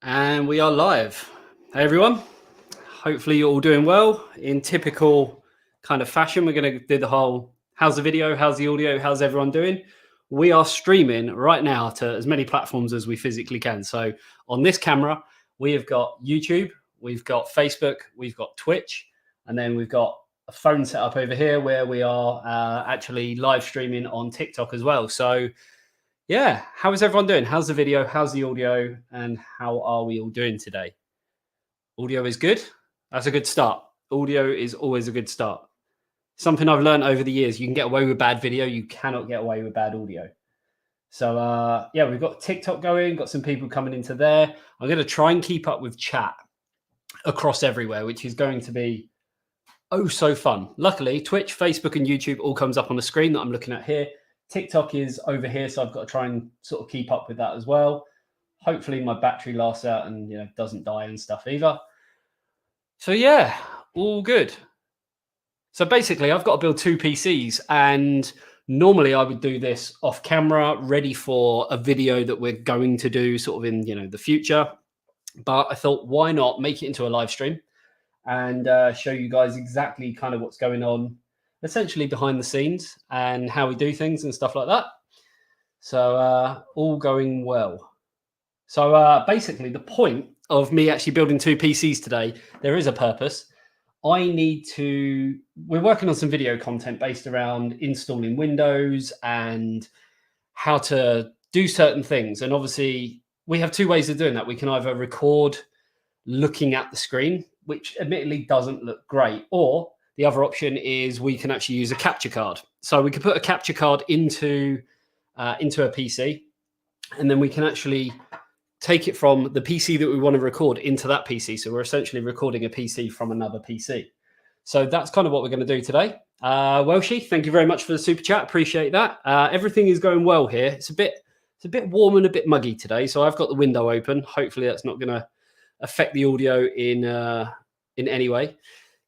And we are live. Hey everyone. Hopefully you're all doing well. In typical kind of fashion, we're going to do the whole how's the video, how's the audio, how's everyone doing? We are streaming right now to as many platforms as we physically can. So on this camera, we have got YouTube, we've got Facebook, we've got Twitch, and then we've got a phone set up over here where we are actually live streaming on TikTok as well. So yeah, how is everyone doing? How's the video? How's the audio? And how are we all doing today? Audio is good. That's a good start. Audio is always a good start. Something I've learned over the years, you can get away with bad video, you cannot get away with bad audio. So yeah, we've got TikTok going, got some people coming into there. I'm going to try and keep up with chat across everywhere, which is going to be oh so fun. Luckily, Twitch, Facebook, and YouTube all comes up on the screen that I'm looking at here. TikTok is over here, so I've got to try and sort of keep up with that as well. Hopefully my battery lasts out and doesn't die and stuff either. So yeah, all good. So basically I've got to build two PCs, and normally I would do this off camera, ready for a video that we're going to do sort of in the future. But I thought, why not make it into a live stream and show you guys exactly kind of what's going on essentially behind the scenes and how we do things and stuff like that. So all going well. So basically the point of me actually building two PCs today, there is a purpose. We're working on some video content based around installing Windows and how to do certain things. And obviously we have two ways of doing that. We can either record looking at the screen, which admittedly doesn't look great, or the other option is we can actually use a capture card. So we could put a capture card into a PC, and then we can actually take it from the PC that we want to record into that PC. So we're essentially recording a PC from another PC. So that's kind of what we're going to do today. Welshie, thank you very much for the super chat. Appreciate that. Everything is going well here. It's a bit warm and a bit muggy today, so I've got the window open. Hopefully that's not going to affect the audio in any way.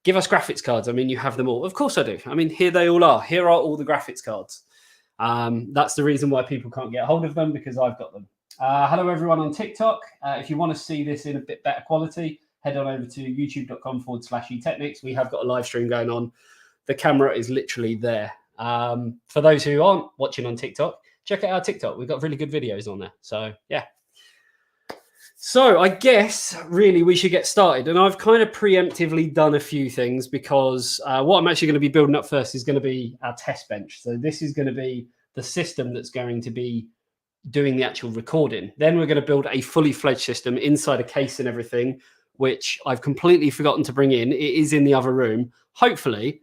Give us graphics cards. I mean, you have them all. Of course I do. I mean, here they all are. Here are all the graphics cards. That's the reason why people can't get hold of them, because I've got them. Hello, everyone on TikTok. If you want to see this in a bit better quality, head on over to youtube.com/etechnics. We have got a live stream going on. The camera is literally there. For those who aren't watching on TikTok, check out our TikTok. We've got really good videos on there. So, yeah. So I guess really we should get started, and I've kind of preemptively done a few things because what I'm actually going to be building up first is going to be our test bench. So this is going to be the system that's going to be doing the actual recording. Then we're going to build a fully fledged system inside a case and everything, which I've completely forgotten to bring in. It is in the other room. Hopefully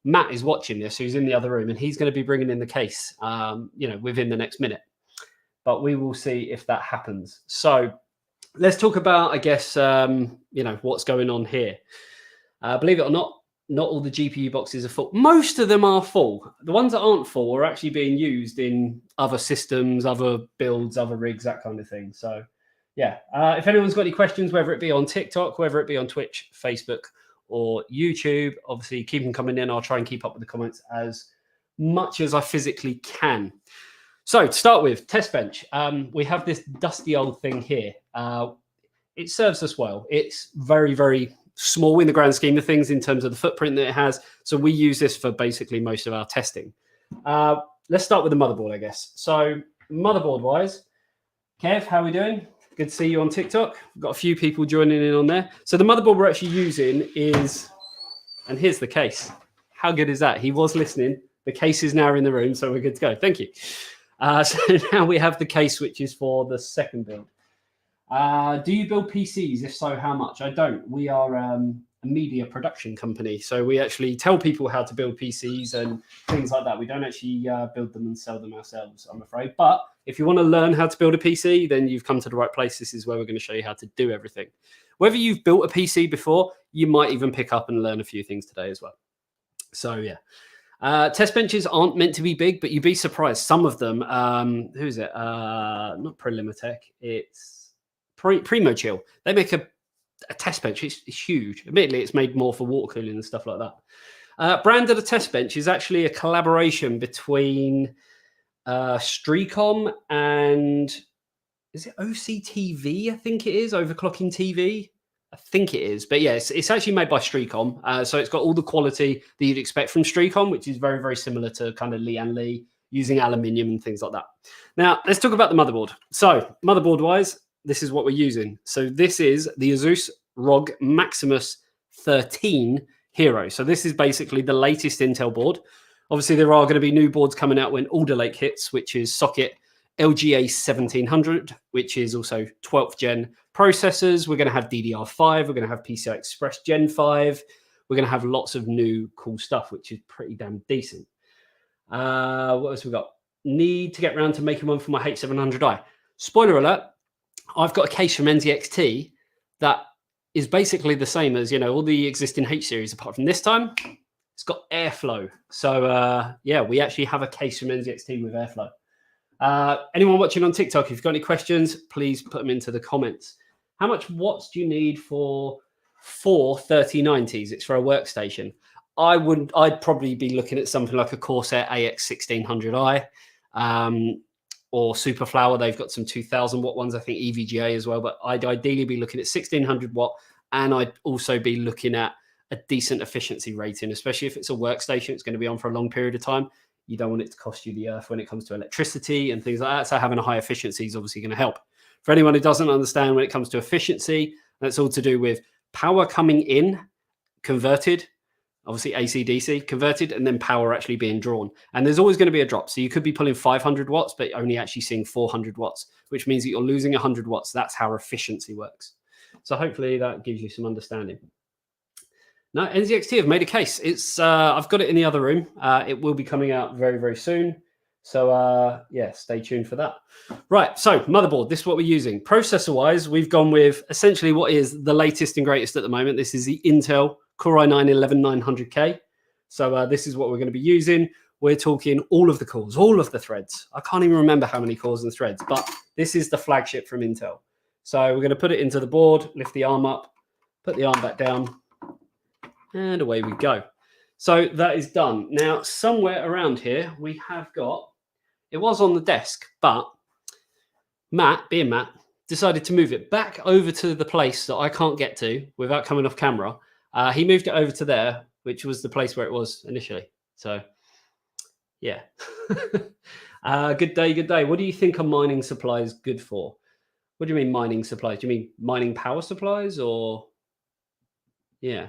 Matt is watching this, who's in the other room, and he's going to be bringing in the case within the next minute, but we will see if that happens. So let's talk about, I guess, what's going on here. Believe it or not all the GPU boxes are full. Most of them are full. The ones that aren't full are actually being used in other systems, other builds, other rigs, that kind of thing. So, yeah. If anyone's got any questions, whether it be on TikTok, whether it be on Twitch, Facebook, or YouTube, obviously keep them coming in. I'll try and keep up with the comments as much as I physically can. So to start with, test bench. We have this dusty old thing here. It serves us well. It's very, very small in the grand scheme of things in terms of the footprint that it has. So we use this for basically most of our testing. Let's start with the motherboard, I guess. So motherboard-wise, Kev, how are we doing? Good to see you on TikTok. We've got a few people joining in on there. So the motherboard we're actually using is, and here's the case. How good is that? He was listening. The case is now in the room, so we're good to go. Thank you. So now we have the case, which is for the second build. Do you build PCs? If so, how much? I don't. We are a media production company. So we actually tell people how to build PCs and things like that. We don't actually build them and sell them ourselves, I'm afraid. But if you want to learn how to build a PC, then you've come to the right place. This is where we're going to show you how to do everything. Whether you've built a PC before, you might even pick up and learn a few things today as well. So, yeah. Test benches aren't meant to be big, but you'd be surprised. Some of them, who's it? Not Prolimatech, it's Primo Chill. They make a test bench. It's huge. Admittedly, it's made more for water cooling and stuff like that. Brand of the test bench is actually a collaboration between Streacom and is it OCTV? I think it is, overclocking TV. I think it is, but yeah, it's actually made by Streacom. So it's got all the quality that you'd expect from Streacom, which is very, very similar to kind of Lian Li, using aluminium and things like that. Now, let's talk about the motherboard. So motherboard-wise, this is what we're using. So this is the Asus ROG Maximus 13 Hero. So this is basically the latest Intel board. Obviously, there are going to be new boards coming out when Alder Lake hits, which is socket LGA 1700, which is also 12th gen processors. We're going to have DDR5. We're going to have PCI Express Gen 5. We're going to have lots of new cool stuff, which is pretty damn decent. What else we got? Need to get around to making one for my H700i. Spoiler alert, I've got a case from NZXT that is basically the same as, all the existing H series, apart from this time, it's got airflow. So yeah, we actually have a case from NZXT with airflow. Anyone watching on TikTok, if you've got any questions, please put them into the comments. How much watts do you need for 4 3090s? It's for a workstation. I'd probably be looking at something like a Corsair AX1600i or Superflower. They've got some 2000 watt ones, I think EVGA as well, but I'd ideally be looking at 1600 watt, and I'd also be looking at a decent efficiency rating, especially if it's a workstation, it's going to be on for a long period of time. You don't want it to cost you the earth when it comes to electricity and things like that. So having a high efficiency is obviously going to help. For anyone who doesn't understand, when it comes to efficiency, that's all to do with power coming in, converted, obviously AC/DC, converted, and then power actually being drawn. And there's always going to be a drop. So you could be pulling 500 watts, but only actually seeing 400 watts, which means that you're losing 100 watts. That's how efficiency works. So hopefully that gives you some understanding. No, NZXT have made a case. It's I've got it in the other room. It will be coming out very, very soon. So yeah, stay tuned for that. Right, so motherboard, this is what we're using. Processor-wise, we've gone with essentially what is the latest and greatest at the moment. This is the Intel Core i9-11900K. So this is what we're going to be using. We're talking all of the cores, all of the threads. I can't even remember how many cores and threads, but this is the flagship from Intel. So we're going to put it into the board, lift the arm up, put the arm back down, and away we go. So that is done. Now, somewhere around here, we have got, it was on the desk, but Matt, being Matt, decided to move it back over to the place that I can't get to without coming off camera. He moved it over to there, which was the place where it was initially. So, yeah. Good day, good day. What do you think a mining supply is good for? What do you mean mining supplies? Do you mean mining power supplies or? Yeah.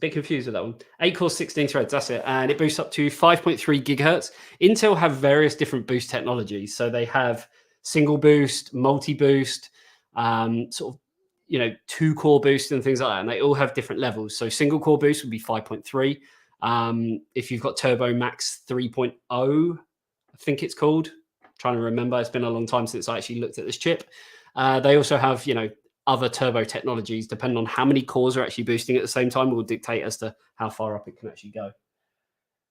Bit confused with that one. 8 cores, 16 threads, that's it. And it boosts up to 5.3 gigahertz. Intel have various different boost technologies. So they have single boost, multi-boost, sort of, 2-core boost and things like that. And they all have different levels. So single core boost would be 5.3. If you've got Turbo Max 3.0, I think it's called. I'm trying to remember. It's been a long time since I actually looked at this chip. They also have, other turbo technologies, depending on how many cores are actually boosting at the same time, will dictate as to how far up it can actually go.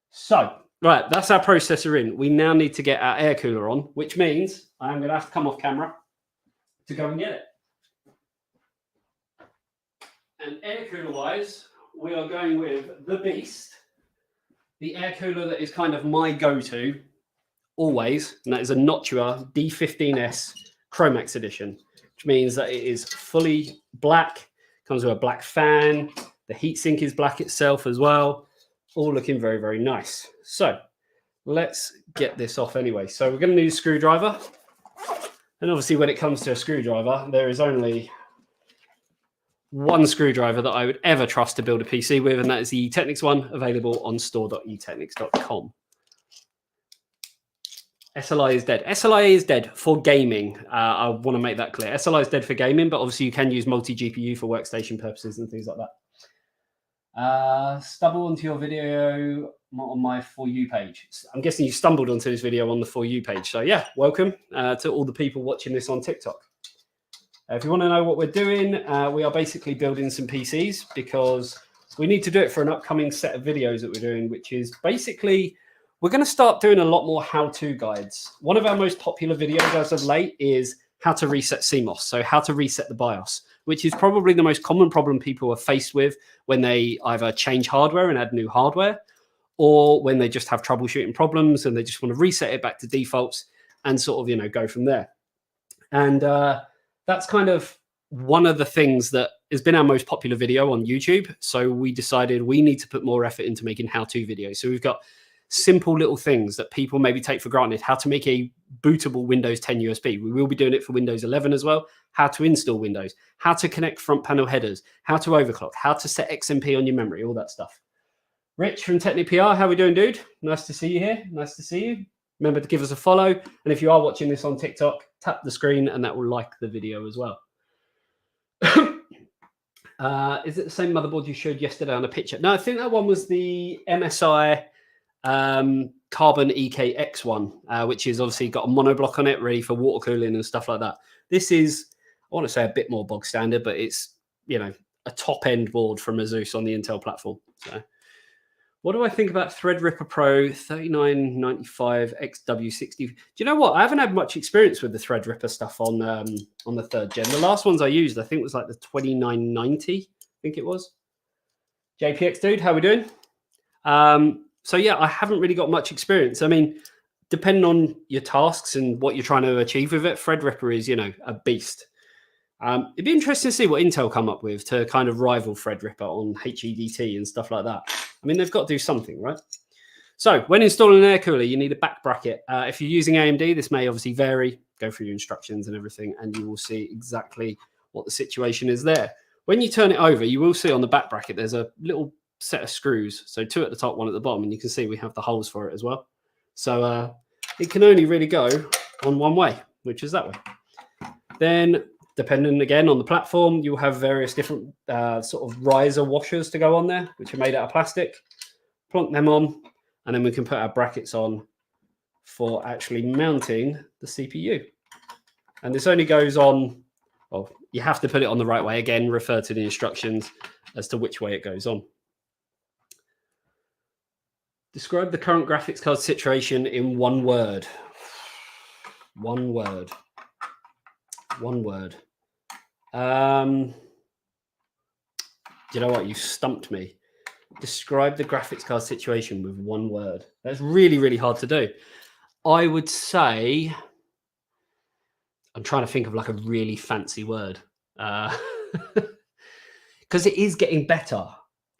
So, right, that's our processor in. We now need to get our air cooler on, which means I'm going to have to come off camera to go and get it. And air cooler wise, we are going with the Beast, the air cooler that is kind of my go-to always, and that is a Noctua D15S Chromax edition, which means that it is fully black, comes with a black fan, the heatsink is black itself as well, all looking very, very nice. So let's get this off anyway. So we're going to need a screwdriver, and obviously when it comes to a screwdriver, there is only one screwdriver that I would ever trust to build a PC with, and that is the eTechnics one, available on store.etechnics.com. SLI is dead. SLI is dead for gaming. I want to make that clear. SLI is dead for gaming, but obviously you can use multi-GPU for workstation purposes and things like that. Stumble onto your video on my For You page. I'm guessing you stumbled onto this video on the For You page. So yeah, welcome to all the people watching this on TikTok. If you want to know what we're doing, we are basically building some PCs because we need to do it for an upcoming set of videos that we're doing, which is basically, we're going to start doing a lot more how-to guides. One of our most popular videos as of late is how to reset CMOS, so how to reset the BIOS, which is probably the most common problem people are faced with when they either change hardware and add new hardware, or when they just have troubleshooting problems and they just want to reset it back to defaults and sort of, go from there. And that's kind of one of the things that has been our most popular video on YouTube. So we decided we need to put more effort into making how-to videos. So we've got simple little things that people maybe take for granted. How to make a bootable Windows 10 USB. We will be doing it for Windows 11 as well. How to install Windows. How to connect front panel headers. How to overclock. How to set XMP on your memory. All that stuff. Rich from Technic PR, how are we doing, dude? Nice to see you here. Nice to see you. Remember to give us a follow. And if you are watching this on TikTok, tap the screen and that will like the video as well. Is it the same motherboard you showed yesterday on a picture? No, I think that one was the MSI Carbon EKX one, which is obviously got a monoblock on it, ready for water cooling and stuff like that. This is, I want to say, a bit more bog standard, but it's, you know, a top end board from Asus on the Intel platform. So, what do I think about Threadripper Pro 3995 XW60? Do you know what? I haven't had much experience with the Threadripper stuff on the 3rd gen. The last ones I used, I think, was like the 2990. I think it was. JPX dude, how are we doing? So yeah, I haven't really got much experience. I mean, depending on your tasks and what you're trying to achieve with it, Threadripper is, you know, a beast. It'd be interesting to see what Intel come up with to kind of rival Threadripper on HEDT and stuff like that. I mean, they've got to do something, right? So when installing an air cooler, you need a back bracket. If you're using AMD, this may obviously vary. Go through your instructions and everything, and you will see exactly what the situation is there. When you turn it over, you will see on the back bracket, there's a little set of screws. So 2 at the top, 1 at the bottom, and you can see we have the holes for it as well. So it can only really go on one way, which is that way. Then, depending again on the platform, you'll have various different sort of riser washers to go on there, which are made out of plastic. Plonk them on, and then we can put our brackets on for actually mounting the CPU. And this only goes on, well, you have to put it on the right way. Again, refer to the instructions as to which way it goes on. Describe the current graphics card situation in one word. One word. One word. Do you know what? You stumped me. Describe the graphics card situation with one word. That's really, really hard to do. I would say, I'm trying to think of like a really fancy word. Because it is getting better.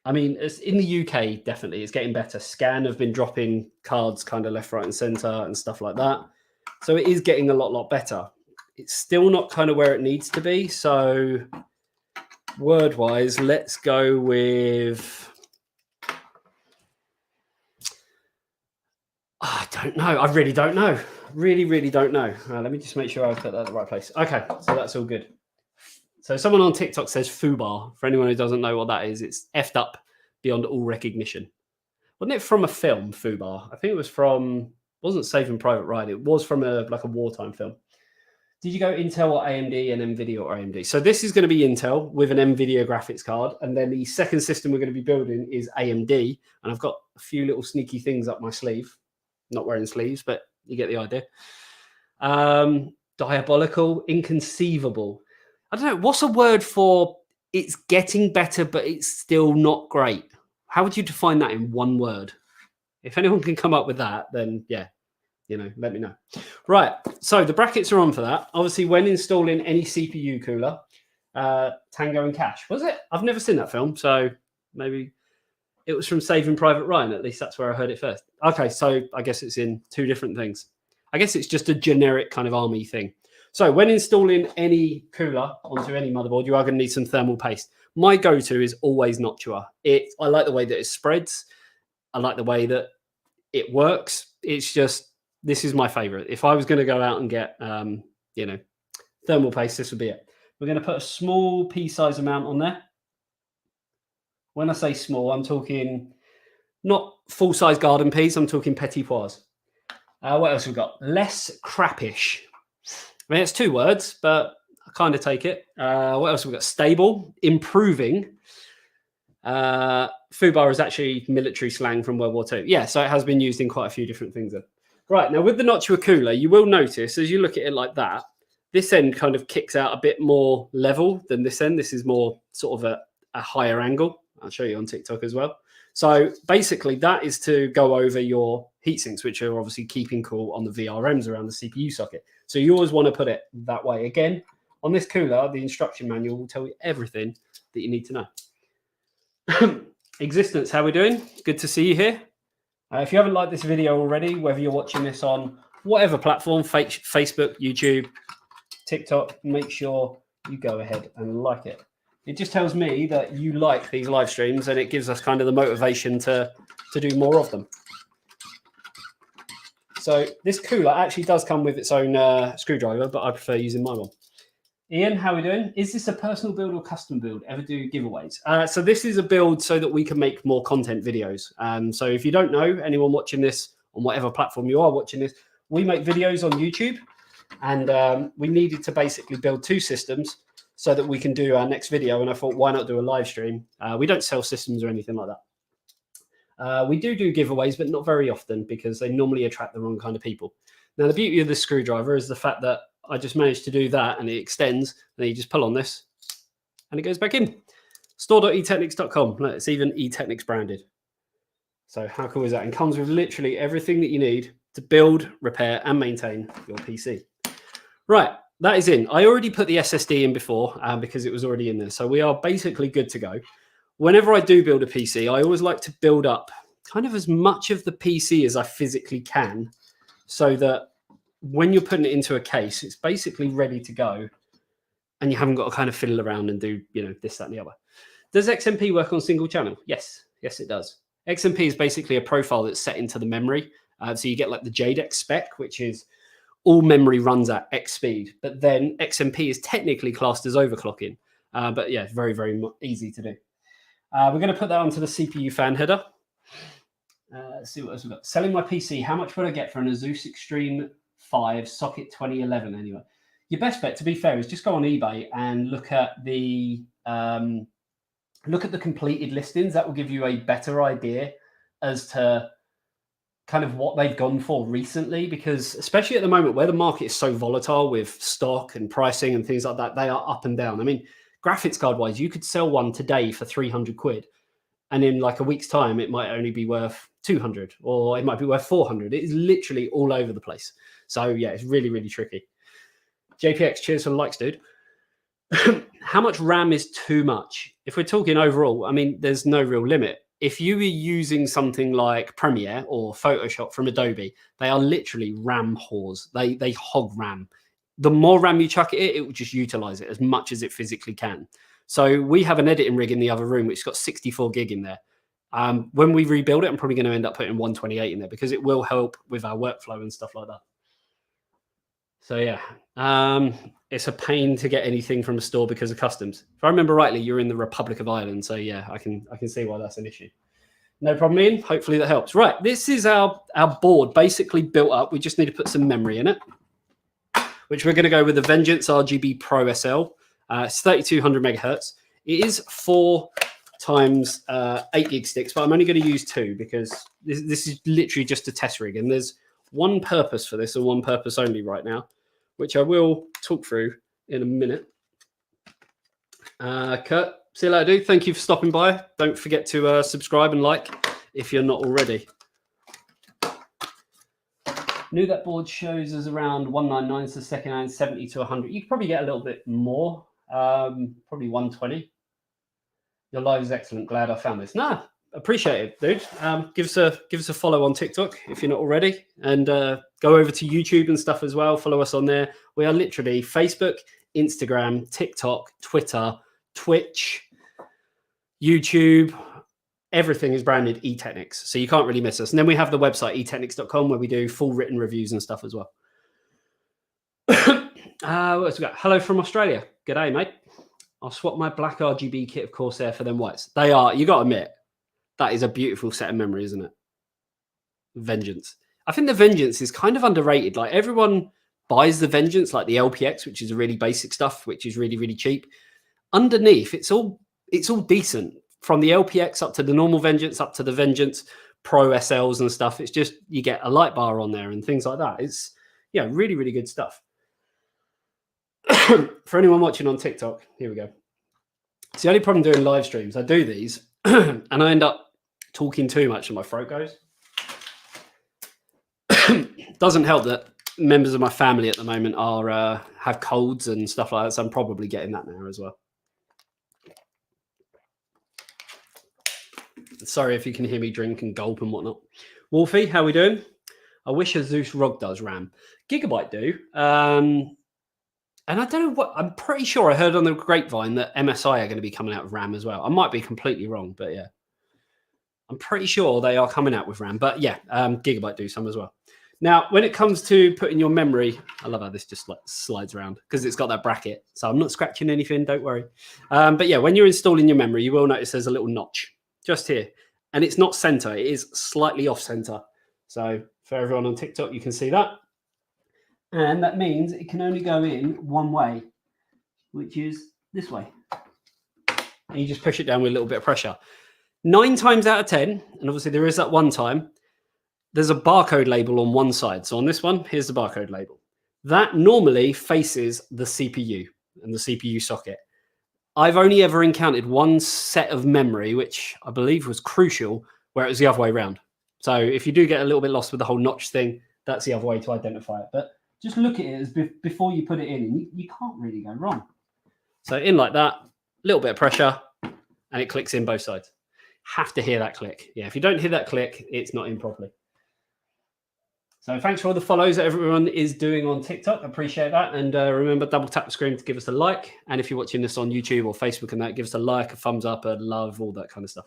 I mean, it's in the UK, definitely, it's getting better. Scan have been dropping cards kind of left, right, and center and stuff like that. So it is getting a lot better. It's still not kind of where it needs to be. So word-wise, let's go with... I don't know. I really don't know. Really don't know. Let me just make sure I put that in the right place. Okay, so that's all good. So someone on TikTok says FUBAR. For anyone who doesn't know what that is, it's effed up beyond all recognition. Wasn't it from a film, FUBAR? I think it was from, wasn't Saving Private Ryan. It was from a wartime film. Did you go Intel or AMD and NVIDIA or AMD? So this is going to be Intel with an NVIDIA graphics card. And then the second system we're going to be building is AMD. And I've got a few little sneaky things up my sleeve. Not wearing sleeves, but you get the idea. Diabolical, inconceivable. I don't know. What's a word for it's getting better, but it's still not great? How would you define that in one word? If anyone can come up with that, then yeah, you know, let me know. Right. So the brackets are on for that. Obviously, when installing any CPU cooler, Tango and Cash. Was it? I've never seen that film, so maybe it was from Saving Private Ryan. At least that's where I heard it first. Okay, so I guess it's in 2 different things. I guess it's just a generic kind of army thing. So when installing any cooler onto any motherboard, you are going to need some thermal paste. My go-to is always Noctua. I like the way that it spreads. I like the way that it works. It's just, this is my favorite. If I was going to go out and get, you know, thermal paste, this would be it. We're going to put a small pea-size amount on there. When I say small, I'm talking not full-size garden peas. I'm talking petit pois. What else have we got? Less crappish. I mean, it's 2 words, but I kind of take it. What else have we got? Stable, improving. FUBAR is actually military slang from World War II. Yeah, so it has been used in quite a few different things. Right, now with the Noctua cooler, you will notice as you look at it like that, this end kind of kicks out a bit more level than this end. This is more sort of a higher angle. I'll show you on TikTok as well. So basically that is to go over your heat sinks, which are obviously keeping cool on the VRMs around the CPU socket. So you always want to put it that way. Again, on this cooler, the instruction manual will tell you everything that you need to know. Existence, how are we doing? Good to see you here. If you haven't liked this video already, whether you're watching this on whatever platform, Facebook, YouTube, TikTok, make sure you go ahead and like it. It just tells me that you like these live streams, and it gives us kind of the motivation to do more of them. So this cooler actually does come with its own screwdriver, but I prefer using my one. Ian, how are we doing? Is this a personal build or custom build? Ever do giveaways? So this is a build so that we can make more content videos. So if you don't know, anyone watching this on whatever platform you are watching this, we make videos on YouTube, and we needed to basically build 2 systems so that we can do our next video. And I thought, why not do a live stream? We don't sell systems or anything like that. We do giveaways, but not very often because they normally attract the wrong kind of people. Now, the beauty of this screwdriver is the fact that I just managed to do that, and it extends, and then you just pull on this and it goes back in. Store.etechnics.com. It's even eTechnics branded. So how cool is that? And comes with literally everything that you need to build, repair, and maintain your PC. Right, that is in. I already put the SSD in before because it was already in there. So we are basically good to go. Whenever I do build a PC, I always like to build up kind of as much of the PC as I physically can, so that when you're putting it into a case, it's basically ready to go, and you haven't got to kind of fiddle around and do, this, that, and the other. Does XMP work on single channel? Yes, it does. XMP is basically a profile that's set into the memory. So you get like the JDEX spec, which is all memory runs at X speed, but then XMP is technically classed as overclocking. But yeah, very, very easy to do. We're going to put that onto the CPU fan header. Let's see what else we've got. Selling my PC. How much would I get for an Asus Extreme 5 socket 2011 anyway? Your best bet, to be fair, is just go on eBay and look at the completed listings. That will give you a better idea as to kind of what they've gone for recently, because especially at the moment where the market is so volatile with stock and pricing and things like that, they are up and down. I mean, graphics card wise, you could sell one today for 300 quid. And in like a week's time, it might only be worth 200, or it might be worth 400. It is literally all over the place. So yeah, it's really, really tricky. JPX, cheers for the likes, dude. How much RAM is too much? If we're talking overall, I mean, there's no real limit. If you were using something like Premiere or Photoshop from Adobe, they are literally RAM whores. They hog RAM. The more RAM you chuck at it, it will just utilize it as much as it physically can. So we have an editing rig in the other room, which has got 64 gig in there. When we rebuild it, I'm probably going to end up putting 128 in there because it will help with our workflow and stuff like that. So yeah, it's a pain to get anything from a store because of customs. If I remember rightly, you're in the Republic of Ireland. So yeah, I can see why that's an issue. No problem, Ian. Hopefully that helps. Right, this is our board basically built up. We just need to put some memory in it, which we're going to go with the Vengeance RGB Pro SL. It's 3200 megahertz. It is 4 times 8 gig sticks, but I'm only going to use 2 because this is literally just a test rig, and there's one purpose for this and one purpose only right now, which I will talk through in a minute. Kurt, see you later, dude. Thank you for stopping by. Don't forget to subscribe and like if you're not already. Knew that board shows us around 199, so second hand 70 to 100. You could probably get a little bit more, probably 120. Your live is excellent. Glad I found this. Nah, appreciate it, dude. Give us a follow on TikTok if you're not already, and go over to YouTube and stuff as well. Follow us on there. We are literally Facebook, Instagram, TikTok, Twitter, Twitch, YouTube. Everything is branded eTechnics, so you can't really miss us. And then we have the website etechnics.com where we do full written reviews and stuff as well. What else we got? Hello from Australia. G'day, mate. I'll swap my black RGB kit of Corsair for them whites. They are, you got to admit, that is a beautiful set of memory, isn't it? Vengeance. I think the Vengeance is kind of underrated. Like, everyone buys the Vengeance, like the LPX, which is a really basic stuff, which is really, really cheap. Underneath, it's all decent. From the LPX up to the normal Vengeance, up to the Vengeance Pro SLs and stuff. It's just, you get a light bar on there and things like that. It's, yeah, really, really good stuff. For anyone watching on TikTok, here we go. It's the only problem doing live streams. I do these and I end up talking too much and my throat goes. Doesn't help that members of my family at the moment are have colds and stuff like that, so I'm probably getting that now as well. Sorry if you can hear me drink and gulp and whatnot. Wolfie, how we doing? I wish Asus ROG does RAM. Gigabyte do. And I don't know what, I'm pretty sure I heard on the grapevine that MSI are going to be coming out with RAM as well. I might be completely wrong, but yeah. I'm pretty sure they are coming out with RAM. But yeah, Gigabyte do some as well. Now, when it comes to putting your memory, I love how this just like slides around because it's got that bracket. So I'm not scratching anything, don't worry. But yeah, when you're installing your memory, you will notice there's a little notch just here. And it's not center, it is slightly off center. So for everyone on TikTok, you can see that. And that means it can only go in one way, which is this way. And you just push it down with a little bit of pressure. 9 times out of 10, and obviously there is that one time, there's a barcode label on one side. So on this one, here's the barcode label. That normally faces the CPU and the CPU socket. I've only ever encountered one set of memory, which I believe was crucial, where it was the other way around. So if you do get a little bit lost with the whole notch thing, that's the other way to identify it. But just look at it as before you put it in, and you can't really go wrong. So in like that, a little bit of pressure, and it clicks in both sides. Have to hear that click. Yeah, if you don't hear that click, it's not in properly. So thanks for all the follows that everyone is doing on TikTok. I appreciate that. And remember, double tap the screen to give us a like. And if you're watching this on YouTube or Facebook and that, give us a like, a thumbs up, a love, all that kind of stuff.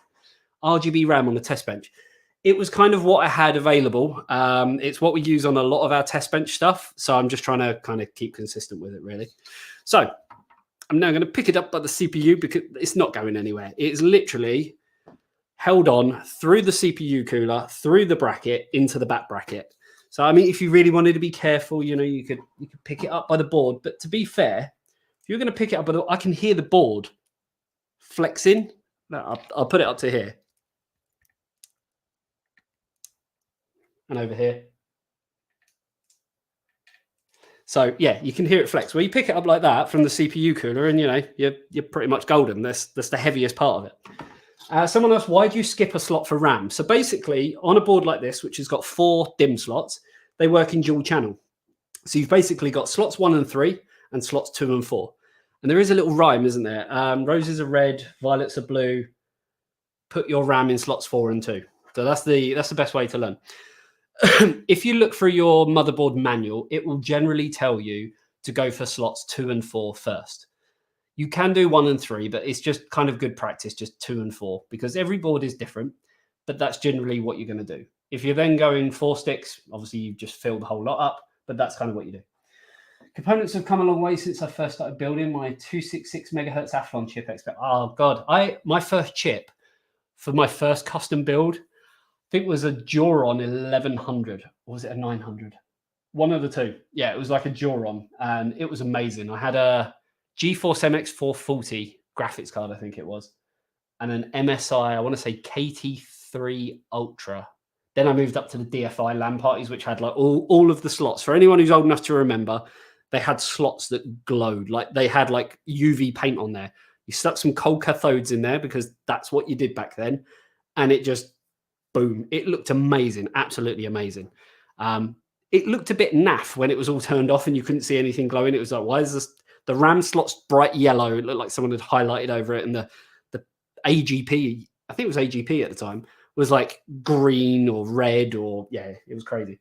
RGB RAM on the test bench. It was kind of what I had available. It's what we use on a lot of our test bench stuff. So I'm just trying to kind of keep consistent with it, really. So I'm now going to pick it up by the CPU because it's not going anywhere. It's literally held on through the CPU cooler, through the bracket, into the back bracket. So, I mean, if you really wanted to be careful, you know, you could pick it up by the board. But to be fair, if you're going to pick it up by the, I can hear the board flexing. No, I'll put it up to here. And over here. So, yeah, you can hear it flex. Well, you pick it up like that from the CPU cooler and, you know, you're pretty much golden. That's the heaviest part of it. Someone asked, why do you skip a slot for RAM? So basically, on a board like this, which has got 4 DIMM slots, they work in dual channel. So you've basically got slots 1 and 3 and slots 2 and 4. And there is a little rhyme, isn't there? Roses are red, violets are blue. Put your RAM in slots 4 and 2. So that's the best way to learn. If you look through your motherboard manual, it will generally tell you to go for slots 2 and 4 first. You can do 1 and 3, but it's just kind of good practice, just 2 and 4, because every board is different, but that's generally what you're going to do. If you're then going 4 sticks, obviously you've just filled the whole lot up, but that's kind of what you do. Components have come a long way since I first started building my 266 megahertz Athlon chip expert. Oh God, my first chip for my first custom build, I think was a Duron 1100, or was it a 900? One of the two. Yeah, it was like a Duron, and it was amazing. I had a GeForce MX 440 graphics card, I think it was, and an MSI, I want to say KT3 Ultra. Then I moved up to the DFI LAN parties, which had like all of the slots. For anyone who's old enough to remember, they had slots that glowed. Like they had like UV paint on there. You stuck some cold cathodes in there because that's what you did back then. And it just, boom, it looked amazing. Absolutely amazing. It looked a bit naff when it was all turned off and you couldn't see anything glowing. It was like, why is this? The RAM slot's bright yellow. It looked like someone had highlighted over it. And the AGP, I think it was AGP at the time, was like green or red or, yeah, it was crazy.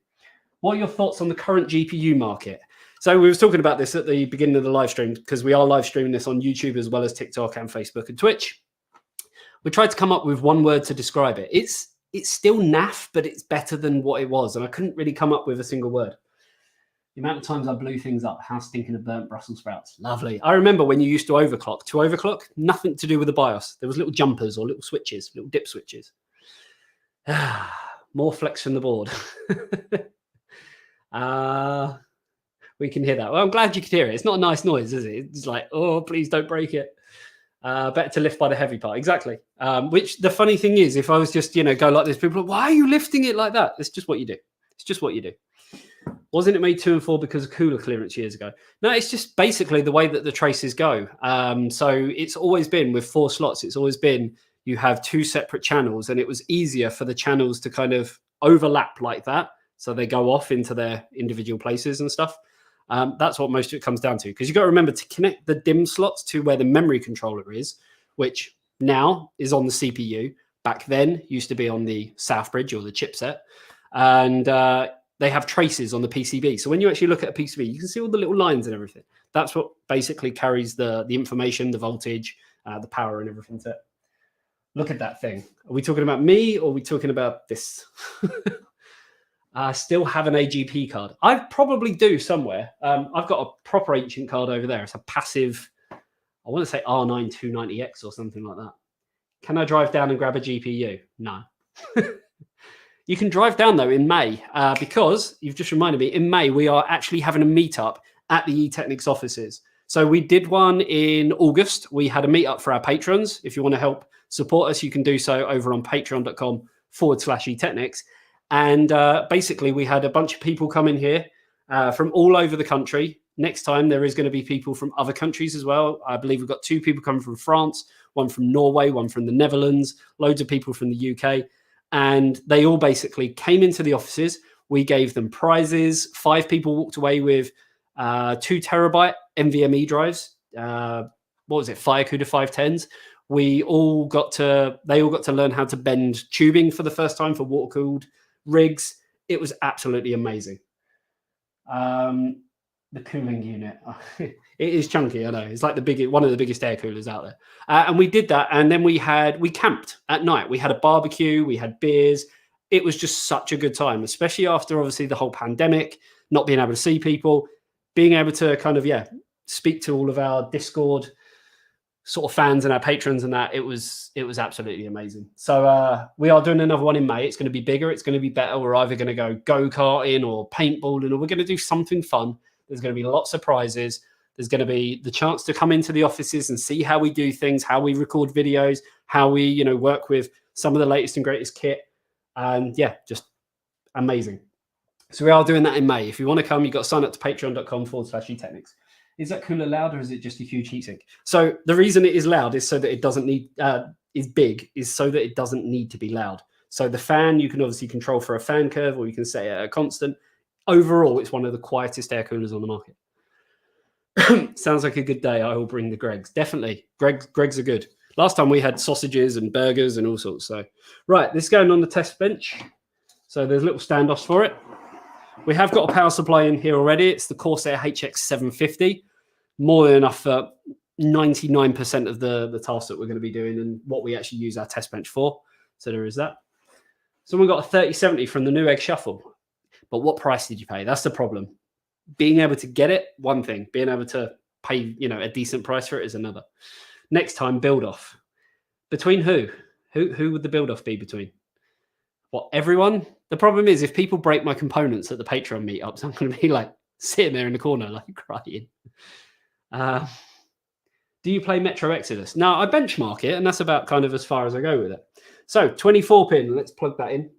What are your thoughts on the current GPU market? So we was talking about this at the beginning of the live stream because we are live streaming this on YouTube as well as TikTok and Facebook and Twitch. We tried to come up with one word to describe it. It's still naff, but it's better than what it was. And I couldn't really come up with a single word. The amount of times I blew things up, how stinking of burnt Brussels sprouts. Lovely. I remember when you used to overclock. To overclock, nothing to do with the BIOS. There was little jumpers or little switches, little dip switches. More flex from the board. We can hear that. Well, I'm glad you could hear it. It's not a nice noise, is it? It's like, oh, please don't break it. Better to lift by the heavy part. Exactly. Which the funny thing is, if I was just, go like this, people are like, why are you lifting it like that? It's just what you do. It's just what you do. Wasn't it made 2 and 4 because of cooler clearance years ago? No, it's just basically the way that the traces go. So it's always been with 4 slots. It's always been you have 2 separate channels, and it was easier for the channels to kind of overlap like that So they go off into their individual places and stuff. That's what most of it comes down to, because you've got to remember to connect the DIMM slots to where the memory controller is, which now is on the CPU. Back then used to be on the South Bridge or the chipset. And they have traces on the PCB. So when you actually look at a PCB, you can see all the little lines and everything. That's what basically carries the information, the voltage, the power and everything to it. Look at that thing. Are we talking about me or are we talking about this? I still have an AGP card. I probably do somewhere. I've got a proper ancient card over there. It's a passive, I want to say R9 290X or something like that. Can I drive down and grab a GPU? No. You can drive down though in May because you've just reminded me, in May, we are actually having a meetup at the eTechnics offices. So we did one in August. We had a meetup for our patrons. If you want to help support us, you can do so over on patreon.com/eTechnics. And basically, we had a bunch of people come in here from all over the country. Next time, there is going to be people from other countries as well. I believe we've got 2 people coming from France, one from Norway, one from the Netherlands, loads of people from the UK. And they all basically came into the offices. We gave them prizes. 5 people walked away with 2 terabyte NVMe drives. What was it? FireCuda 510s. They all got to learn how to bend tubing for the first time for water-cooled rigs. It was absolutely amazing. The cooling unit, it is chunky. I know it's like one of the biggest air coolers out there. And we did that, and then we camped at night. We had a barbecue, we had beers. It was just such a good time, especially after obviously the whole pandemic, not being able to see people, being able to kind of speak to all of our Discord sort of fans and our patrons and that. It was absolutely amazing. So we are doing another one in May. It's going to be bigger. It's going to be better. We're either going to go karting or paintballing, or we're going to do something fun. There's going to be lots of prizes. There's going to be the chance to come into the offices and see how we do things, how we record videos, how we work with some of the latest and greatest kit. And just amazing. So we are doing that in May. If you want to come, you've got to sign up to patreon.com/eTechnics. Is that cooler loud, or is it just a huge heatsink? So the reason it is loud is so that it doesn't need, is big, is so that it doesn't need to be loud. So the fan, you can obviously control for a fan curve, or you can set it at a constant. Overall, it's one of the quietest air coolers on the market. Sounds like a good day. I will bring the Gregs. Definitely. Gregs are good. Last time we had sausages and burgers and all sorts. So, right, this is going on the test bench. So there's little standoffs for it. We have got a power supply in here already. It's the Corsair HX750. More than enough for 99% of the tasks that we're going to be doing and what we actually use our test bench for. So there is that. Someone got a 3070 from the Newegg Shuffle. But what price did you pay? That's the problem. Being able to get it, one thing. Being able to pay, a decent price for it is another. Next time, build off. Between who? Who would the build off be between? What, everyone? The problem is, if people break my components at the Patreon meetups, I'm going to be like sitting there in the corner, like crying. Do you play Metro Exodus? No, I benchmark it, and that's about kind of as far as I go with it. So 24 pin, let's plug that in.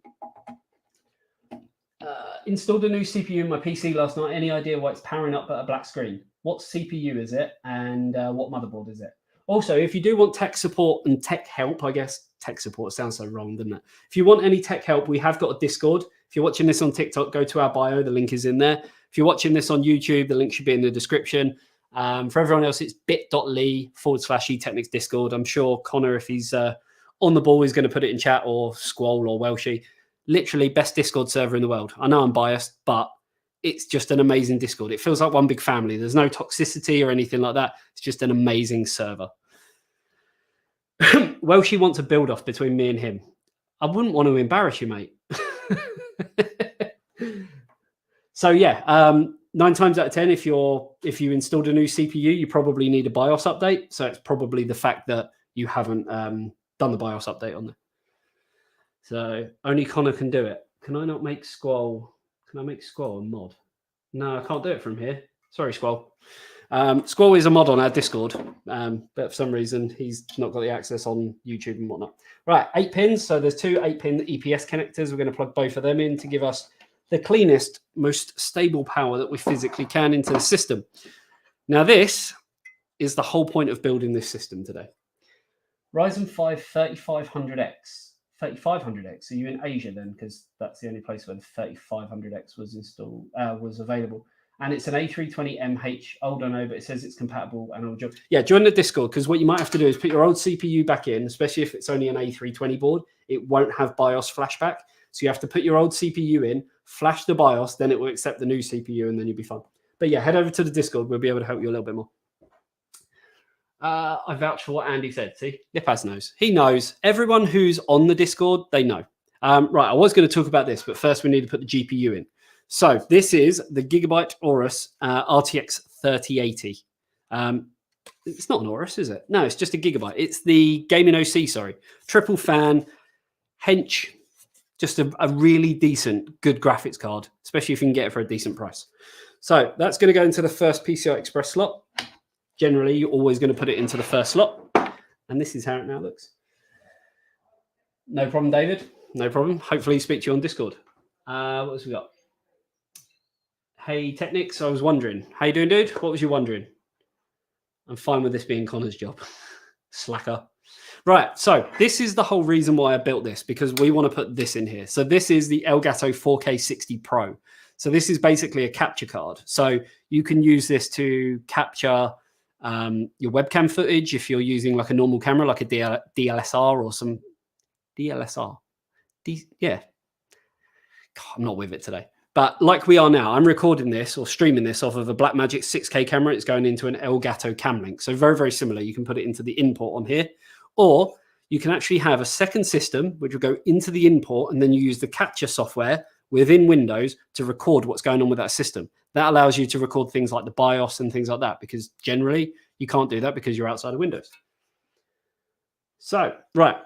Installed a new CPU in my PC last night. Any idea why it's powering up at a black screen? What CPU is it, and what motherboard is it? Also, if you do want tech support and tech help, I guess tech support sounds so wrong, doesn't it? If you want any tech help, we have got a Discord. If you're watching this on TikTok, go to our bio. The link is in there. If you're watching this on YouTube, the link should be in the description. For everyone else, it's bit.ly/eTechnics Discord. I'm sure Connor, if he's on the ball, is going to put it in chat, or Squall or Welshie. Literally best Discord server in the world. I know I'm biased, but it's just an amazing Discord. It feels like one big family. There's no toxicity or anything like that. It's just an amazing server. Welshie wants a build off between me and him. I wouldn't want to embarrass you, mate. So 9 times out of 10, if you installed a new CPU, you probably need a BIOS update. So it's probably the fact that you haven't done the BIOS update on there. So only Connor can do it. Can I not make Squall? Can I make Squall a mod? No, I can't do it from here. Sorry, Squall. Squall is a mod on our Discord, but for some reason he's not got the access on YouTube and whatnot. Right, 8 pins. So there's 2 8-pin EPS connectors. We're going to plug both of them in to give us the cleanest, most stable power that we physically can into the system. Now, this is the whole point of building this system today. Ryzen 5 3500X, 3500X. Are you in Asia then? Because that's the only place where the 3500X was installed, was available. And it's an A320MH. Old, I know, but it says it's compatible. And yeah, join the Discord, because what you might have to do is put your old CPU back in, especially if it's only an A320 board. It won't have BIOS flashback. So you have to put your old CPU in, flash the BIOS, then it will accept the new CPU, and then you'll be fine. But yeah, head over to the Discord. We'll be able to help you a little bit more. I vouch for what Andy said. See, Lipaz knows. He knows. Everyone who's on the Discord, they know. Right, I was going to talk about this, but first we need to put the GPU in. So this is the Gigabyte Aorus RTX 3080. It's not an Aorus, is it? No, it's just a Gigabyte. It's the Gaming OC, sorry. Triple fan, hench, just a really decent, good graphics card, especially if you can get it for a decent price. So that's going to go into the first PCI Express slot. Generally, you're always going to put it into the first slot. And this is how it now looks. No problem, David. No problem. Hopefully speak to you on Discord. What else we got? Hey, Technics, I was wondering. How you doing, dude? What was you wondering? I'm fine with this being Connor's job. Slacker. Right, so this is the whole reason why I built this, because we want to put this in here. So this is the Elgato 4K60 Pro. So this is basically a capture card. So you can use this to capture your webcam footage if you're using like a normal camera, like a DLSR or some DLSR. Yeah. God, I'm not with it today. But like we are now, I'm recording this or streaming this off of a Blackmagic 6K camera. It's going into an Elgato Cam Link. So very, very similar. You can put it into the import on here. Or you can actually have a second system, which will go into the import, and then you use the capture software within Windows to record what's going on with that system. That allows you to record things like the BIOS and things like that, because generally you can't do that because you're outside of Windows. So, right.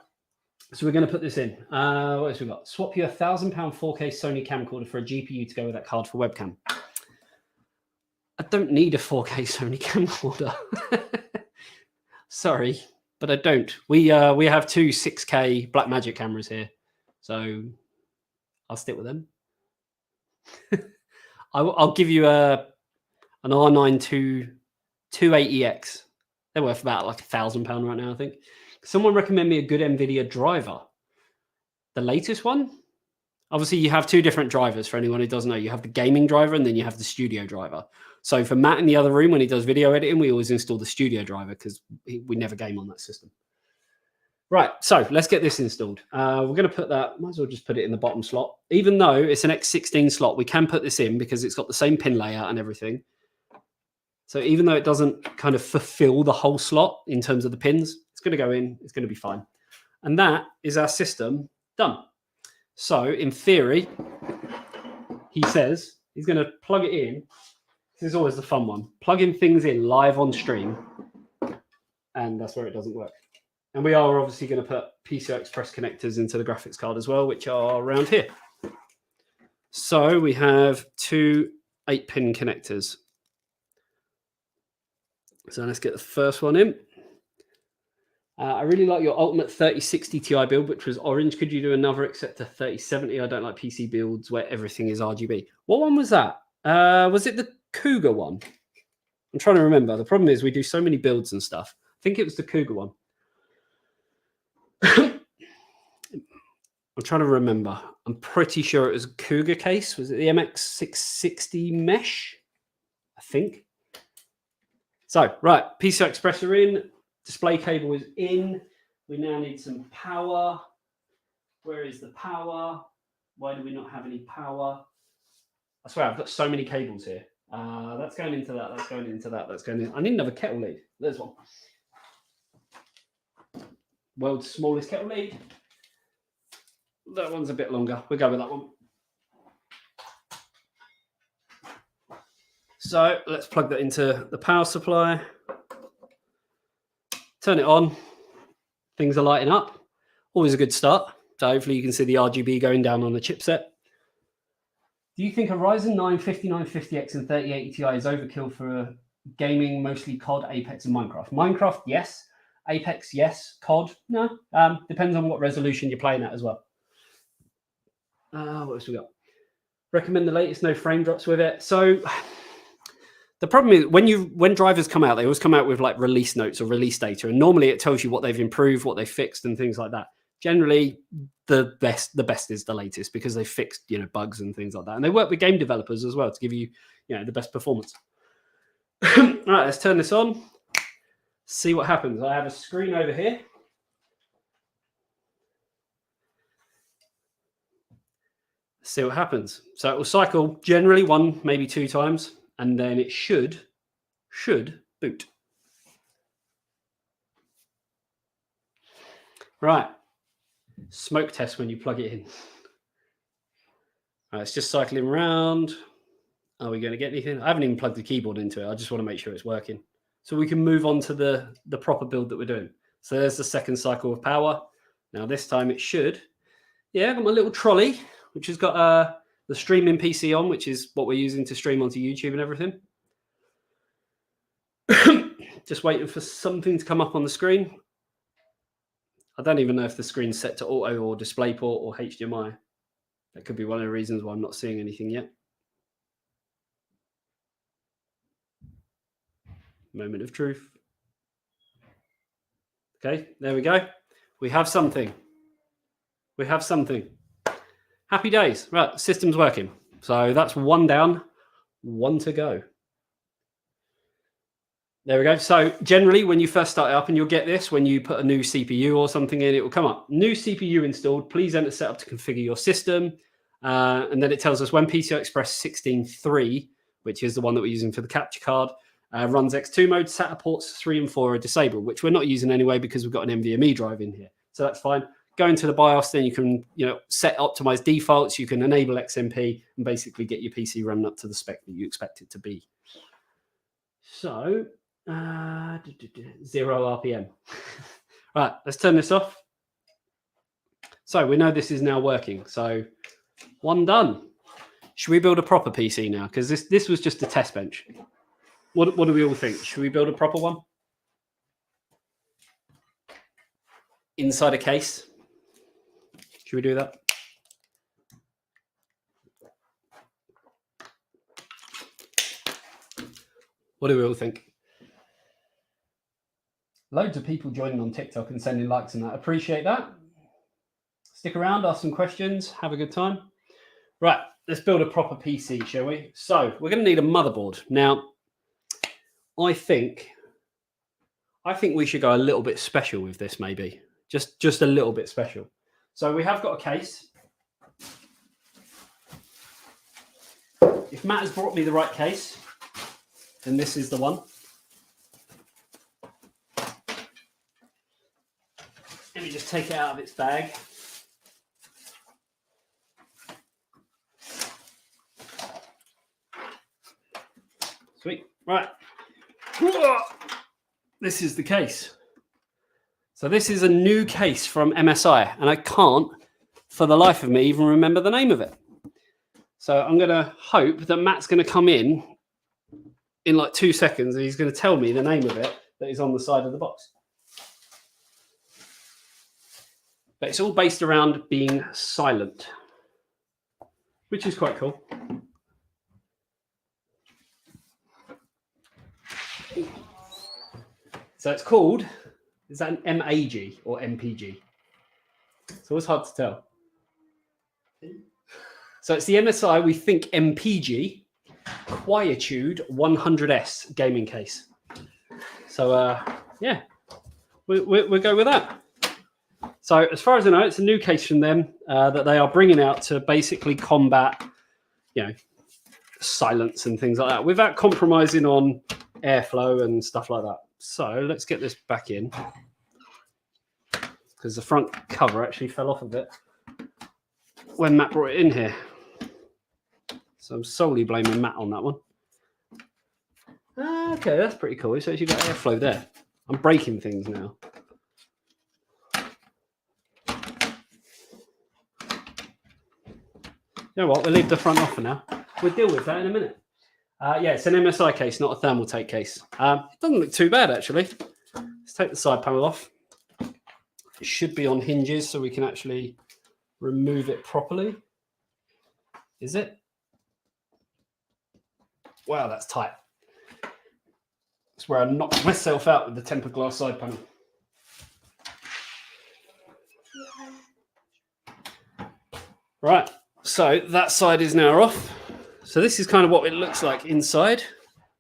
So we're going to put this in. What else we got? Swap your £1,000 4K Sony camcorder for a GPU to go with that card for webcam. I don't need a 4K Sony camcorder. Sorry, but I don't. We have two 6K Blackmagic cameras here, so I'll stick with them. I'll give you an R9 280X. They're worth about like £1,000 right now, I think. Someone recommend me a good NVIDIA driver. The latest one? Obviously, you have two different drivers for anyone who doesn't know. You have the gaming driver and then you have the studio driver. So for Matt in the other room, when he does video editing, we always install the studio driver because we never game on that system. Right, so let's get this installed. We're going to put that, might as well just put it in the bottom slot. Even though it's an X16 slot, we can put this in because it's got the same pin layout and everything. So even though it doesn't kind of fulfill the whole slot in terms of the pins, it's going to go in, it's going to be fine. And that is our system done. So in theory, he says he's going to plug it in. This is always the fun one. Plugging things in live on stream. And that's where it doesn't work. And we are obviously going to put PCI Express connectors into the graphics card as well, which are around here. So we have two 8-pin connectors. So let's get the first one in. I really like your Ultimate 3060 Ti build, which was orange. Could you do another except a 3070? I don't like PC builds where everything is RGB. What one was that? Was it the Cougar one? I'm trying to remember. The problem is we do so many builds and stuff. I think it was the Cougar one. I'm trying to remember. I'm pretty sure it was a Cougar case. Was it the MX660 mesh? I think. So, right, PCI Express are in. Display cable is in. We now need some power. Where is the power? Why do we not have any power? I swear, I've got so many cables here. That's going into that. That's going into that. That's going in. I need another kettle lead. There's one. World's smallest kettle lead. That one's a bit longer. We'll go with that one. So let's plug that into the power supply. Turn it on. Things are lighting up. Always a good start. So hopefully you can see the RGB going down on the chipset. Do you think a Ryzen 9 5950X and 3080 Ti is overkill for gaming, mostly COD, Apex, and Minecraft? Minecraft, yes. Apex, yes. COD, no. Depends on what resolution you're playing at as well. What else we got? Recommend the latest, no frame drops with it. So the problem is when drivers come out, they always come out with like release notes or release data, and normally it tells you what they've improved, what they fixed, and things like that. generally the best is the latest because they fixed bugs and things like that, and they work with game developers as well to give you the best performance. All right, let's turn this on, see what happens. I have a screen over here. See what happens. So it will cycle generally 1, maybe 2 times, and then it should boot. Right. Smoke test when you plug it in. Right, it's just cycling around. Are we going to get anything? I haven't even plugged the keyboard into it. I just want to make sure it's working. So we can move on to the proper build that we're doing. So there's the second cycle of power. Now this time it should. Yeah, I've got my little trolley, which has got the streaming PC on, which is what we're using to stream onto YouTube and everything. Just waiting for something to come up on the screen. I don't even know if the screen's set to auto or DisplayPort or HDMI. That could be one of the reasons why I'm not seeing anything yet. Moment of truth. Okay, there we go. We have something. We have something. Happy days. Right, system's working. So that's 1 down, 1 to go. There we go. So generally when you first start it up, and you'll get this when you put a new CPU or something in, it will come up. New CPU installed. Please enter setup to configure your system. And then it tells us when PCI Express 16.3, which is the one that we're using for the capture card, runs X2 mode, SATA ports 3 and 4 are disabled, which we're not using anyway because we've got an NVMe drive in here. So that's fine. Go into the BIOS, then you can set optimized defaults. You can enable XMP and basically get your PC running up to the spec that you expect it to be. So 0 RPM. Right, let's turn this off. So we know this is now working. So 1 done. Should we build a proper PC now? Because this was just a test bench. What do we all think? Should we build a proper one? Inside a case. Should we do that? What do we all think? Loads of people joining on TikTok and sending likes and that. Appreciate that. Stick around, ask some questions, have a good time. Right, let's build a proper PC, shall we? So we're going to need a motherboard. Now, I think we should go a little bit special with this, maybe. Just a little bit special. So we have got a case. If Matt has brought me the right case, then this is the one. Let me just take it out of its bag. Sweet. Right. This is the case. So this is a new case from MSI, and I can't, for the life of me, even remember the name of it. So I'm going to hope that Matt's going to come in like 2 seconds, and he's going to tell me the name of it that is on the side of the box. But it's all based around being silent, which is quite cool. So it's called, is that an MAG or MPG? It's always hard to tell. So it's the MSI, we think MPG Quietude 100S gaming case. So yeah, we'll go with that. So as far as I know, it's a new case from them that they are bringing out to basically combat, silence and things like that without compromising on airflow and stuff like that. So let's get this back in, because the front cover actually fell off of it when Matt brought it in here. So I'm solely blaming Matt on that one. Okay, that's pretty cool. So you've got airflow there. I'm breaking things now. You know what? We'll leave the front off for now. We'll deal with that in a minute. Yeah, it's an MSI case, not a thermal take case. It doesn't look too bad, actually. Let's take the side panel off. It should be on hinges, so we can actually remove it properly. Is it? Wow, that's tight. That's where I knocked myself out with the tempered glass side panel. Right, so that side is now off. So this is kind of what it looks like inside.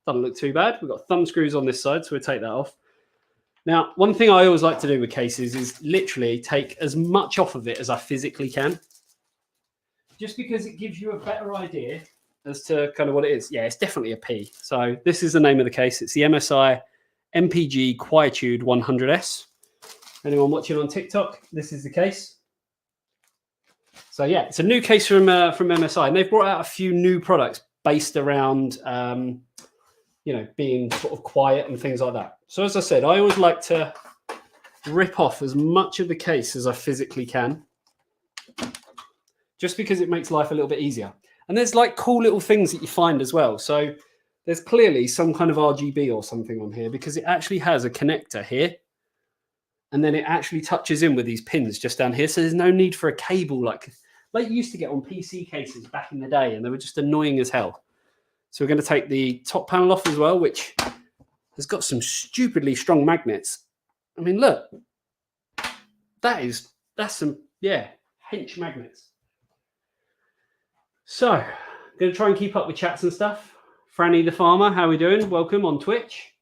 Doesn't look too bad. We've got thumb screws on this side, so we'll take that off. Now, one thing I always like to do with cases is literally take as much off of it as I physically can. Just because it gives you a better idea as to kind of what it is. Yeah, it's definitely a P. So this is the name of the case. It's the Msi Mpg Quietude 100S. Anyone watching on TikTok, this is the case. So yeah, it's a new case from MSI, and they've brought out a few new products based around, being sort of quiet and things like that. So as I said, I always like to rip off as much of the case as I physically can, just because it makes life a little bit easier. And there's like cool little things that you find as well. So there's clearly some kind of RGB or something on here, because it actually has a connector here. And then it actually touches in with these pins just down here. So there's no need for a cable like you used to get on PC cases back in the day, and they were just annoying as hell. So we're going to take the top panel off as well, which has got some stupidly strong magnets. I mean, look, that's some, hench magnets. So I'm going to try and keep up with chats and stuff. Franny the Farmer, how are we doing? Welcome on Twitch.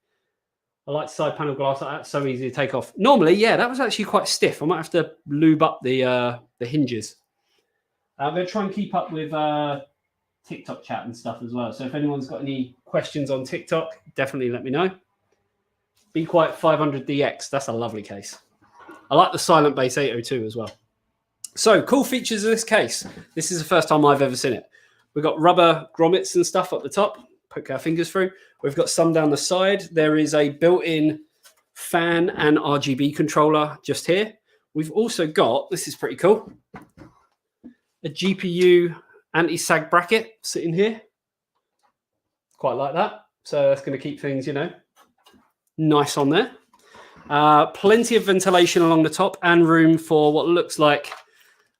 I like side panel glass like that. So easy to take off. Normally, yeah, that was actually quite stiff. I might have to lube up the hinges. I'm going to try and keep up with TikTok chat and stuff as well. So if anyone's got any questions on TikTok, definitely let me know. Be Quiet 500DX. That's a lovely case. I like the Silent Base 802 as well. So cool features of this case. This is the first time I've ever seen it. We've got rubber grommets and stuff up the top. Poke our fingers through. We've got some down the side. There is a built-in fan and RGB controller just here. We've also got, this is pretty cool, a GPU anti-sag bracket sitting here. Quite like that. So that's going to keep things, nice on there. Plenty of ventilation along the top and room for what looks like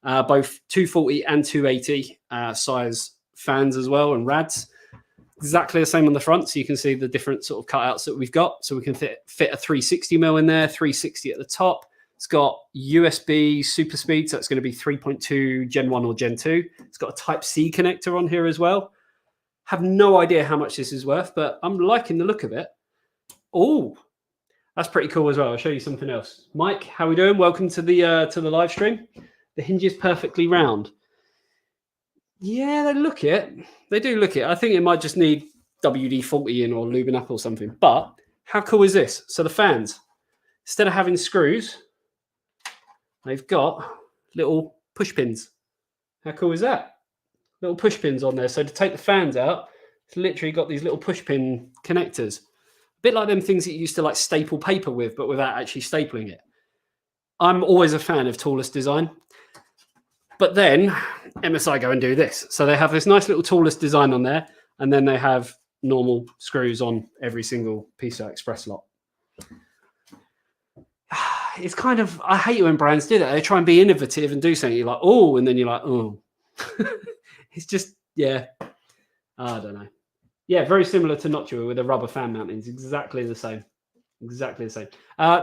both 240 and 280 size fans as well, and rads. Exactly the same on the front, so you can see the different sort of cutouts that we've got. So we can fit a 360mm in there, 360 at the top. It's got USB super speed, so it's going to be 3.2 Gen 1 or Gen 2. It's got a Type-C connector on here as well. Have no idea how much this is worth, but I'm liking the look of it. Oh, that's pretty cool as well. I'll show you something else. Mike, how are we doing? Welcome to the live stream. The hinge is perfectly round. Yeah, they look it. They do look it. I think it might just need WD-40 in or lubing up or something. But how cool is this? So the fans, instead of having screws, they've got little push pins. How cool is that? Little push pins on there. So to take the fans out, it's literally got these little push pin connectors. A bit like them things that you used to like staple paper with, but without actually stapling it. I'm always a fan of toolless design. But then MSI go and do this. So they have this nice little toolless design on there, and then they have normal screws on every single PCI Express lot. It's kind of, I hate it when brands do that. They try and be innovative and do something. You're like, oh, and then you're like, oh. It's just, yeah, I don't know. Yeah, very similar to Noctua with the rubber fan mountings. Exactly the same. Exactly the same.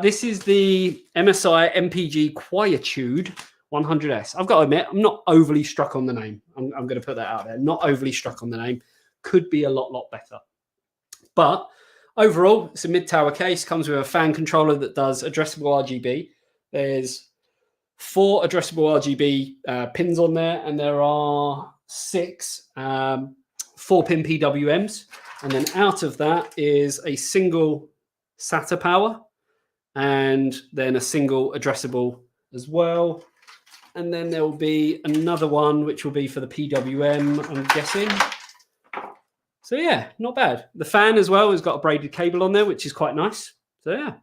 This is the Msi Mpg Quietude 100S. I've got to admit, I'm not overly struck on the name. I'm going to put that out there. Not overly struck on the name. Could be a lot better. But overall, it's a mid-tower case. Comes with a fan controller that does addressable RGB. There's 4 addressable RGB pins on there, and there are 6 4-pin PWMs. And then out of that is a single SATA power, and then a single addressable as well. And then there will be another one, which will be for the PWM, I'm guessing. So yeah, not bad. The fan as well has got a braided cable on there, which is quite nice. So yeah.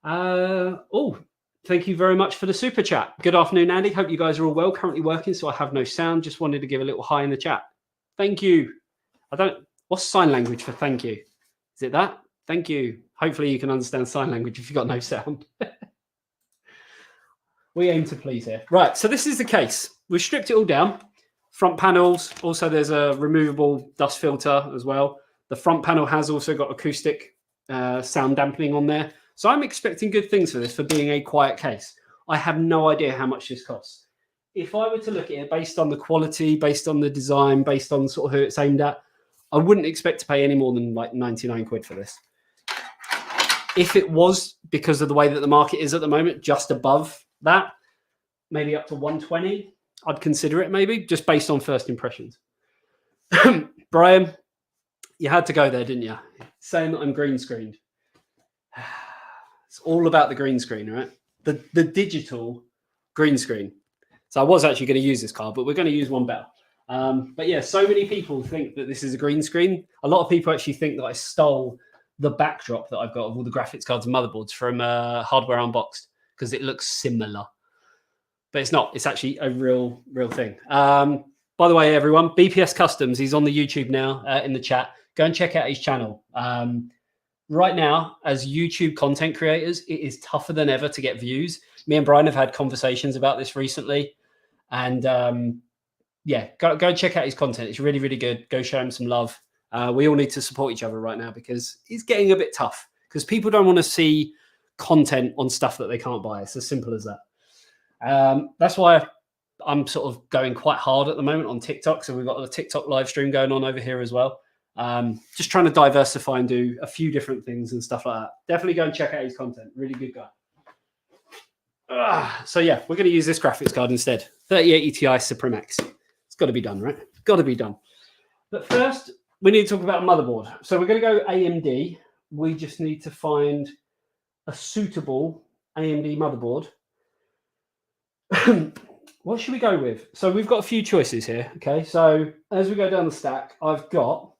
Oh, thank you very much for the super chat. Good afternoon, Andy. Hope you guys are all well. Currently working, so I have no sound. Just wanted to give a little hi in the chat. Thank you. What's sign language for thank you? Is it that? Thank you. Hopefully you can understand sign language if you've got no sound. We aim to please here. Right, so this is the case. We've stripped it all down. Front panels. Also, there's a removable dust filter as well. The front panel has also got acoustic sound dampening on there. So I'm expecting good things for this for being a quiet case. I have no idea how much this costs. if I were to look at it based on the quality, based on the design, based on sort of who it's aimed at, I wouldn't expect to pay any more than like 99 quid for this. If it was, because of the way that the market is at the moment, just above that, maybe up to 120, I'd consider it maybe, just based on first impressions. Brian, you had to go there, didn't you? Saying that I'm green screened. It's all about the green screen, right? The digital green screen. So I was actually going to use this card, but we're going to use one better. But yeah, so many people think that this is a green screen. A lot of people actually think that I stole the backdrop that I've got of all the graphics cards and motherboards from Hardware Unboxed because it looks similar. But it's not. It's actually a real thing. By the way, everyone, BPS Customs, he's on the YouTube now in the chat. Go and check out his channel. Right now, as YouTube content creators, it is tougher than ever to get views. Me and Brian have had conversations about this recently. And yeah, go check out his content. It's really good. Go show him some love. We all need to support each other right now because it's getting a bit tough because people don't want to see content on stuff that they can't buy. It's as simple as that. That's why I'm sort of going quite hard at the moment on TikTok. So we've got a TikTok live stream going on over here as well. Just trying to diversify and do a few different things and stuff like that. Definitely go and check out his content. Really good guy. So yeah, we're going to use this graphics card instead. 3080 Ti Supreme X. It's got to be done, right? Got to be done. But first, we need to talk about motherboard. So we're going to go AMD. We just need to find a suitable AMD motherboard. What should we go with? So we've got a few choices here. Okay, so as we go down the stack, I've got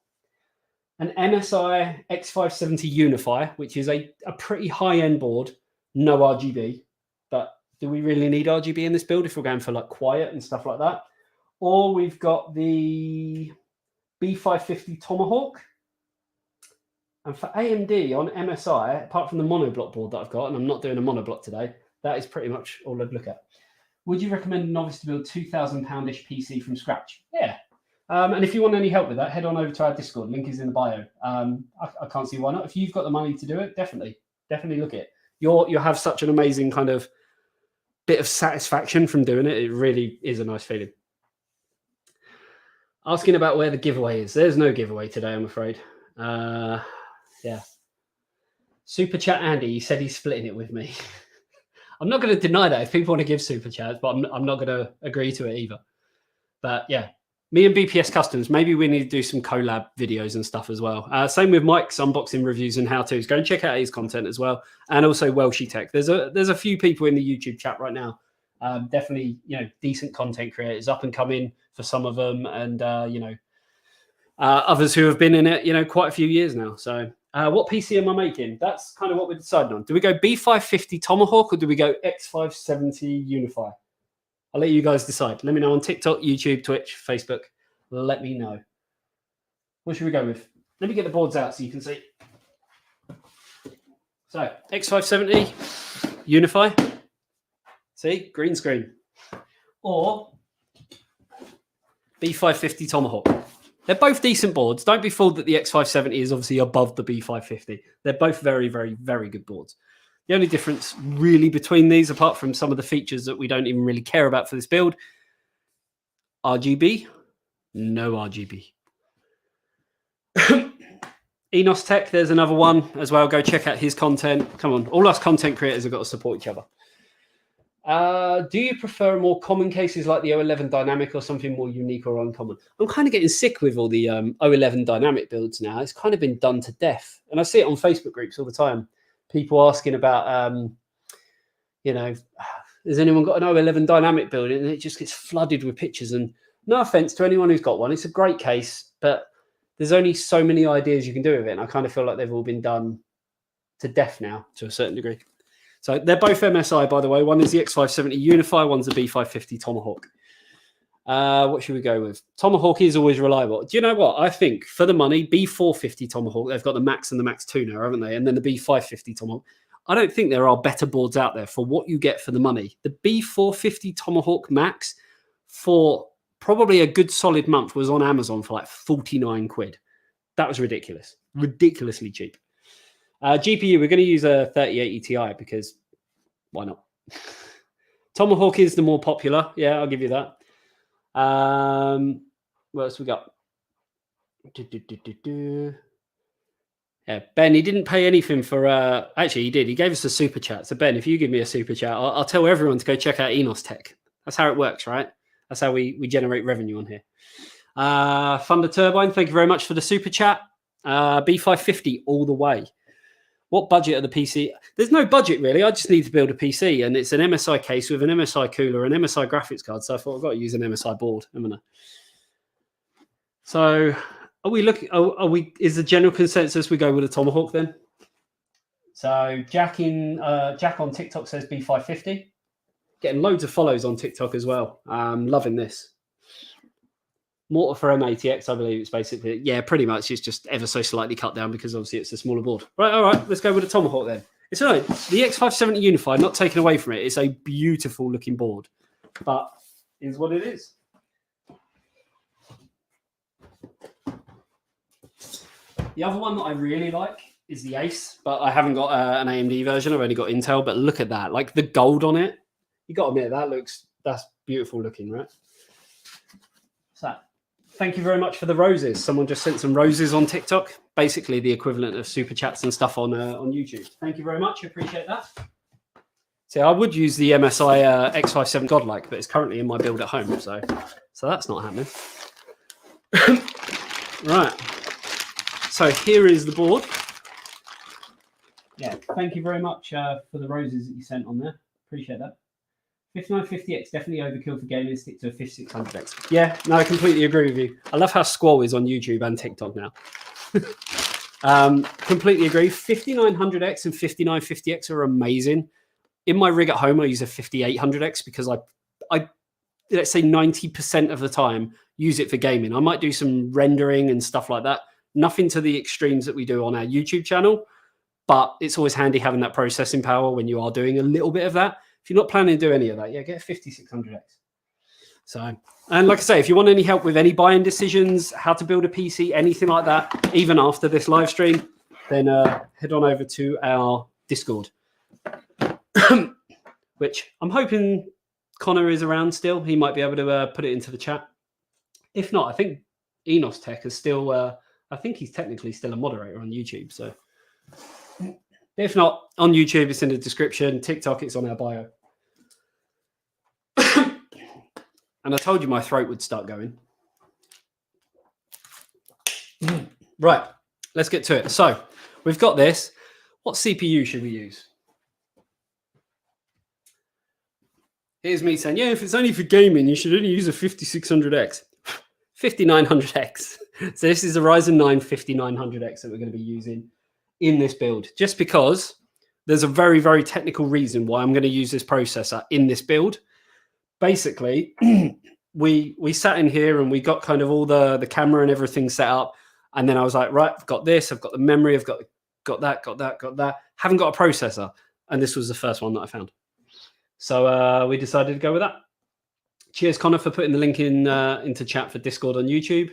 an MSI X570 Unify, which is a pretty high-end board, no RGB. But do we really need RGB in this build if we're going for like quiet and stuff like that? Or we've got the B550 Tomahawk. And for AMD on MSI, apart from the monoblock board that I've got, and I'm not doing a monoblock today, that is pretty much all I'd look at. Would you recommend a novice to build £2,000-ish PC from scratch? Yeah. And if you want any help with that, head on over to our Discord. Link is in the bio. I can't see why not. If you've got the money to do it, definitely look at it. You'll have such an amazing kind of bit of satisfaction from doing it. It really is a nice feeling. Asking about where the giveaway is. There's no giveaway today, I'm afraid. Yeah. Super Chat Andy, he said he's splitting it with me. I'm not going to deny that if people want to give super chats, but I'm not going to agree to it either. But yeah, me and BPS Customs, maybe we need to do some collab videos and stuff as well. Same with Mike's unboxing reviews and how-tos. Go and check out his content as well. And also Welshy Tech. There's a few people in the YouTube chat right now. Definitely, decent content creators, up and coming for some of them. And, others who have been in it, quite a few years now. So what PC am I making? That's kind of what we're deciding on. Do we go B550 Tomahawk or do we go X570 Unify? I'll let you guys decide. Let me know on TikTok, YouTube, Twitch, Facebook. Let me know. What should we go with? Let me get the boards out so you can see. So X570 Unify. See, green screen. Or B550 Tomahawk. They're both decent boards. Don't be fooled that the X570 is obviously above the B550. They're both very, very, very good boards. The only difference really between these, apart from some of the features that we don't even really care about for this build, RGB, no RGB. Enos Tech, there's another one as well. Go check out his content. Come on, all us content creators have got to support each other. Do you prefer more common cases like the O11 Dynamic or something more unique or uncommon? I'm kind of getting sick with all the O11 Dynamic builds now. It's kind of been done to death. And I see it on Facebook groups all the time. People asking about, has anyone got an O11 Dynamic build? And it just gets flooded with pictures. And no offense to anyone who's got one. It's a great case, but there's only so many ideas you can do with it. And I kind of feel like they've all been done to death now to a certain degree. So they're both MSI, by the way. One is the X570 Unify, one's the B550 Tomahawk. What should we go with? Tomahawk is always reliable. Do you know what? I think for the money, B450 Tomahawk, they've got the Max and the Max 2 now, haven't they? And then the B550 Tomahawk. I don't think there are better boards out there for what you get for the money. The B450 Tomahawk Max for probably a good solid month was on Amazon for like 49 quid. That was ridiculous. Ridiculously cheap. GPU, we're going to use a 3080 Ti because why not? Tomahawk is the more popular. Yeah, I'll give you that. What else we got? Yeah, Ben, he didn't pay anything for. Actually, he did. He gave us a super chat. So, Ben, if you give me a super chat, I'll tell everyone to go check out Enos Tech. That's how it works, right? That's how we generate revenue on here. Thunder Turbine, thank you very much for the super chat. B550 all the way. What budget are the PC? There's no budget really. I just need to build a PC, and it's an MSI case with an MSI cooler, an MSI graphics card. So I thought I've got to use an MSI board, haven't I? So are we looking? Are we? Is the general consensus we go with a Tomahawk then? So Jack on TikTok says B550. Getting loads of follows on TikTok as well. Loving this. Mortar for M80X, I believe it's basically, yeah, pretty much. It's just ever so slightly cut down because obviously it's a smaller board. Right, all right, let's go with a Tomahawk then. It's all right. The X570 Unified, not taken away from it. It's a beautiful looking board, but is what it is. The other one that I really like is the Ace, but I haven't got an AMD version. I've only got Intel, but look at that. Like the gold on it. You got to admit, that's beautiful looking, right? So thank you very much for the roses. Someone just sent some roses on TikTok, basically the equivalent of super chats and stuff on YouTube. Thank you very much. I appreciate that. See, I would use the MSI X57 Godlike, but it's currently in my build at home, so that's not happening. Right. So here is the board. Yeah, thank you very much for the roses that you sent on there. Appreciate that. 5950X definitely overkill for gaming. Stick to a 5600X. Yeah, no, I completely agree with you. I love how Squall is on YouTube and TikTok now. Completely agree. 5900X and 5950X are amazing. In my rig at home, I use a 5800X because I let's say 90% of the time use it for gaming. I might do some rendering and stuff like that. Nothing to the extremes that we do on our YouTube channel, but it's always handy having that processing power when you are doing a little bit of that. If you're not planning to do any of that, yeah, get a 5600X. So, and like I say, if you want any help with any buying decisions, how to build a PC, anything like that, even after this live stream, then head on over to our Discord, which I'm hoping Connor is around still. He might be able to put it into the chat. If not, I think Enos Tech is still, I think he's technically still a moderator on YouTube. So if not, on YouTube, it's in the description. TikTok, it's on our bio. And I told you my throat would start going. Right, let's get to it. So we've got this. What CPU should we use? Here's me saying, yeah, if it's only for gaming, you should only use a 5600X. 5900X. So this is a Ryzen 9 5900X that we're going to be using in this build, just because there's a very, very technical reason why I'm going to use this processor in this build. Basically, we sat in here and we got kind of all the camera and everything set up. And then I was like, right, I've got this, I've got the memory, I've got that. Haven't got a processor. And this was the first one that I found. So we decided to go with that. Cheers, Connor, for putting the link into chat for Discord on YouTube.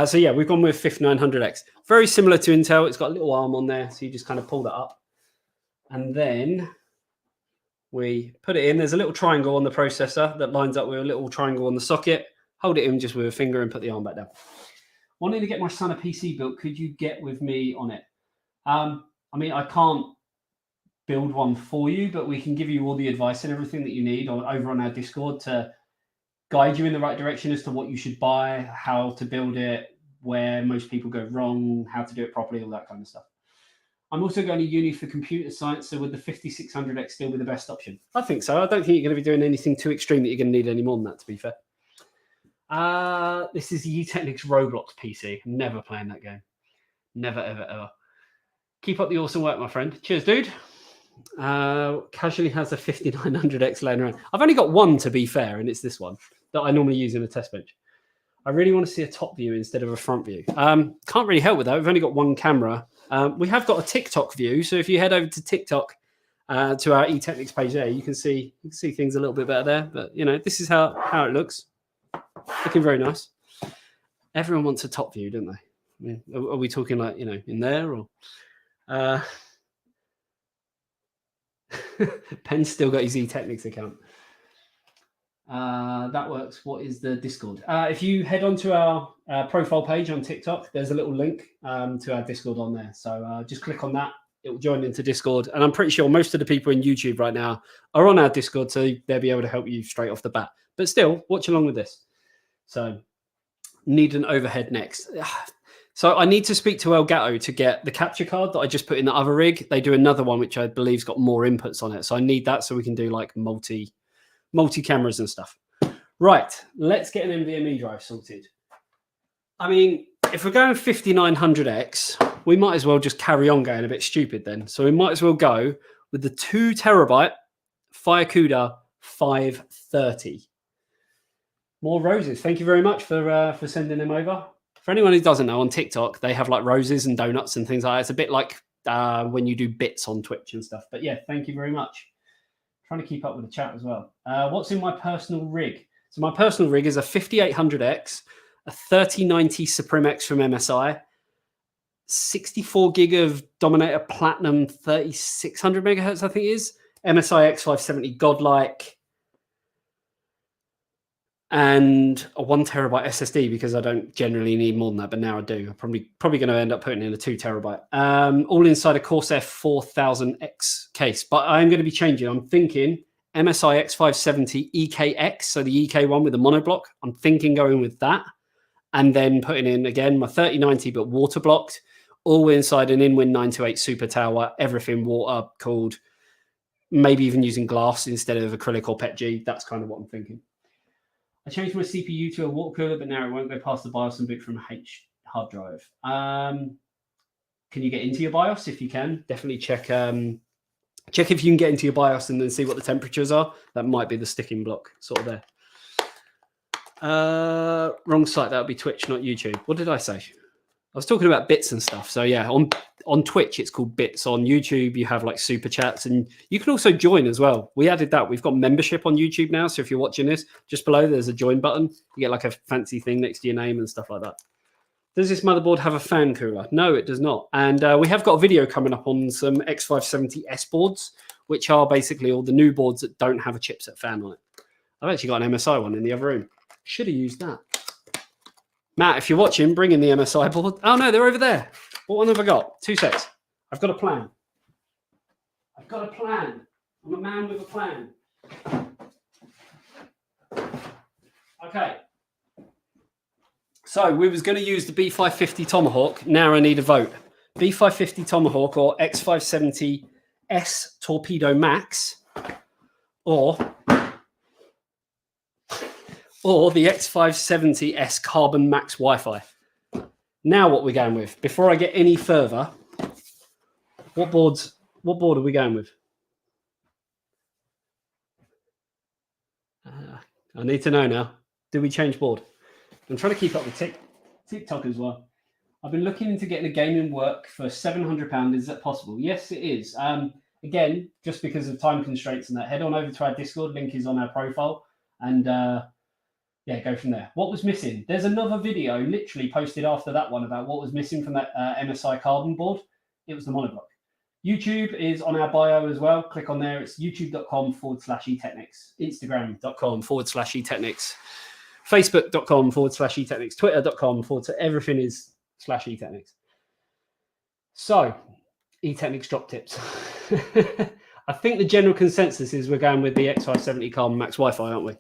So yeah, we've gone with 5900X. Very similar to Intel. It's got a little arm on there. So you just kind of pull that up. And then we put it in. There's a little triangle on the processor that lines up with a little triangle on the socket. Hold it in just with a finger and put the arm back down. Wanting to get my son a PC built. Could you get with me on it? I mean, I can't build one for you, but we can give you all the advice and everything that you need over on our Discord to guide you in the right direction as to what you should buy, how to build it, where most people go wrong, how to do it properly, all that kind of stuff. I'm also going to uni for computer science, so would the 5600X still be the best option? I think so. I don't think you're going to be doing anything too extreme that you're going to need any more than that, to be fair. This is the Utechnix Roblox PC. Never playing that game. Never, ever, ever. Keep up the awesome work, my friend. Cheers, dude. Casually has a 5900X laying around. I've only got one, to be fair, and it's this one that I normally use in a test bench. I really want to see a top view instead of a front view. Can't really help with that. We've only got one camera. We have got a TikTok view, so if you head over to TikTok to our eTechnics page there, you can see things a little bit better there. But you know, this is how it looks. Looking very nice. Everyone wants a top view, don't they? I mean, are we talking like, you know, in there or? Penn's still got his eTechnics account. That works. What is the Discord? If you head onto our profile page on TikTok, there's a little link to our Discord on there. So just click on that. It will join into Discord. And I'm pretty sure most of the people in YouTube right now are on our Discord, so they'll be able to help you straight off the bat. But still, watch along with this. So need an overhead next. So I need to speak to Elgato to get the capture card that I just put in the other rig. They do another one, which I believe's got more inputs on it. So I need that so we can do like multi cameras and stuff. Right, let's get an NVMe drive sorted. I mean, if we're going 5900X, we might as well just carry on going a bit stupid then. So we might as well go with the 2 terabyte Quietude 530. More roses. Thank you very much for sending them over. For anyone who doesn't know, on TikTok, they have like roses and donuts and things like that. It's a bit like when you do bits on Twitch and stuff. But yeah, thank you very much. Trying to keep up with the chat as well. What's in my personal rig? So my personal rig is a 5800X, a 3090 Supreme X from MSI, 64 gig of Dominator Platinum 3600 megahertz, I think it is, MSI X570 Godlike, and a 1 terabyte SSD because I don't generally need more than that, but now I do. I'm probably going to end up putting in a 2 terabyte. All inside a Corsair 4000X case, but I'm going to be changing. I'm thinking MSI X570 EKX, so the EK one with the monoblock. I'm thinking going with that, and then putting in again my 3090 but water blocked, all inside an Inwin 928 Super Tower, everything water cooled, maybe even using glass instead of acrylic or PETG. That's kind of what I'm thinking. I changed my CPU to a water cooler, but now it won't go past the BIOS and boot from a hard drive. Can you get into your BIOS? If you can, definitely check if you can get into your BIOS and then see what the temperatures are. That might be the sticking block sort of there. Wrong site. That would be Twitch, not YouTube. What did I say? I was talking about bits and stuff. So yeah, on Twitch, it's called bits. On YouTube, you have like super chats, and you can also join as well. We added that. We've got membership on YouTube now. So if you're watching this, just below, there's a join button. You get like a fancy thing next to your name and stuff like that. Does this motherboard have a fan cooler? No, it does not. And we have got a video coming up on some X570S boards, which are basically all the new boards that don't have a chipset fan on it. I've actually got an MSI one in the other room. Should have used that. Matt, if you're watching, bring in the MSI board. Oh, no, they're over there. What one have I got? 2 secs. I've got a plan. I've got a plan. I'm a man with a plan. Okay. So we was going to use the B550 Tomahawk. Now I need a vote. B550 Tomahawk or X570S Torpedo Max or the X570S Carbon Max Wi-Fi. Now what we're going with. Before I get any further, what board are we going with? I need to know now. Do we change board? I'm trying to keep up with TikTok as well. I've been looking into getting a gaming work for £700. Is that possible? Yes, it is. Again, just because of time constraints and that, head on over to our Discord. Link is on our profile. And yeah, go from there. What was missing? There's another video literally posted after that one about what was missing from that MSI carbon board. It was the monoblock. YouTube is on our bio as well. Click on there. It's youtube.com/eTechnics, Instagram.com/eTechnics, Facebook.com/eTechnics, Twitter.com/ everything is /eTechnics. So, eTechnics drop tips. I think the general consensus is we're going with the X570 Carbon Max Wi-Fi, aren't we?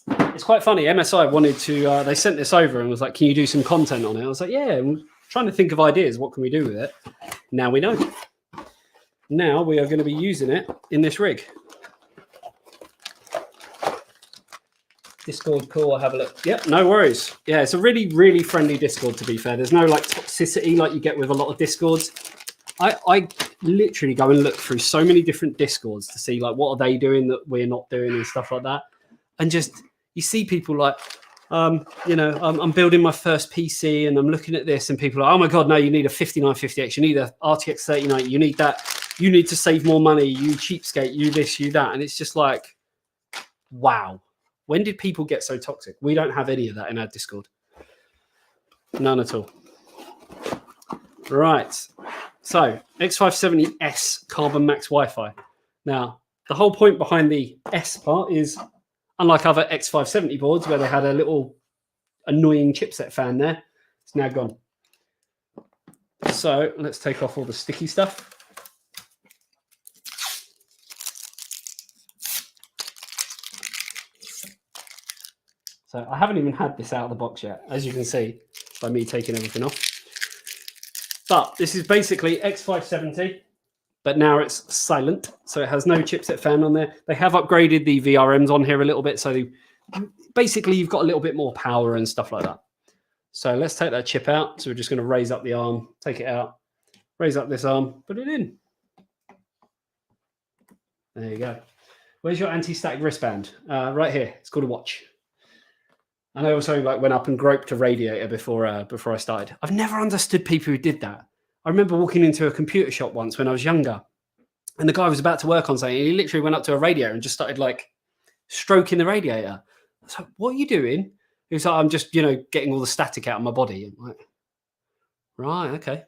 It's quite funny. MSI wanted to, they sent this over and was like, can you do some content on it? I was like, yeah, I'm trying to think of ideas. What can we do with it? Now we know. Now we are going to be using it in this rig. Discord call, I'll have a look. Yep, no worries. Yeah, it's a really, really friendly Discord, to be fair. There's no like toxicity like you get with a lot of Discords. I literally go and look through so many different Discords to see like what are they doing that we're not doing and stuff like that. And just, you see people like, you know, I'm building my first PC and I'm looking at this and people are, oh my God, no, you need a 5950X, you need a RTX 3090, you need that, you need to save more money, you cheapskate, you this, you that. And it's just like, wow. When did people get so toxic? We don't have any of that in our Discord. None at all. Right. So, X570S Carbon Max Wi-Fi. Now, the whole point behind the S part is Unlike other X570 boards where they had a little annoying chipset fan there, it's now gone. So let's take off all the sticky stuff. So I haven't even had this out of the box yet, as you can see by me taking everything off. But this is basically X570, but now it's silent, so it has no chipset fan on there. They have upgraded the VRMs on here a little bit, so basically you've got a little bit more power and stuff like that. So let's take that chip out. So we're just going to raise up the arm, take it out, raise up this arm, put it in. There you go. Where's your anti-static wristband? Right here. It's called a watch. And I also went up and groped a radiator before I started. I've never understood people who did that. I remember walking into a computer shop once when I was younger, and the guy was about to work on something. And he literally went up to a radiator and just started stroking the radiator. I was like, "What are you doing?" He was like, "I'm just, getting all the static out of my body." I'm like, right, okay.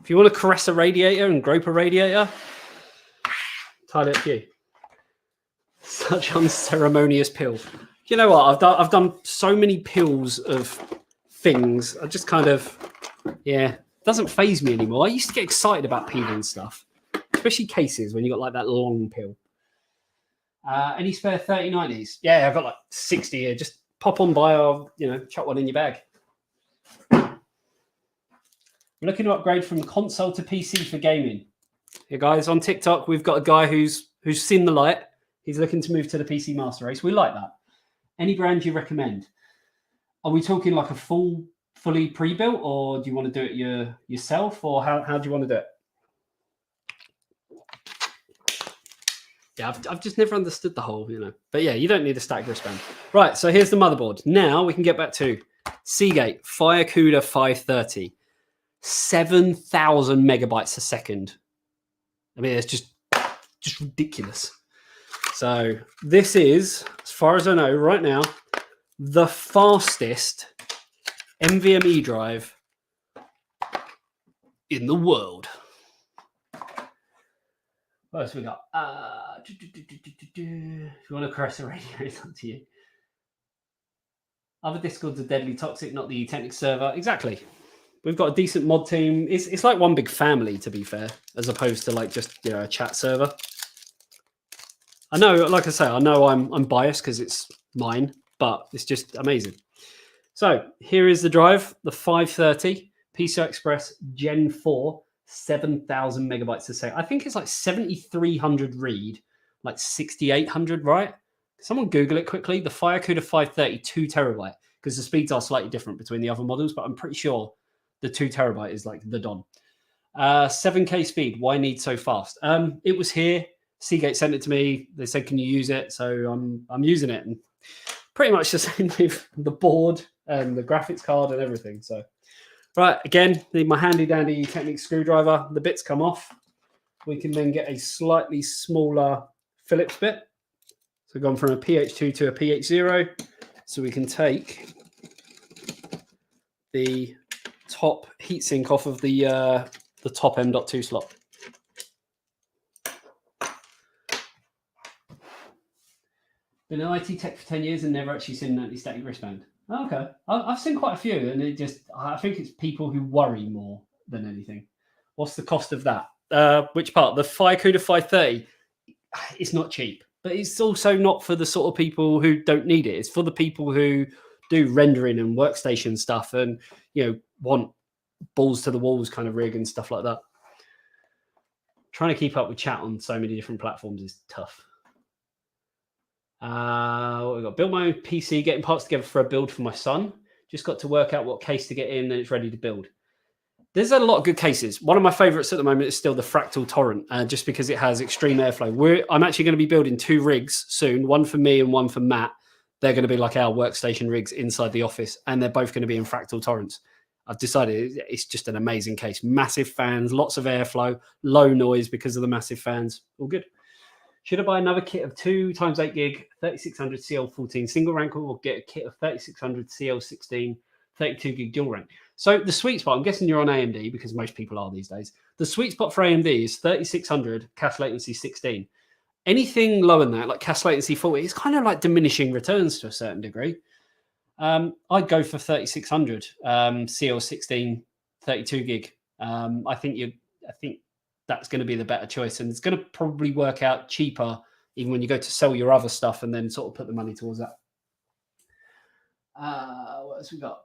If you want to caress a radiator and grope a radiator, entirely up to you. Such unceremonious pill. You know what? I've done so many pills of things. I just kind of, it doesn't faze me anymore. I used to get excited about peeling stuff, especially cases when you got that long pill. Any spare 3090s? Yeah, I've got 60 here. Just pop on by or, chuck one in your bag. We're looking to upgrade from console to PC for gaming. Hey guys, on TikTok, we've got a guy who's seen the light. He's looking to move to the PC Master Race. We like that. Any brand you recommend? Are we talking a fully pre-built, or do you want to do it yourself, or how do you want to do it? Yeah, I've just never understood the whole, But yeah, you don't need a static wristband. Right, so here's the motherboard. Now we can get back to Seagate Quietude 530. 7,000 megabytes a second. I mean, it's just ridiculous. So this is, as far as I know right now, the fastest NVMe drive in the world. What else we got? If you want to caress a radiator, it's up to you. Other Discords are deadly toxic, not the Technic server. Exactly. We've got a decent mod team. It's like one big family, to be fair, as opposed to just a chat server. I know, like I say, I know I'm biased because it's mine, but it's just amazing. So here is the drive, the 530 PCI Express Gen 4, 7,000 megabytes a second. I think it's 7,300 read, 6,800 write. Someone Google it quickly. The Quietude 530, 2 terabyte, because the speeds are slightly different between the other models, but I'm pretty sure the 2 terabyte is the Don. 7K speed. Why need so fast? It was here. Seagate sent it to me. They said, "Can you use it?" So I'm using it, and pretty much the same with the board and the graphics card and everything. So, right, again, need my handy dandy Technic screwdriver. The bits come off. We can then get a slightly smaller Phillips bit. So gone from a PH2 to a PH0. So we can take the top heatsink off of the top M.2 slot. Been in IT tech for 10 years and never actually seen an anti-static wristband. Oh, okay. I've seen quite a few, and I think it's people who worry more than anything. What's the cost of that? Which part? The Quietude 530, it's not cheap, but it's also not for the sort of people who don't need it. It's for the people who do rendering and workstation stuff and, want balls to the walls kind of rig and stuff like that. Trying to keep up with chat on so many different platforms is tough. What we got? Build my own PC, getting parts together for a build for my son. Just got to work out what case to get in, and it's ready to build. There's a lot of good cases. One of my favorites at the moment is still the Fractal Torrent, just because it has extreme airflow. I'm actually going to be building 2 rigs soon, one for me and one for Matt. They're going to be our workstation rigs inside the office, and they're both going to be in Fractal Torrents. I've decided it's just an amazing case. Massive fans, lots of airflow, low noise because of the massive fans. All good. Should I buy another kit of 2 times 8 gig, 3600 CL14 single rank, or get a kit of 3600 CL16, 32 gig dual rank? So the sweet spot, I'm guessing you're on AMD because most people are these days. The sweet spot for AMD is 3600 cache latency 16. anything lower than that, like CAS latency 40, it's kind of like diminishing returns to a certain degree. I'd go for 3600 CL16 32 gig. I think that's going to be the better choice, and it's going to probably work out cheaper even when you go to sell your other stuff and then sort of put the money towards that. What else we got?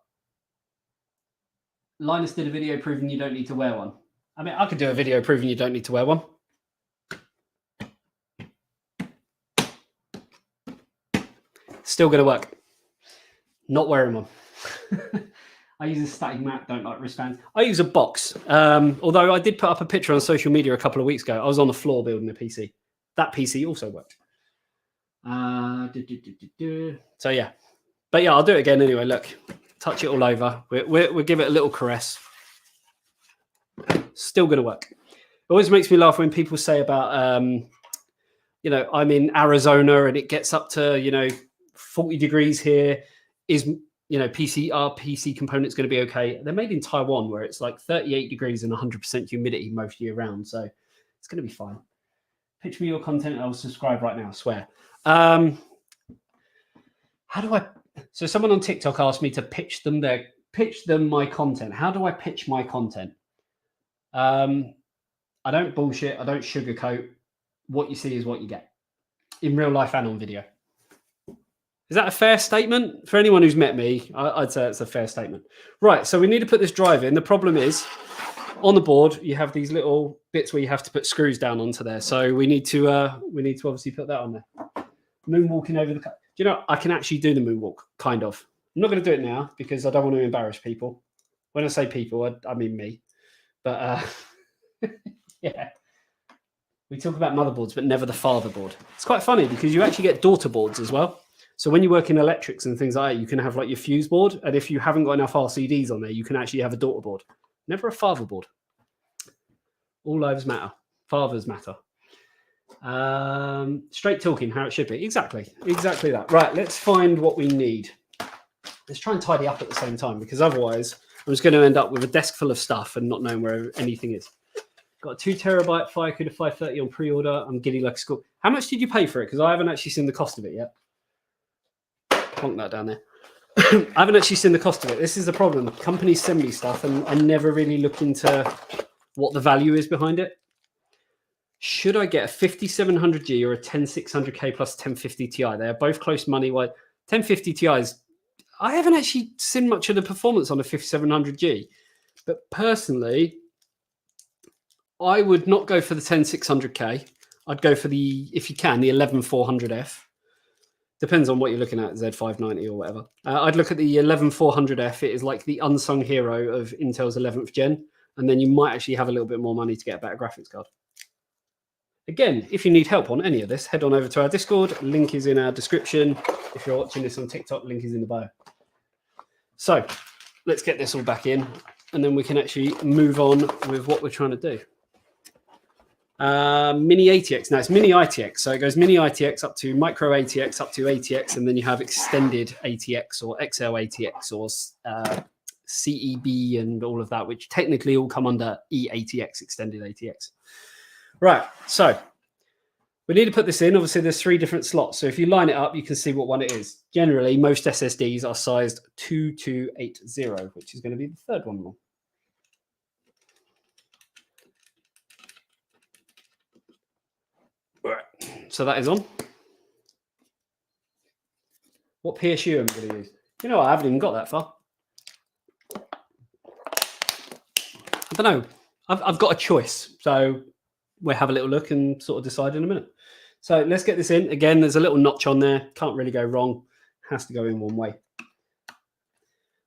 Linus did a video proving you don't need to wear one. I mean, I could do a video proving you don't need to wear one. Still going to work. Not wearing one. I use a static mat, don't like wristbands. I use a box. Although I did put up a picture on social media a couple of weeks ago. I was on the floor building a PC. That PC also worked. So yeah. But yeah, I'll do it again anyway. Look, touch it all over. We'll give it a little caress. Still going to work. It always makes me laugh when people say about, you know, I'm in Arizona and it gets up to, 40 degrees here. Is, PC components going to be okay? They're made in Taiwan where it's like 38 degrees and 100% humidity most year round. So it's going to be fine. Pitch me your content. I'll subscribe right now, I swear. So someone on TikTok asked me to pitch them my content. How do I pitch my content? I don't bullshit. I don't sugarcoat. What you see is what you get in real life and on video. Is that a fair statement? For anyone who's met me, I'd say it's a fair statement. Right, so we need to put this drive in. The problem is, on the board, you have these little bits where you have to put screws down onto there. So we need to obviously put that on there. Moonwalking over the... Do you know, I can actually do the moonwalk, kind of. I'm not going to do it now because I don't want to embarrass people. When I say people, I mean me. But, yeah. We talk about motherboards, but never the fatherboard. It's quite funny because you actually get daughter boards as well. So when you work in electrics and things like that, you can have like your fuse board. And if you haven't got enough RCDs on there, you can actually have a daughter board. Never a father board. All lives matter. Fathers matter. Straight talking, how it should be. Exactly that. Right, let's find what we need. Let's try and tidy up at the same time because otherwise I'm just going to end up with a desk full of stuff and not knowing where anything is. Got a 2 terabyte FireCuda 530 on pre-order. I'm giddy like a school. How much did you pay for it? Because I haven't actually seen the cost of it yet. Plonk that down there. I haven't actually seen the cost of it. This is the problem. Companies send me stuff and I never really look into what the value is behind it. Should I get a 5700G or a 10600K plus 1050 Ti? They are both close money. 1050 Ti's, I haven't actually seen much of the performance on a 5700G. But personally, I would not go for the 10600K. I'd go for if you can, the 11400F. Depends on what you're looking at, Z590 or whatever. I'd look at the 11400F. It is like the unsung hero of Intel's 11th gen. And then you might actually have a little bit more money to get a better graphics card. Again, if you need help on any of this, head on over to our Discord. Link is in our description. If you're watching this on TikTok, link is in the bio. So let's get this all back in. And then we can actually move on with what we're trying to do. Mini ATX. Now it's mini ITX. So it goes mini ITX up to micro ATX up to ATX, and then you have extended ATX or XL ATX or CEB and all of that, which technically all come under eATX, extended ATX. Right. So we need to put this in. Obviously, there's 3 different slots. So if you line it up, you can see what one it is. Generally, most SSDs are sized 2280, which is going to be the third one more. Right, so that is on. What PSU am I going to use? You know, I haven't even got that far. I don't know. I've got a choice. So we'll have a little look and sort of decide in a minute. So let's get this in. Again, there's a little notch on there. Can't really go wrong. Has to go in one way.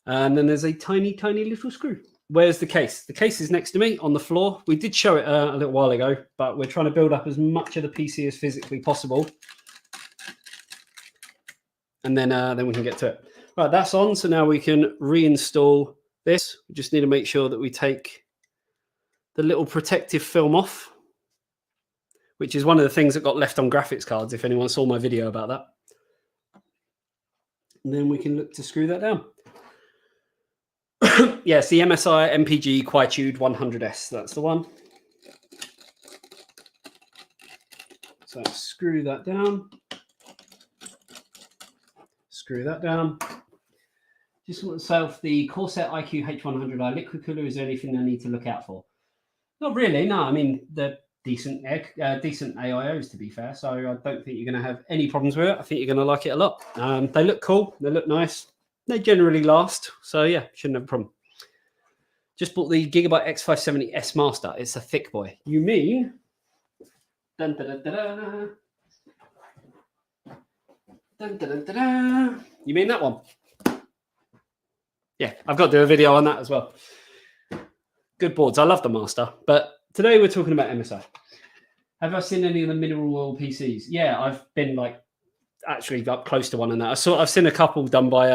And then there's a tiny, tiny little screw. Where's the case? The case is next to me on the floor. We did show it a little while ago, but we're trying to build up as much of the PC as physically possible. And then we can get to it. Right, that's on. So now we can reinstall this. We just need to make sure that we take the little protective film off, which is one of the things that got left on graphics cards, if anyone saw my video about that. And then we can look to screw that down. Yes, the Msi Mpg Quietude 100S. That's the one. So screw that down. Screw that down. Just want myself the Corsair IQ H100i liquid cooler. Is there anything I need to look out for? Not really, no. I mean, they're decent AIOs, to be fair. So I don't think you're going to have any problems with it. I think you're going to like it a lot. They look cool. They look nice. They generally last. So yeah, shouldn't have a problem. Just bought the Gigabyte X570S Master. It's a thick boy. You mean? Dun, dun, dun, dun, dun. Dun, dun, dun, dun, dun. You mean that one? Yeah, I've got to do a video on that as well. Good boards. I love the Master. But today we're talking about MSI. Have I seen any of the mineral oil PCs? Yeah, I've been actually up close to one on that. I've seen a couple done by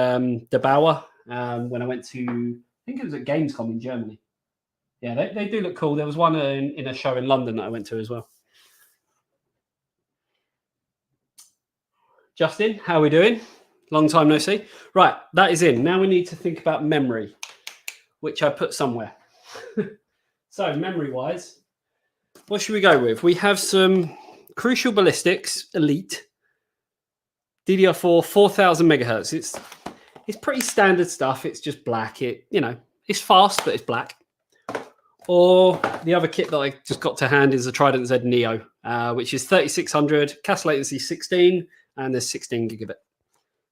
De Bauer when I went to, I think it was at Gamescom in Germany. Yeah, they do look cool. There was one in a show in London that I went to as well. Justin, how are we doing? Long time no see. Right, that is in. Now we need to think about memory, which I put somewhere. So memory-wise, what should we go with? We have some Crucial Ballistics Elite DDR4 4000 megahertz. It's pretty standard stuff. It's just black. It's fast, but it's black. Or the other kit that I just got to hand is the Trident Z Neo, which is 3600, CAS latency 16, and there's 16 gigabit.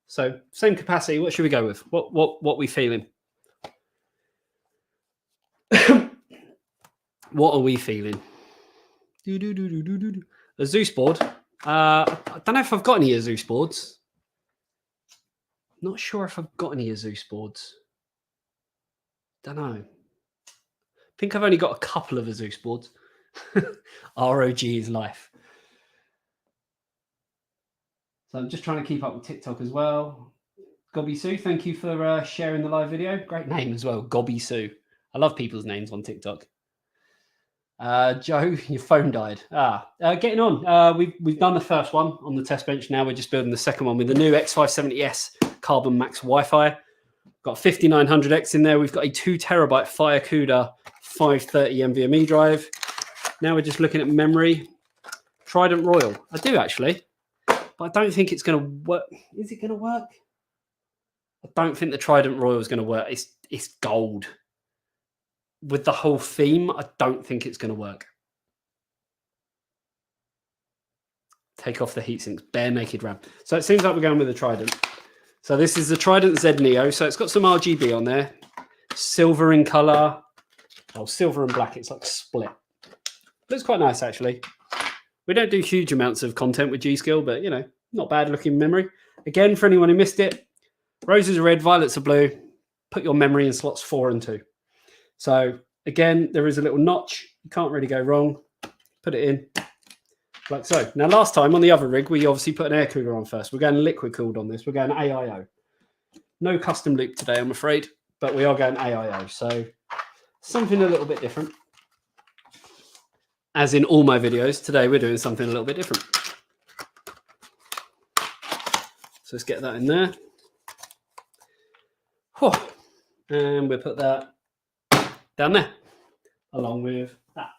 So same capacity. What should we go with? What we feeling? What are we feeling? A Zeus board. I don't know if I've got any Asus boards. Not sure if I've got any Asus boards. Don't know. I think I've only got a couple of Asus boards. ROG is life. So I'm just trying to keep up with TikTok as well. Gobby Sue, thank you for sharing the live video. Great name as well, Gobby Sue. I love people's names on TikTok. Joe, your phone died. Getting on. We've done the first one on the test bench. Now we're just building the second one with the new X570S Carbon Max Wi-Fi. Got 5900X in there. We've got a 2 terabyte FireCuda 530 NVMe drive. Now we're just looking at memory. Trident Royal. I do actually, but I don't think it's going to work. Is it going to work? I don't think the Trident Royal is going to work. It's gold. With the whole theme, I don't think it's going to work. Take off the heatsinks, bare naked RAM. So it seems like we're going with the Trident. So this is the Trident Z Neo. So it's got some RGB on there. Silver in color. Oh, silver and black. It's like split. Looks quite nice, actually. We don't do huge amounts of content with G-Skill, but, not bad looking memory. Again, for anyone who missed it, roses are red, violets are blue. Put your memory in slots 4 and 2. So again, there is a little notch. You can't really go wrong. Put it in like so. Now, last time on the other rig, we obviously put an air cooler on first. We're going liquid cooled on this. We're going AIO. No custom loop today, I'm afraid, but we are going AIO. So something a little bit different. As in all my videos, today we're doing something a little bit different. So let's get that in there. And we'll put that down there, along with that.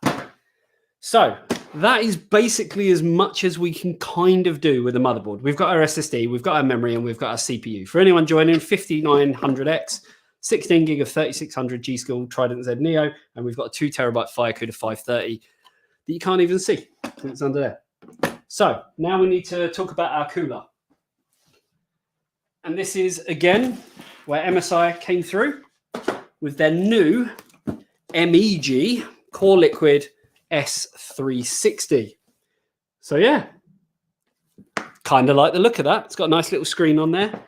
So that is basically as much as we can kind of do with a motherboard. We've got our SSD, we've got our memory, and we've got our CPU. For anyone joining, 5900X, 16 gig of 3600 G-Skill Trident Z Neo, and we've got a 2 terabyte FireCuda 530 that you can't even see. It's under there. So now we need to talk about our cooler. And this is, again, where MSI came through with their new MEG Core Liquid S360. So yeah, kind of like the look of that. It's got a nice little screen on there.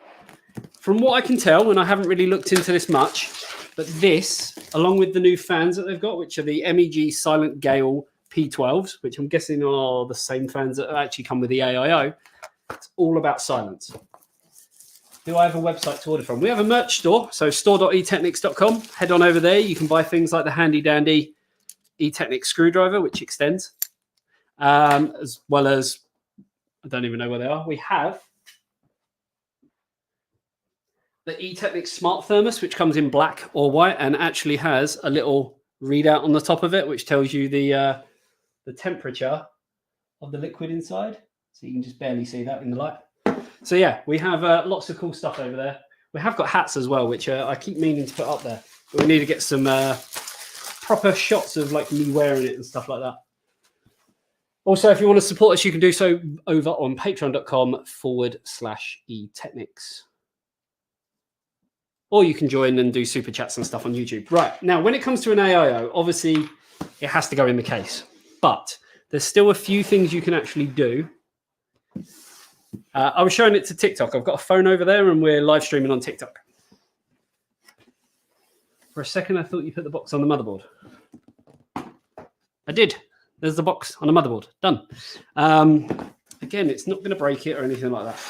From what I can tell, and I haven't really looked into this much, but this, along with the new fans that they've got, which are the MEG Silent Gale P12s, which I'm guessing are the same fans that actually come with the AIO, it's all about silence. Do I have a website to order from? We have a merch store, so store.etechnics.com. Head on over there. You can buy things like the handy dandy eTechnics screwdriver, which extends, as well as, I don't even know where they are. We have the eTechnics Smart Thermos, which comes in black or white and actually has a little readout on the top of it, which tells you the temperature of the liquid inside. So you can just barely see that in the light. So yeah, we have lots of cool stuff over there. We have got hats as well, which I keep meaning to put up there. But we need to get some proper shots of like me wearing it and stuff like that. Also, if you want to support us, you can do so over on patreon.com/eTechnics. Or you can join and do super chats and stuff on YouTube. Right, now when it comes to an AIO, obviously it has to go in the case. But there's still a few things you can actually do. I was showing it to TikTok. I've got a phone over there and we're live streaming on TikTok. For a second, I thought you put the box on the motherboard. I did. There's the box on the motherboard. Done. Again, it's not going to break it or anything like that.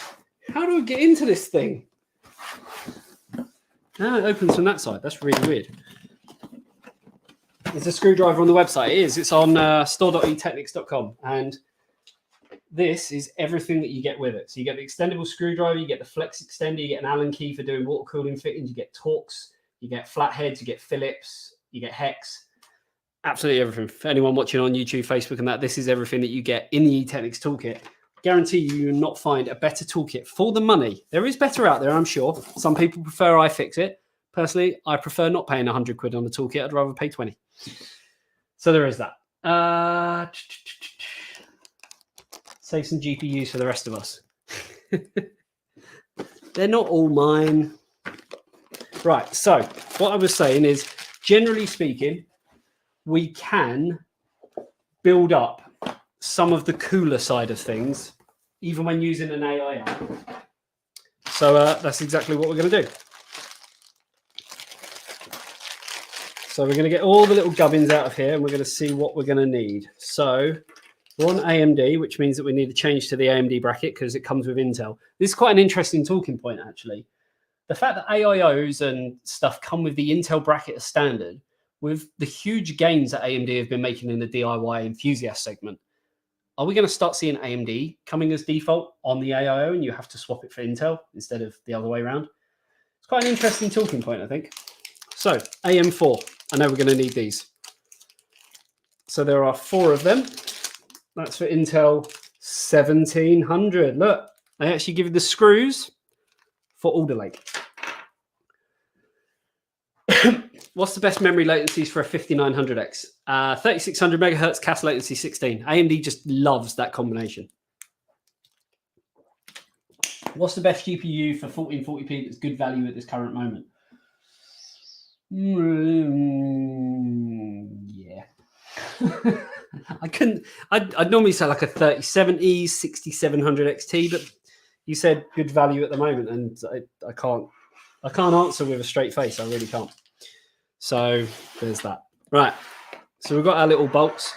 How do I get into this thing? Ah, it opens from that side. That's really weird. There's a screwdriver on the website. It is. It's on store.etechnics.com. And this is everything that you get with it. So you get the extendable screwdriver, you get the flex extender, you get an Allen key for doing water cooling fittings, you get Torx, you get flatheads, you get Phillips, you get hex. Absolutely everything. For anyone watching on YouTube, Facebook and that, this is everything that you get in the eTechnics toolkit. Guarantee you will not find a better toolkit for the money. There is better out there, I'm sure. Some people prefer iFixit. Personally, I prefer not paying 100 quid on the toolkit. I'd rather pay 20. So there is that. Save some GPUs for the rest of us. They're not all mine. Right, so what I was saying is, generally speaking, we can build up some of the cooler side of things, even when using an AIO. So that's exactly what we're going to do. So we're going to get all the little gubbins out of here and we're going to see what we're going to need. So we're on AMD, which means that we need to change to the AMD bracket because it comes with Intel. This is quite an interesting talking point, actually. The fact that AIOs and stuff come with the Intel bracket as standard, with the huge gains that AMD have been making in the DIY enthusiast segment, are we going to start seeing AMD coming as default on the AIO and you have to swap it for Intel instead of the other way around? It's quite an interesting talking point, I think. So AM4, I know we're going to need these. So there are 4 of them. That's for Intel 1700. Look, they actually give you the screws for Alder Lake. What's the best memory latencies for a 5900X? 3600 megahertz, CAS latency 16. AMD just loves that combination. What's the best GPU for 1440p that's good value at this current moment? Yeah. I'd normally say like a 3070, 6700 XT, but you said good value at the moment, and I can't answer with a straight face. I really can't. So there's that. Right. So we've got our little bolts.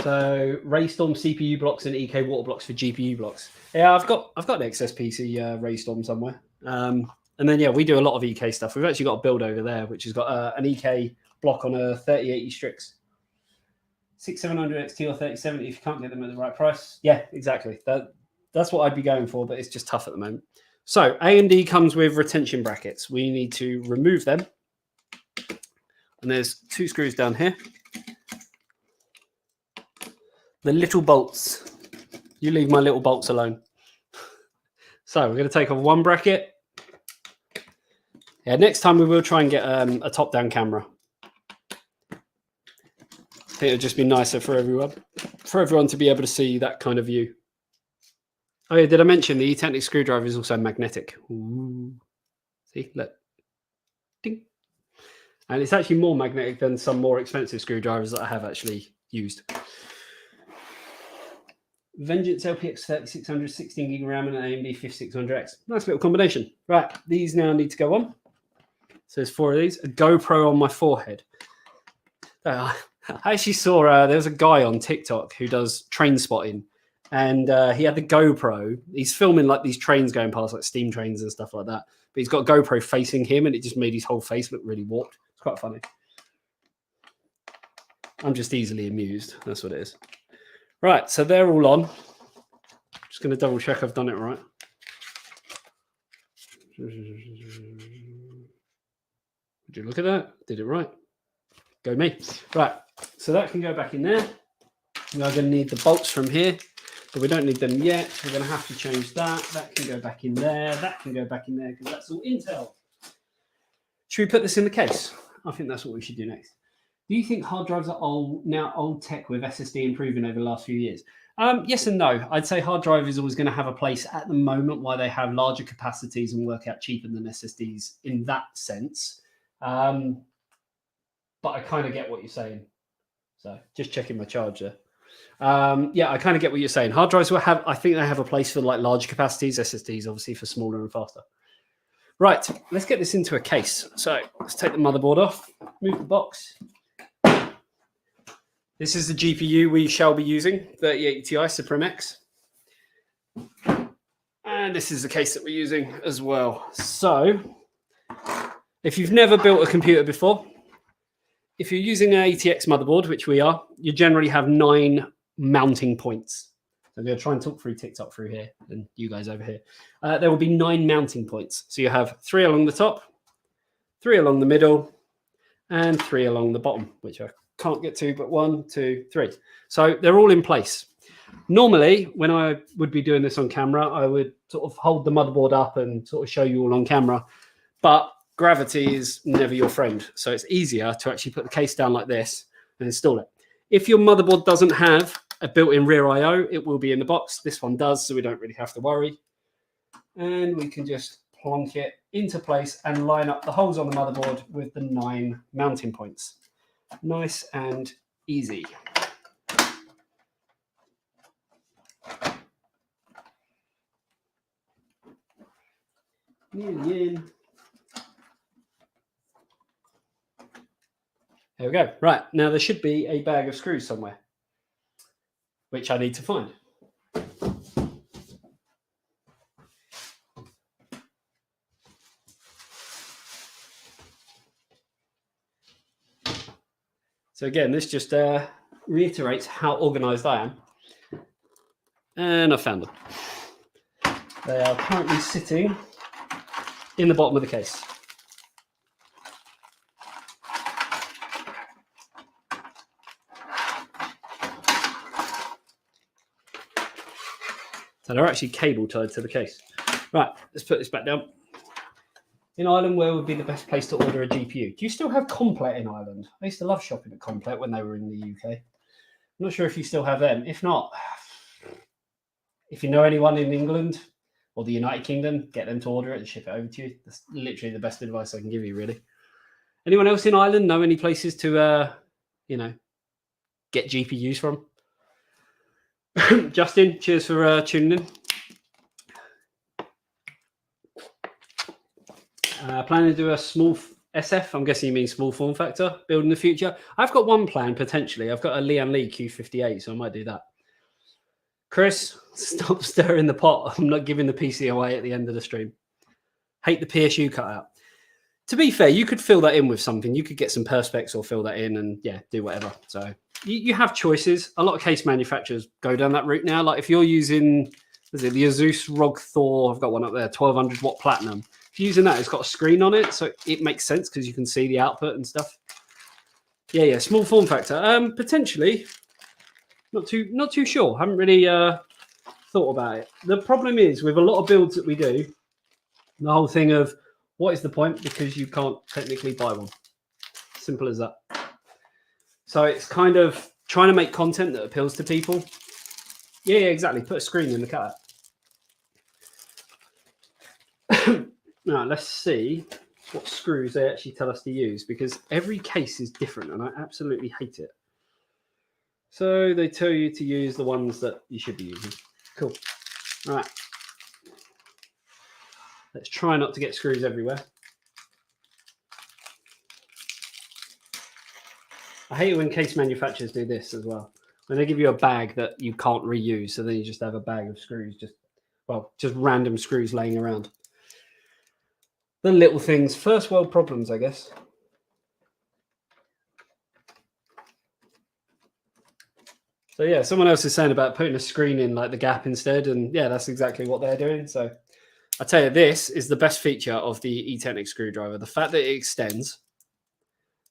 So Raystorm CPU blocks and EK water blocks for GPU blocks. Yeah, I've got an XSPC Raystorm somewhere. And then yeah, we do a lot of EK stuff. We've actually got a build over there which has got an EK block on a 3080 Strix. 6700 XT or 3070 if you can't get them at the right price. Yeah, exactly. That's what I'd be going for, but it's just tough at the moment. So AMD comes with retention brackets. We need to remove them. And there's 2 screws down here. The little bolts. You leave my little bolts alone. So we're going to take off 1 bracket. Yeah, next time we will try and get a top-down camera. I think it'll just be nicer for everyone to be able to see that kind of view. Oh yeah, did I mention the eTechnics screwdriver is also magnetic? Ooh. See, look. Ding. And it's actually more magnetic than some more expensive screwdrivers that I have actually used. Vengeance LPX 3600, 16 gig RAM and an AMD 5600X. Nice little combination. Right, these now need to go on. So there's 4 of these. A GoPro on my forehead. I actually saw there was a guy on TikTok who does train spotting. And he had the GoPro. He's filming like these trains going past, like steam trains and stuff like that. But he's got a GoPro facing him, and it just made his whole face look really warped. It's quite funny. I'm just easily amused. That's what it is. Right, so they're all on. Just going to double check I've done it right. Would you look at that? Did it right. Go me. Right, so that can go back in there. We are going to need the bolts from here, but we don't need them yet. We're going to have to change that. That can go back in there. That can go back in there because that's all Intel. Should we put this in the case? I think that's what we should do next. Do you think hard drives are now old tech with SSD improving over the last few years? Yes and no. I'd say hard drive is always going to have a place at the moment why they have larger capacities and work out cheaper than SSDs in that sense. But I kind of get what you're saying. So just checking my charger. Yeah, I kind of get what you're saying. Hard drives will have, I think they have a place for like larger capacities, SSDs obviously for smaller and faster. Right, let's get this into a case. So let's take the motherboard off, move the box. This is the GPU we shall be using, 3080 Ti Supreme X. And this is the case that we're using as well. So if you've never built a computer before, if you're using an ATX motherboard, which we are, you generally have 9 mounting points. So I'm going to try and talk through TikTok through here and you guys over here. There will be 9 mounting points. So you have 3 along the top, 3 along the middle, and 3 along the bottom, which I can't get to, but 1, 2, 3. So they're all in place. Normally, when I would be doing this on camera, I would sort of hold the motherboard up and sort of show you all on camera. But gravity is never your friend. So it's easier to actually put the case down like this and install it. If your motherboard doesn't have a built-in rear I/O, it will be in the box. This one does, so we don't really have to worry. And we can just plonk it into place and line up the holes on the motherboard with the 9 mounting points. Nice and easy. Yin. There we go. Right, now there should be a bag of screws somewhere, which I need to find. So again, this just reiterates how organized I am. And I found them. They are currently sitting in the bottom of the case. So they're actually cable tied to the case. Right, let's put this back down. In Ireland, where would be the best place to order a GPU? Do you still have Complet in Ireland? I used to love shopping at Complet when they were in the UK. I'm not sure if you still have them. If not, if you know anyone in England or the United Kingdom, get them to order it and ship it over to you. That's literally the best advice I can give you, really. Anyone else in Ireland know any places to, get GPUs from? Justin, cheers for tuning in. Planning to do a small SF. I'm guessing you mean small form factor build in the future. I've got one plan potentially. I've got a Lian Li Q58, so I might do that. Chris, stop stirring the pot. I'm not giving the PC away at the end of the stream. Hate the PSU cutout. To be fair, you could fill that in with something. You could get some Perspex or fill that in and do whatever. So you have choices. A lot of case manufacturers go down that route now. Like if you're using, the Asus ROG Thor, I've got one up there, 1200 watt platinum. If you're using that, it's got a screen on it, so it makes sense because you can see the output and stuff. Yeah, small form factor. Potentially, not too sure. Haven't really thought about it. The problem is with a lot of builds that we do, the whole thing of what is the point because you can't technically buy one. Simple as that. So it's kind of trying to make content that appeals to people. Yeah, exactly. Put a screen in the cutout. Now, let's see what screws they actually tell us to use because every case is different and I absolutely hate it. So they tell you to use the ones that you should be using. Cool. All right. Let's try not to get screws everywhere. I hate it when case manufacturers do this as well. When they give you a bag that you can't reuse, so then you just have a bag of screws, just random screws laying around. The little things, first world problems, I guess. So yeah, someone else is saying about putting a screen in like the gap instead, and yeah, that's exactly what they're doing. So I tell you, this is the best feature of the E-Technic screwdriver. The fact that it extends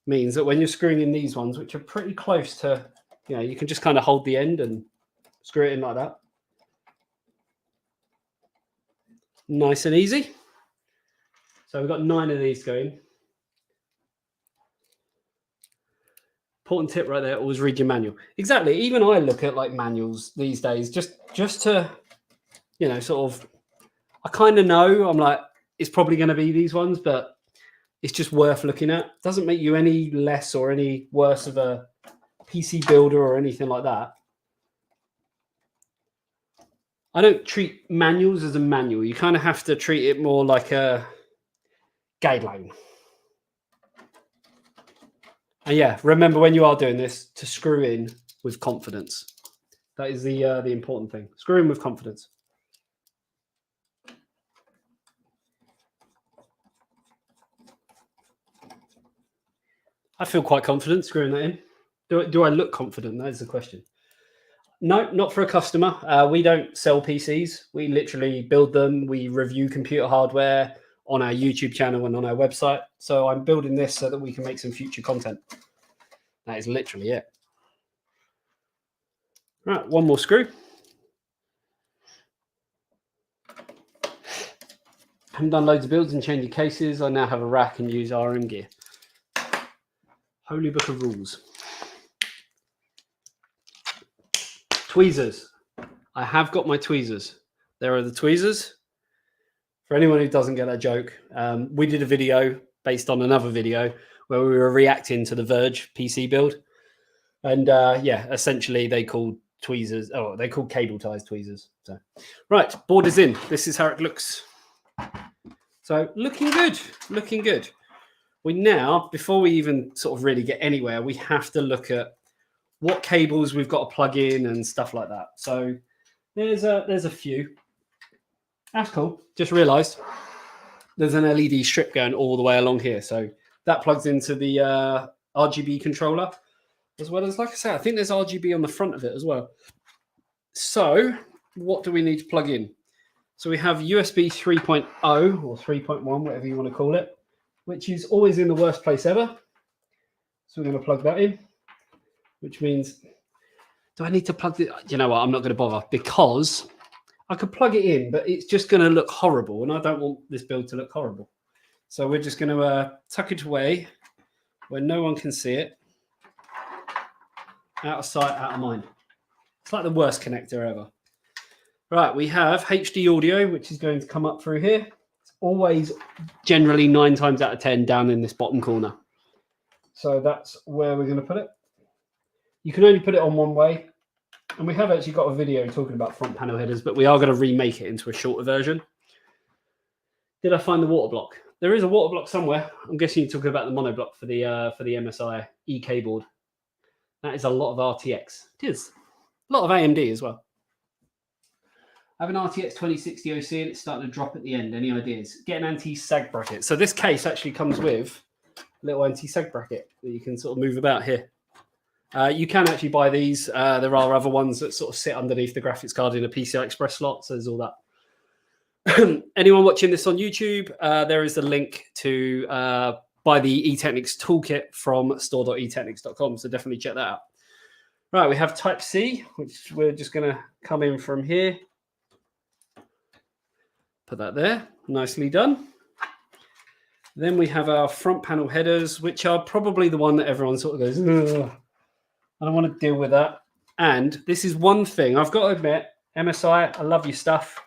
means that when you're screwing in these ones, which are pretty close to, you can just kind of hold the end and screw it in like that. Nice and easy. So we've got 9 of these going. Important tip right there, always read your manual. Exactly. Even I look at like manuals these days just to, sort of, I kind of know, I'm like, it's probably going to be these ones, but it's just worth looking at. Doesn't make you any less or any worse of a PC builder or anything like that. I don't treat manuals as a manual. You kind of have to treat it more like a guideline. And yeah, remember when you are doing this to screw in with confidence. That is the important thing. Screw in with confidence. I feel quite confident screwing that in. Do I look confident? That is the question. No, not for a customer. We don't sell PCs. We literally build them. We review computer hardware on our YouTube channel and on our website. So I'm building this so that we can make some future content. That is literally it. Right, one more screw. Haven't done loads of builds and changing cases. I now have a rack and use RM gear. Holy book of rules. Tweezers. I have got my tweezers. There are the tweezers. For anyone who doesn't get that joke, we did a video based on another video where we were reacting to the Verge PC build. And yeah, essentially they called tweezers, they called cable ties tweezers. So, right, board is in. This is how it looks. So looking good, looking good. We now, before we even sort of really get anywhere, we have to look at what cables we've got to plug in and stuff like that. So there's a few. That's cool. Just realized there's an LED strip going all the way along here. So that plugs into the RGB controller, as well as, like I said, I think there's RGB on the front of it as well. So what do we need to plug in? So we have USB 3.0 or 3.1, whatever you want to call it, which is always in the worst place ever. So we're going to plug that in, which means, do I need to plug it? You know what? I'm not going to bother, because I could plug it in, but it's just going to look horrible, and I don't want this build to look horrible. So we're just going to tuck it away where no one can see it. Out of sight, out of mind. It's like the worst connector ever. Right, we have HD audio, which is going to come up through here. It's always generally 9 times out of 10 down in this bottom corner. So that's where we're going to put it. You can only put it on one way. And we have actually got a video talking about front panel headers, but we are going to remake it into a shorter version. Did I find the water block? There is a water block somewhere. I'm guessing you're talking about the mono block for the MSI EK board. That is a lot of RTX. It is. A lot of AMD as well. I have an RTX 2060 OC and it's starting to drop at the end. Any ideas? Get an anti-sag bracket. So this case actually comes with a little anti-sag bracket that you can sort of move about here. You can actually buy these. There are other ones that sort of sit underneath the graphics card in a PCI Express slot. So there's all that. Anyone watching this on YouTube, there is a link to buy the eTechnics toolkit from store.etechnics.com. So definitely check that out. Right, we have Type C, which we're just going to come in from here. Put that there. Nicely done. Then we have our front panel headers, which are probably the one that everyone sort of goes, ugh, I don't want to deal with that. And this is one thing I've got to admit, MSI, I love your stuff,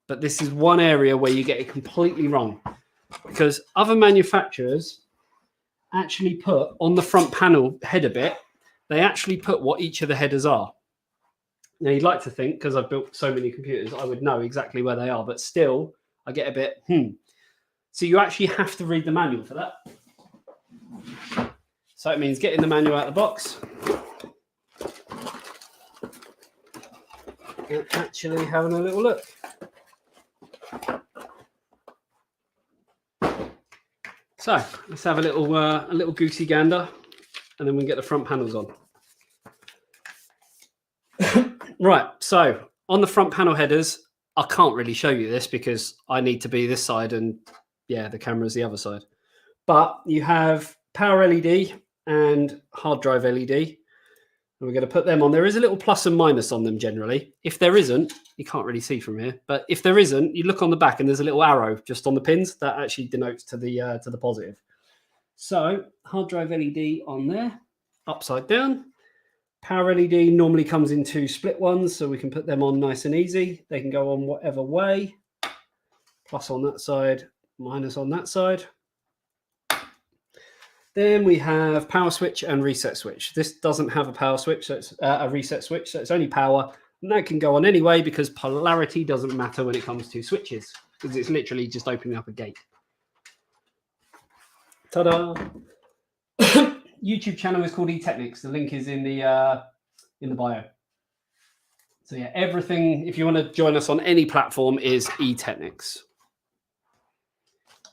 but this is one area where you get it completely wrong, because other manufacturers actually put on the front panel header bit, they actually put what each of the headers are. Now, you'd like to think, because I've built so many computers, I would know exactly where they are, but still, I get a bit, So you actually have to read the manual for that. So it means getting the manual out of the box. And actually having a little look. So let's have a little goosey gander, and then we can get the front panels on. Right, so on the front panel headers, I can't really show you this because I need to be this side and yeah, the camera's the other side. But you have power LED, and hard drive LED. And we're going to put them on. There is a little plus and minus on them generally. If there isn't, you can't really see from here, but if there isn't, you look on the back and there's a little arrow just on the pins that actually denotes to the positive. So hard drive LED on there, upside down. Power LED normally comes in 2 split ones, so we can put them on nice and easy. They can go on whatever way. Plus on that side, minus on that side. Then we have power switch and reset switch. This doesn't have a power switch, so it's a reset switch, so it's only power. And that can go on anyway because polarity doesn't matter when it comes to switches, because it's literally just opening up a gate. Ta-da! YouTube channel is called eTechnics. The link is in the bio. So yeah, everything, if you want to join us on any platform, is eTechnics.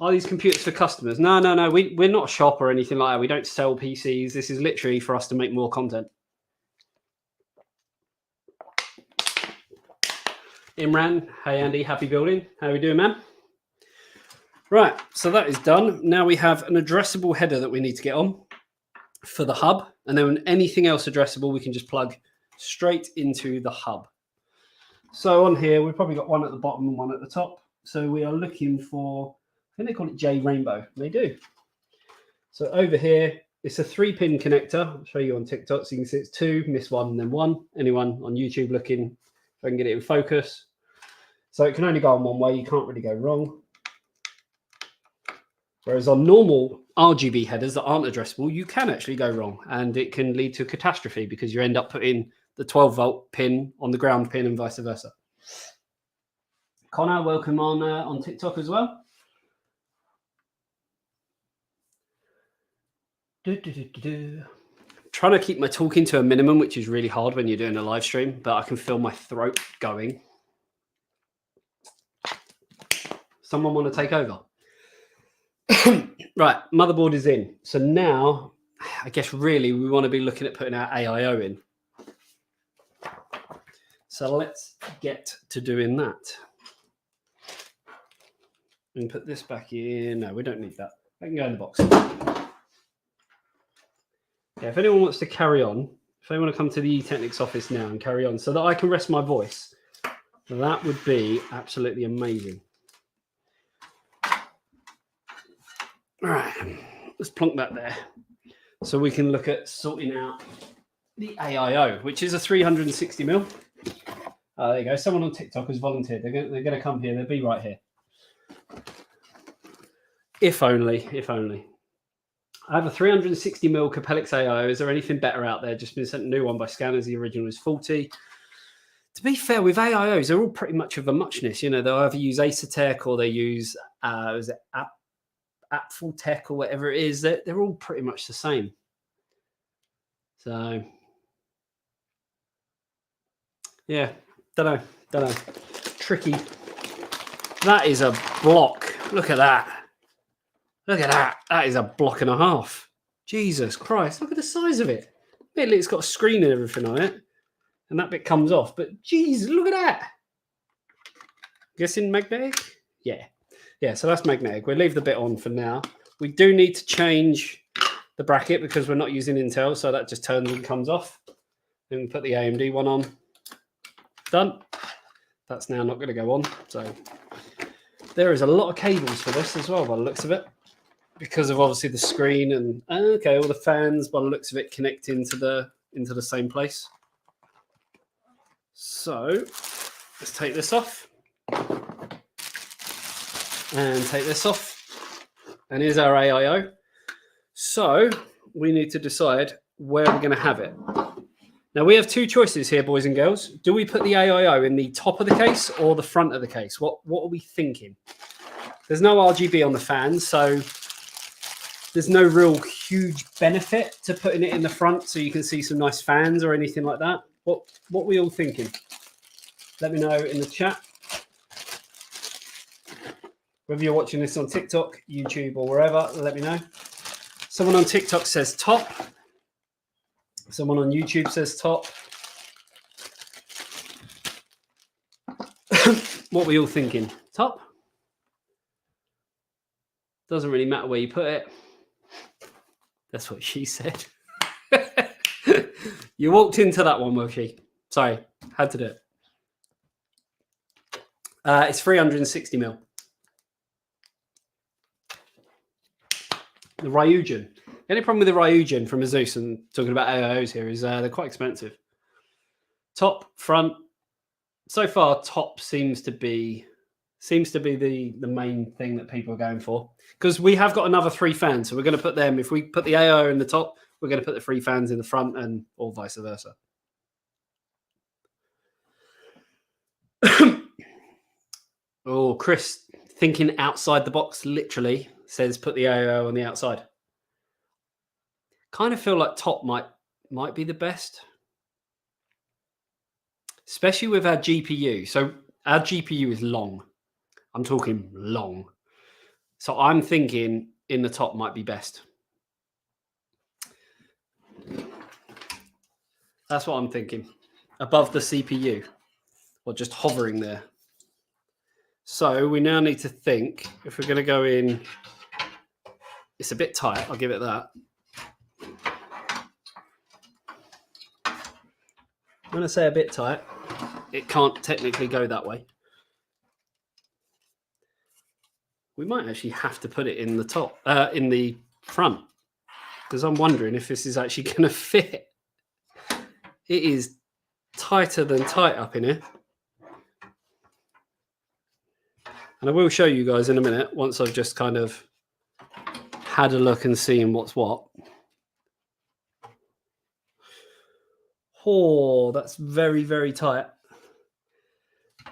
Are these computers for customers? No. We're not a shop or anything like that. We don't sell PCs. This is literally for us to make more content. Imran, hey Andy, happy building. How are we doing, man? Right, so that is done. Now we have an addressable header that we need to get on for the hub. And then anything else addressable, we can just plug straight into the hub. So on here, we've probably got one at the bottom and one at the top. So we are looking for, I think they call it J Rainbow. They do. So over here, it's a 3-pin connector. I'll show you on TikTok so you can see it's 2, miss 1, and then 1. Anyone on YouTube looking, if I can get it in focus. So it can only go on one way. You can't really go wrong. Whereas on normal RGB headers that aren't addressable, you can actually go wrong, and it can lead to a catastrophe because you end up putting the 12-volt pin on the ground pin and vice versa. Connor, welcome on TikTok as well. Trying to keep my talking to a minimum, which is really hard when you're doing a live stream, but I can feel my throat going. Someone want to take over? Right, motherboard is in. So now, I guess really we want to be looking at putting our AIO in. So let's get to doing that. And put this back in. No, we don't need that. That can go in the box. Yeah, if anyone wants to carry on, if they want to come to the eTechnics office now and carry on so that I can rest my voice, that would be absolutely amazing. All right, let's plonk that there. So we can look at sorting out the AIO, which is a 360mm. There you go. Someone on TikTok has volunteered. They're going to come here. They'll be right here. If only, if only. I have a 360mm Capellix AIO. Is there anything better out there? Just been sent a new one by Scanners. The original is 40. To be fair, with AIOs, they're all pretty much of a muchness. You know, they'll either use Acertech or they use, is it Apfeltech or whatever it is. They're all pretty much the same. So, yeah, don't know. Tricky. That is a block. Look at that. Look at that. That is a block and a half. Jesus Christ. Look at the size of it. It's got a screen and everything on it. And that bit comes off. But geez, look at that. Guessing magnetic? Yeah. Yeah, so that's magnetic. We'll leave the bit on for now. We do need to change the bracket because we're not using Intel. So that just turns and comes off. Then we put the AMD one on. Done. That's now not going to go on. So there is a lot of cables for this as well by the looks of it. Because of obviously the screen and okay, all the fans by the looks of it connect into the same place. So let's take this off and take this off. And here's our AIO. So we need to decide where we're going to have it. Now we have 2 choices here, boys and girls. Do we put the AIO in the top of the case or the front of the case? What are we thinking? There's no RGB on the fans, so there's no real huge benefit to putting it in the front so you can see some nice fans or anything like that. What are we all thinking? Let me know in the chat. Whether you're watching this on TikTok, YouTube, or wherever, let me know. Someone on TikTok says top. Someone on YouTube says top. What are we all thinking? Top? Doesn't really matter where you put it. That's what she said. You walked into that one, Moshi. Sorry, had to do it. It's 360 mil. The Ryujin. The only problem with the Ryujin from Asus, and talking about AIOs here, is they're quite expensive. Top, front. So far, top seems to be the main thing that people are going for, because we have got another 3 fans, so we're going to put them. If we put the AIO in the top, we're going to put the 3 fans in the front, and or vice versa. Oh, Chris, thinking outside the box, literally says put the AIO on the outside. Kind of feel like top might be the best, especially with our GPU. So our GPU is long. I'm talking long. So I'm thinking in the top might be best. That's what I'm thinking. Above the CPU, or just hovering there. So we now need to think if we're going to go in. It's a bit tight, I'll give it that. When I say a bit tight, it can't technically go that way. We might actually have to put it in the top, in the front, because I'm wondering if this is actually going to fit. It is tighter than tight up in here. And I will show you guys in a minute, once I've just kind of had a look and seen what's what. Oh, that's very, very tight.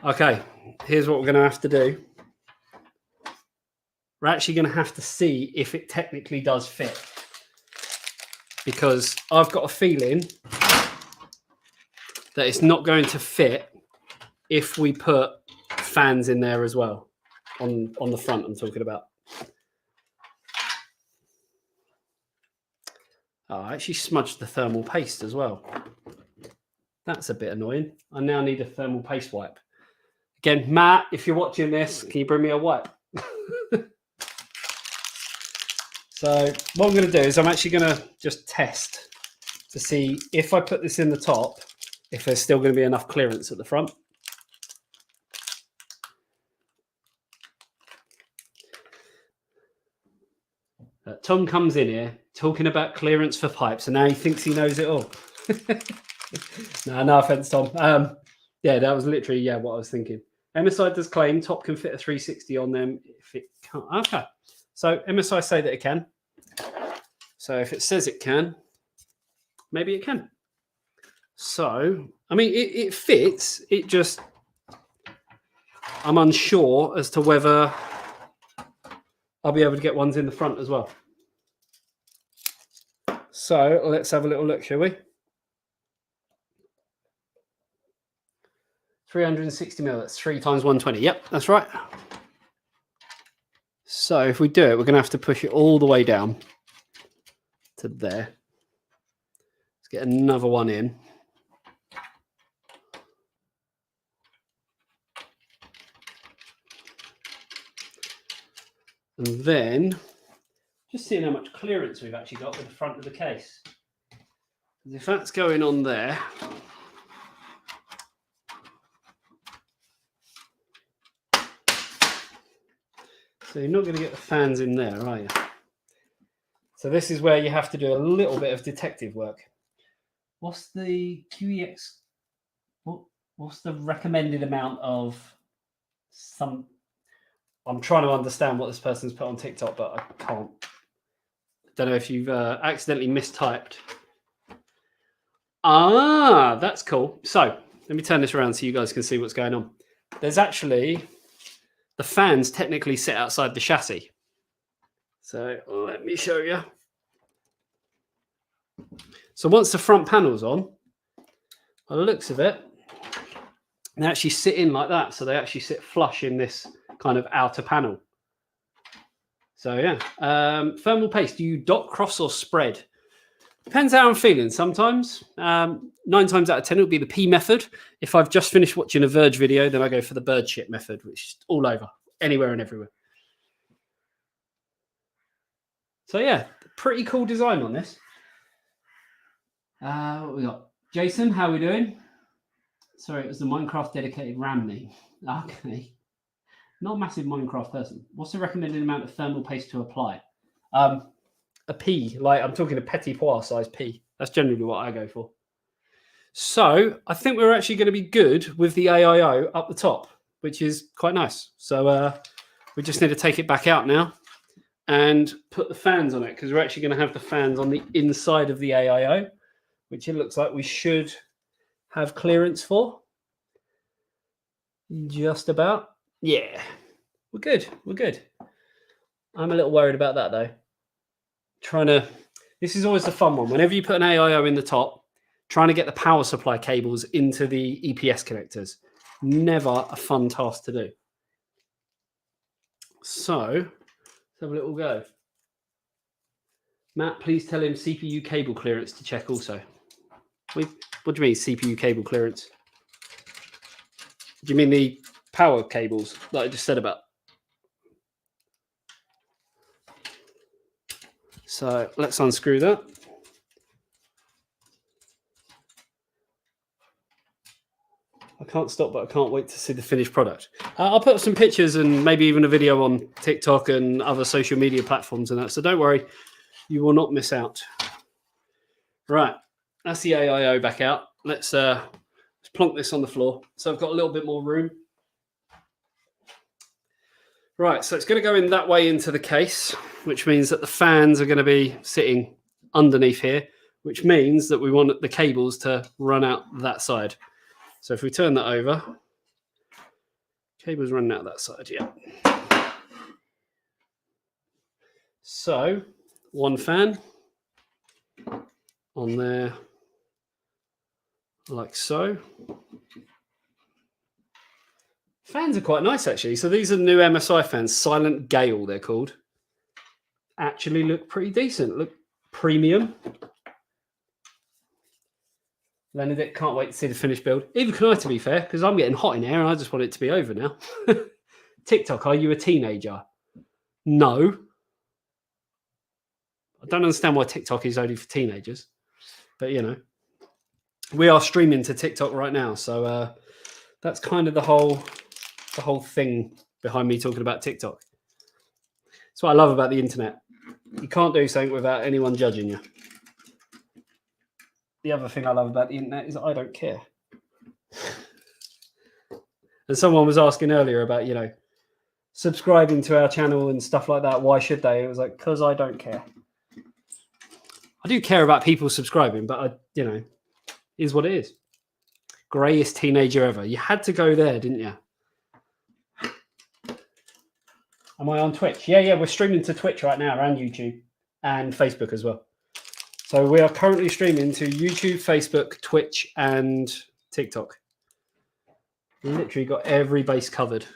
Okay, here's what we're going to have to do. We're actually going to have to see if it technically does fit, because I've got a feeling that it's not going to fit if we put fans in there as well on the front I'm talking about. Oh, I actually smudged the thermal paste as well. That's a bit annoying. I now need a thermal paste wipe. Again, Matt, if you're watching this, can you bring me a wipe? So what I'm going to do is I'm actually going to just test to see if I put this in the top, if there's still going to be enough clearance at the front. Tom comes in here talking about clearance for pipes, and now he thinks he knows it all. No offense, Tom. Yeah, that was literally what I was thinking. MSI does claim top can fit a 360 on them if it can't. Okay, so MSI say that it can. So if it says it can, maybe it can. So I mean, it fits. It just, I'm unsure as to whether I'll be able to get ones in the front as well. So let's have a little look, shall we? 360 mil, that's 3 times 120. Yep, that's right. So if we do it, we're going to have to push it all the way down to there. Let's get another one in. And then just seeing how much clearance we've actually got with the front of the case. If that's going on there, so you're not going to get the fans in there, are you? So this is where you have to do a little bit of detective work. What's the QEX? What's the recommended amount of some? I'm trying to understand what this person's put on TikTok, but I can't. Don't know if you've accidentally mistyped. Ah, that's cool. So let me turn this around so you guys can see what's going on. There's actually the fans technically sit outside the chassis. So let me show you. So once the front panel's on, by the looks of it, they actually sit in like that. So they actually sit flush in this kind of outer panel. So yeah, thermal paste, do you dot, cross or spread? Depends how I'm feeling. Sometimes 9 times out of 10 it'll be the P method. If I've just finished watching a Verge video, then I go for the bird shit method, which is all over, anywhere and everywhere. So yeah, pretty cool design on this. What we got? Jason, how are we doing? Sorry, it was the Minecraft dedicated RAM name. Okay. Not a massive Minecraft person. What's the recommended amount of thermal paste to apply? A P, like I'm talking a petit pois size P. That's generally what I go for. So I think we're actually going to be good with the AIO up the top, which is quite nice. So we just need to take it back out now and put the fans on it, because we're actually going to have the fans on the inside of the AIO, which it looks like we should have clearance for. Just about. Yeah, we're good. We're good. I'm a little worried about that though. This is always the fun one. Whenever you put an AIO in the top, trying to get the power supply cables into the EPS connectors. Never a fun task to do. So, let's have a little go. Matt, please tell him CPU cable clearance to check also. What do you mean CPU cable clearance? Do you mean the power cables that I just said about? So let's unscrew that. I can't stop, but I can't wait to see the finished product. I'll put some pictures and maybe even a video on TikTok and other social media platforms and that. So don't worry, you will not miss out. Right, that's the AIO back out. Let's plonk this on the floor. So I've got a little bit more room. Right, so it's going to go in that way into the case, which means that the fans are going to be sitting underneath here, which means that we want the cables to run out that side. So if we turn that over, cables running out that side, yeah. So one fan on there, like so. Fans are quite nice, actually. So these are new MSI fans, Silent Gale, they're called. Actually look pretty decent, look premium. Benedict, can't wait to see the finished build. Even can I, to be fair, because I'm getting hot in here and I just want it to be over now. TikTok, are you a teenager? No. I don't understand why TikTok is only for teenagers. But, you know, we are streaming to TikTok right now. So that's kind of the whole thing behind me talking about TikTok. That's what I love about the internet. You can't do something without anyone judging you. The other thing I love about the internet is that I don't care. And someone was asking earlier about, you know, subscribing to our channel and stuff like that. Why should they? It was like, because I don't care. I do care about people subscribing, but you know, is what it is. Greyest teenager ever. You had to go there, didn't you? Am I on Twitch? Yeah, we're streaming to Twitch right now and YouTube and Facebook as well. So we are currently streaming to YouTube, Facebook, Twitch, and TikTok. Literally got every base covered.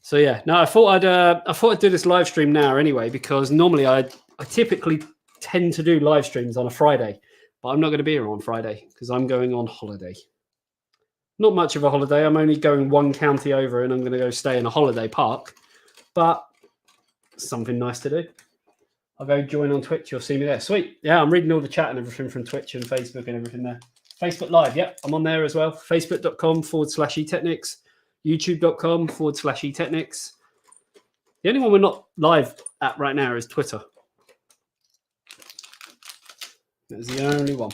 So yeah, no, I thought I'd do this live stream now anyway, because normally I typically tend to do live streams on a Friday, but I'm not going to be here on Friday because I'm going on holiday. Not much of a holiday. I'm only going one county over, and I'm going to go stay in a holiday park, but something nice to do. I'll go join on Twitch. You'll see me there. Sweet. Yeah, I'm reading all the chat and everything from Twitch and Facebook and everything there. Facebook Live. Yep, I'm on there as well. Facebook.com/eTechnics. YouTube.com/eTechnics. The only one we're not live at right now is Twitter. That's the only one.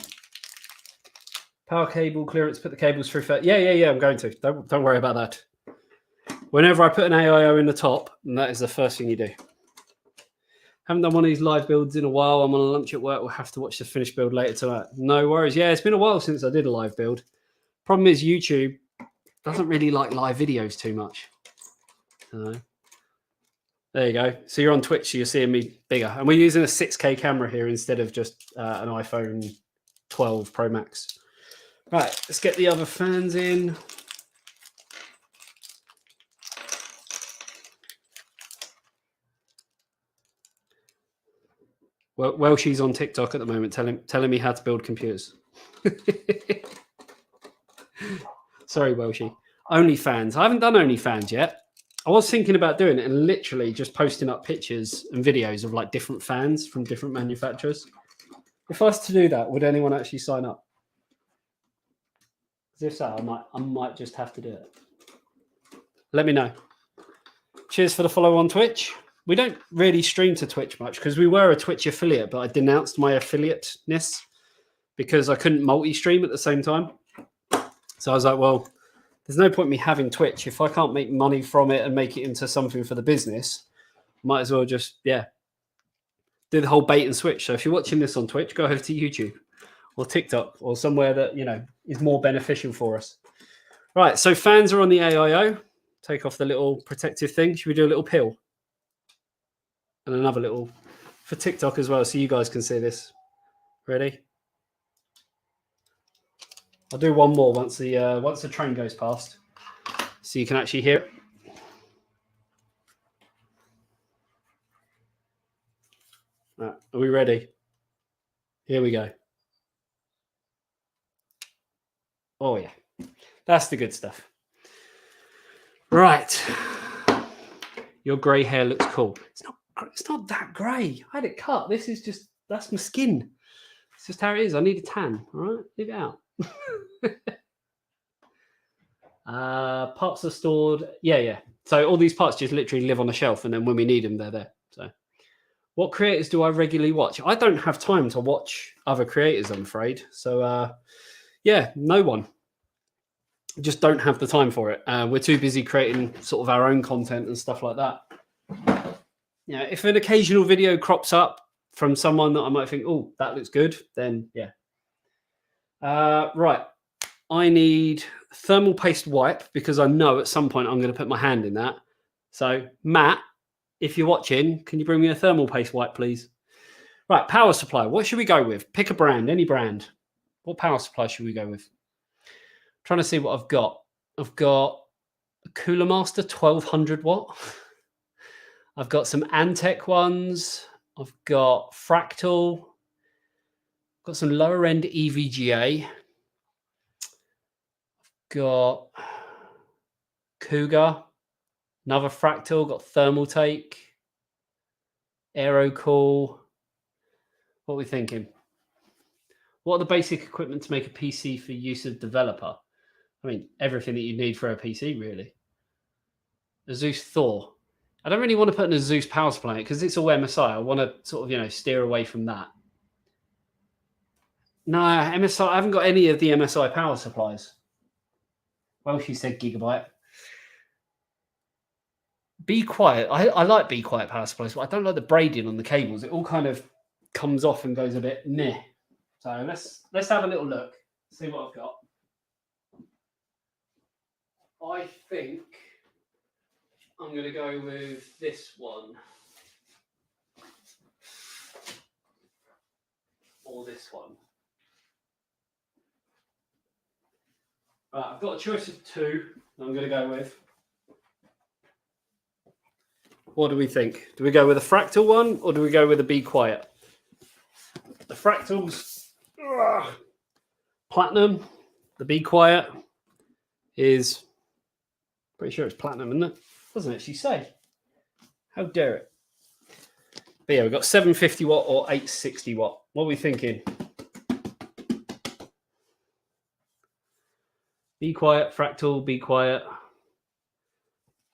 Power cable clearance. Put the cables through. Yeah. I'm going to. Don't worry about that. Whenever I put an AIO in the top, and that is the first thing you do. Haven't done one of these live builds in a while. I'm on a lunch at work. We'll have to watch the finished build later tonight. No worries. Yeah, it's been a while since I did a live build. Problem is YouTube doesn't really like live videos too much. There you go. So you're on Twitch, so you're seeing me bigger. And we're using a 6K camera here instead of just an iPhone 12 Pro Max. Right, let's get the other fans in. Well, she's on TikTok at the moment, telling me how to build computers. Sorry, Welshie. OnlyFans. I haven't done OnlyFans yet. I was thinking about doing it and literally just posting up pictures and videos of like different fans from different manufacturers. If I was to do that, would anyone actually sign up? Because if so, I might just have to do it. Let me know. Cheers for the follow on Twitch. We don't really stream to Twitch much because we were a Twitch affiliate, but I denounced my affiliate-ness because I couldn't multi-stream at the same time. So I was like, well, there's no point me having Twitch if I can't make money from it and make it into something for the business. Might as well just, do the whole bait and switch. So if you're watching this on Twitch, go over to YouTube or TikTok or somewhere that, is more beneficial for us. Right, so fans are on the AIO. Take off the little protective thing. Should we do a little pill? And another little for TikTok as well, so you guys can see this. Ready? I'll do one more once the train goes past, so you can actually hear it. Right, are we ready? Here we go. Oh yeah, that's the good stuff. Right, your grey hair looks cool. It's not that grey. I had it cut. That's my skin. It's just how it is. I need a tan. All right, leave it out. Parts are stored. Yeah. So all these parts just literally live on a shelf, and then when we need them, they're there. So, what creators do I regularly watch? I don't have time to watch other creators, I'm afraid. So, no one. Just don't have the time for it. We're too busy creating sort of our own content and stuff like that. If an occasional video crops up from someone that I might think, oh, that looks good, then yeah. Right. I need thermal paste wipe because I know at some point I'm going to put my hand in that. So, Matt, if you're watching, can you bring me a thermal paste wipe, please? Right, power supply. What should we go with? Pick a brand, any brand. What power supply should we go with? I'm trying to see what I've got. I've got a Cooler Master 1200 watt. I've got some Antec ones. I've got Fractal. Got some lower end EVGA. Got Cougar, another Fractal, got Thermal Take, AeroCool. What are we thinking? What are the basic equipment to make a PC for use of developer? I mean, everything that you need for a PC, really. Asus Thor. I don't really want to put an Asus power supply in it because it's all MSI. I want to sort of, steer away from that. No, MSI, I haven't got any of the MSI power supplies. Well, she said Gigabyte. Be Quiet. I like Be Quiet power supplies, but I don't like the braiding on the cables. It all kind of comes off and goes a bit meh. So let's have a little look. See what I've got. I think I'm going to go with this one. Or this one. Right, I've got a choice of two I'm going to go with. What do we think? Do we go with a Fractal one or do we go with a Be Quiet? The Fractal's platinum. The Be Quiet is pretty sure it's platinum, isn't it? Doesn't actually say. How dare it? But yeah, we've got 750 watt or 860 watt. What are we thinking? Be Quiet, Fractal, Be Quiet.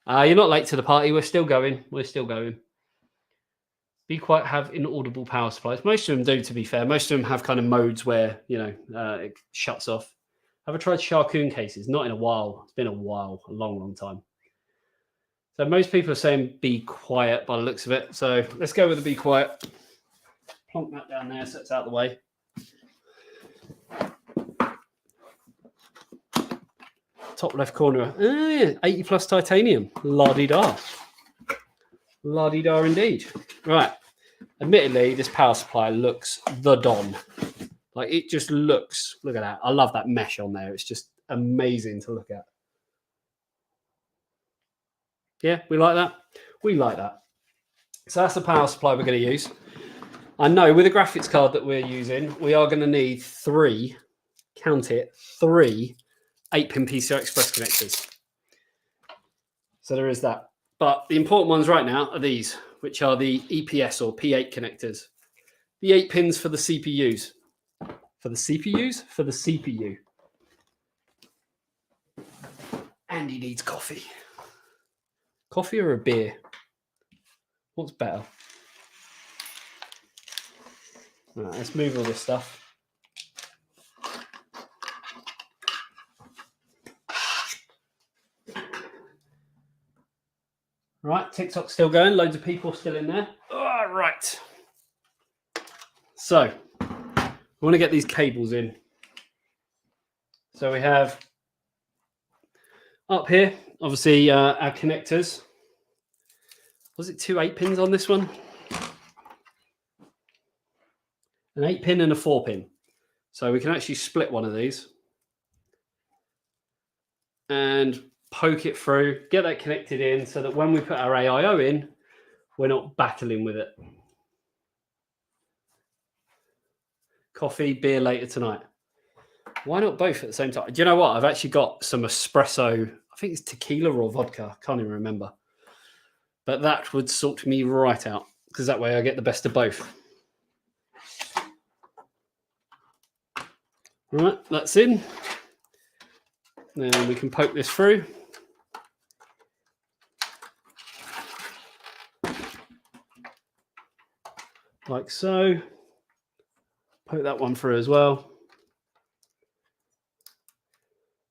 You're not late to the party. We're still going. Be Quiet have inaudible power supplies. Most of them do, to be fair. Most of them have kind of modes where, it shuts off. Have I tried Sharkoon cases? Not in a while. It's been a while, a long, long time. So most people are saying Be Quiet by the looks of it. So let's go with the Be Quiet. Plonk that down there so it's out of the way. Top left corner. 80 plus titanium. La-di-da. La-di-da indeed. Right. Admittedly, this power supply looks the Don. Like, it just looks... Look at that. I love that mesh on there. It's just amazing to look at. Yeah, we like that? We like that. So that's the power supply we're going to use. I know with the graphics card that we're using, we are going to need 3, count it, 3 8-pin PCI Express connectors. So there is that. But the important ones right now are these, which are the EPS or P8 connectors. The 8 pins for the CPUs. For the CPUs? For the CPU. And he needs coffee. Coffee or a beer? What's better? All right, let's move all this stuff. Right, TikTok's still going. Loads of people still in there. All right. So, we want to get these cables in. So we have up here, obviously, our connectors. Was it 2 8-pins on this one? An 8-pin and a 4-pin. So we can actually split one of these and poke it through, get that connected in so that when we put our AIO in, we're not battling with it. Coffee, beer later tonight. Why not both at the same time? Do you know what? I've actually got some espresso. I think it's tequila or vodka. I can't even remember. But that would sort me right out because that way I get the best of both. Right, that's in. Then we can poke this through. Like so. Poke that one through as well.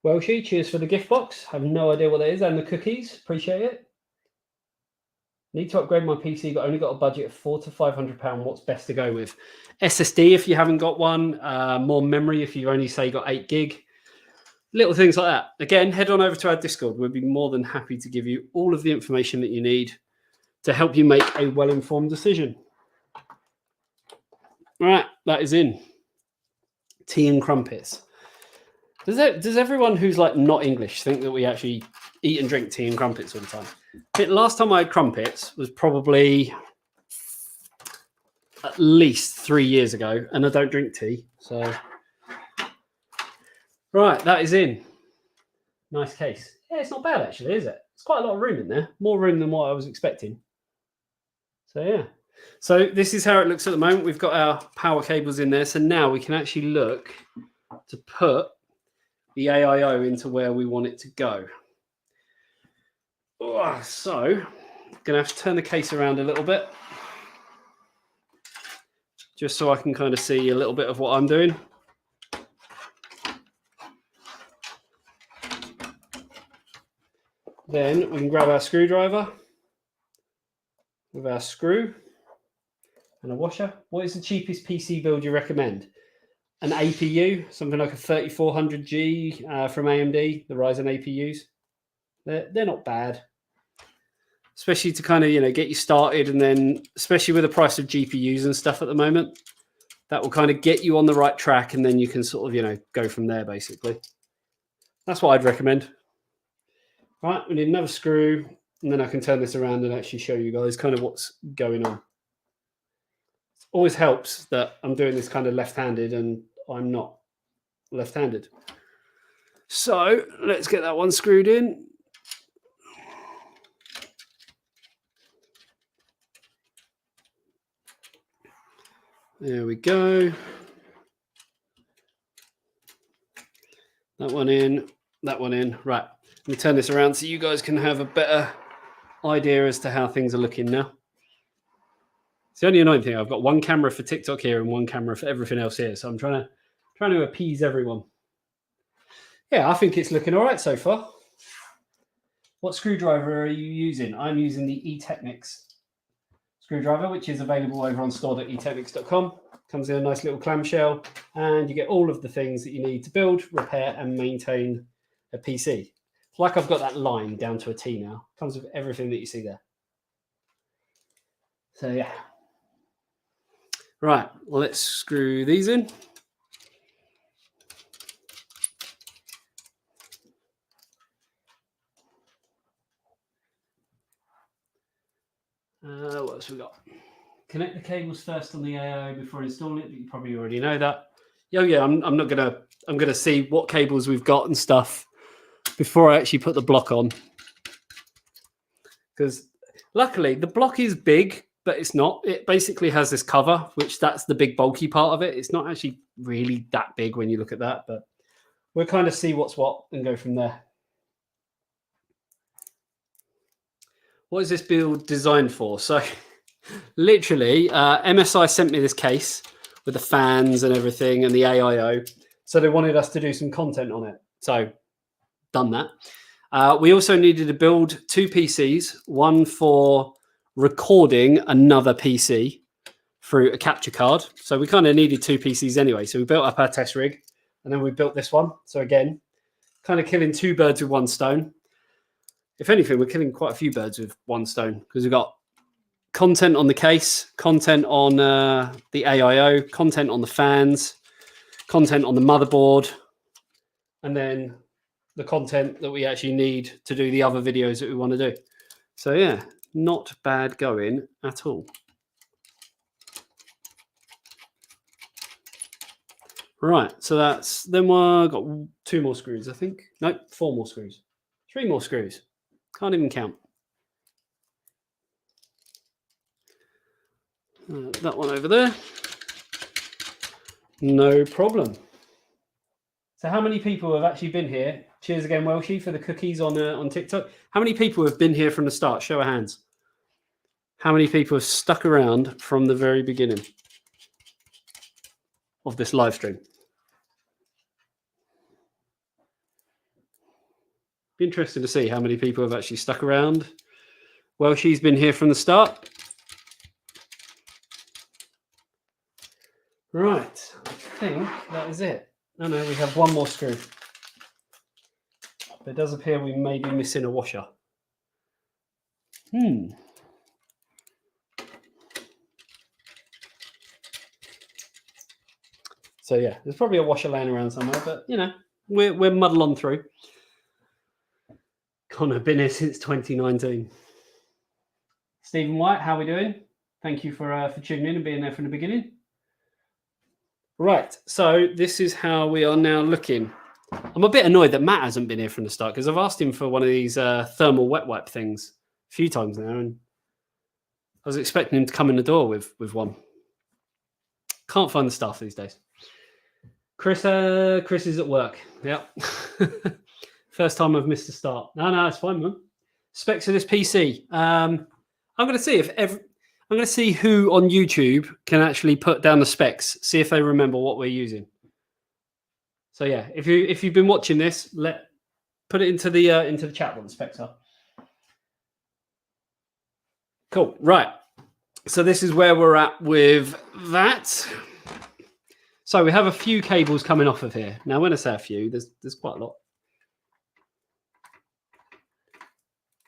Welshie, cheers for the gift box. Have no idea what that is. And the cookies, appreciate it. Need to upgrade my PC, but only got a budget of £400 to £500. What's best to go with? SSD if you haven't got one. More memory if you only say got 8 gig. Little things like that. Again, head on over to our Discord. We'd be more than happy to give you all of the information that you need to help you make a well-informed decision. All right, that is in. Tea and crumpets. Does everyone who's like not English think that we actually eat and drink tea and crumpets all the time? I think the last time I had crumpets was probably at least 3 years ago, and I don't drink tea. So, right, that is in. Nice case. Yeah, it's not bad actually, is it? It's quite a lot of room in there. More room than what I was expecting. So, yeah. So this is how it looks at the moment. We've got our power cables in there. So now we can actually look to put the AIO into where we want it to go. Oh, so I'm going to have to turn the case around a little bit just so I can kind of see a little bit of what I'm doing. Then we can grab our screwdriver with our screw and a washer. What is the cheapest PC build you recommend? An APU, something like a 3400G from AMD, the Ryzen APUs. They're not bad, especially to kind of, get you started. And then especially with the price of GPUs and stuff at the moment, that will kind of get you on the right track. And then you can sort of, go from there, basically. That's what I'd recommend. Right, we need another screw, and then I can turn this around and actually show you guys kind of what's going on. It always helps that I'm doing this kind of left-handed and I'm not left-handed. So let's get that one screwed in. There we go. That one in, that one in. Right, let me turn this around so you guys can have a better idea as to how things are looking now. It's the only annoying thing. I've got one camera for TikTok here and one camera for everything else here. So I'm trying to appease everyone. Yeah, I think it's looking all right so far. What screwdriver are you using? I'm using the eTechnics screwdriver, which is available over on store.etechnics.com. Comes in a nice little clamshell, and you get all of the things that you need to build, repair, and maintain a PC. It's like I've got that line down to a T now. Comes with everything that you see there. So yeah. Right, well, let's screw these in. What else we got? Connect the cables first on the AIO before installing it. You probably already know that. Yeah, I'm gonna see what cables we've got and stuff before I actually put the block on. because luckily the block is big, but it's not. It basically has this cover, which that's the big bulky part of it. It's not actually really that big when you look at that, but we'll kind of see what's what and go from there. What is this build designed for? So literally, MSI sent me this case with the fans and everything and the AIO. So they wanted us to do some content on it. So done that. We also needed to build 2 PCs, one for recording another PC through a capture card. So we kind of needed 2 PCs anyway. So we built up our test rig and then we built this one. So again, kind of killing 2 birds with 1 stone. If anything, we're killing quite a few birds with 1 stone because we've got content on the case, content on the AIO, content on the fans, content on the motherboard, and then the content that we actually need to do the other videos that we want to do. So yeah, not bad going at all. Right, so that's, then we've got 2 more screws, I think. Nope, 4 more screws. 3 more screws. Can't even count. That one over there. No problem. So how many people have actually been here? Cheers again, Welshie, for the cookies on TikTok. How many people have been here from the start? Show of hands. How many people have stuck around from the very beginning of this live stream? Be interesting to see how many people have actually stuck around. Welshie's been here from the start. Right, I think that is it. Oh no, we have 1 more screw. But it does appear we may be missing a washer. So yeah, there's probably a washer laying around somewhere, but you know, we're muddle on through. Connor, been here since 2019. Stephen White, how are we doing? Thank you for tuning in and being there from the beginning. Right, so this is how we are now looking. I'm a bit annoyed that Matt hasn't been here from the start because I've asked him for one of these thermal wet wipe things a few times now, and I was expecting him to come in the door with one. Can't find the staff these days. Chris is at work. Yep. First time I've missed a start. No, it's fine, man. Specs of this PC. I'm going to see I'm going to see who on YouTube can actually put down the specs. See if they remember what we're using. So yeah, if you've been watching this, put it into the chat what the specs are. Cool. Right. So this is where we're at with that. So we have a few cables coming off of here. Now, when I say a few, there's quite a lot.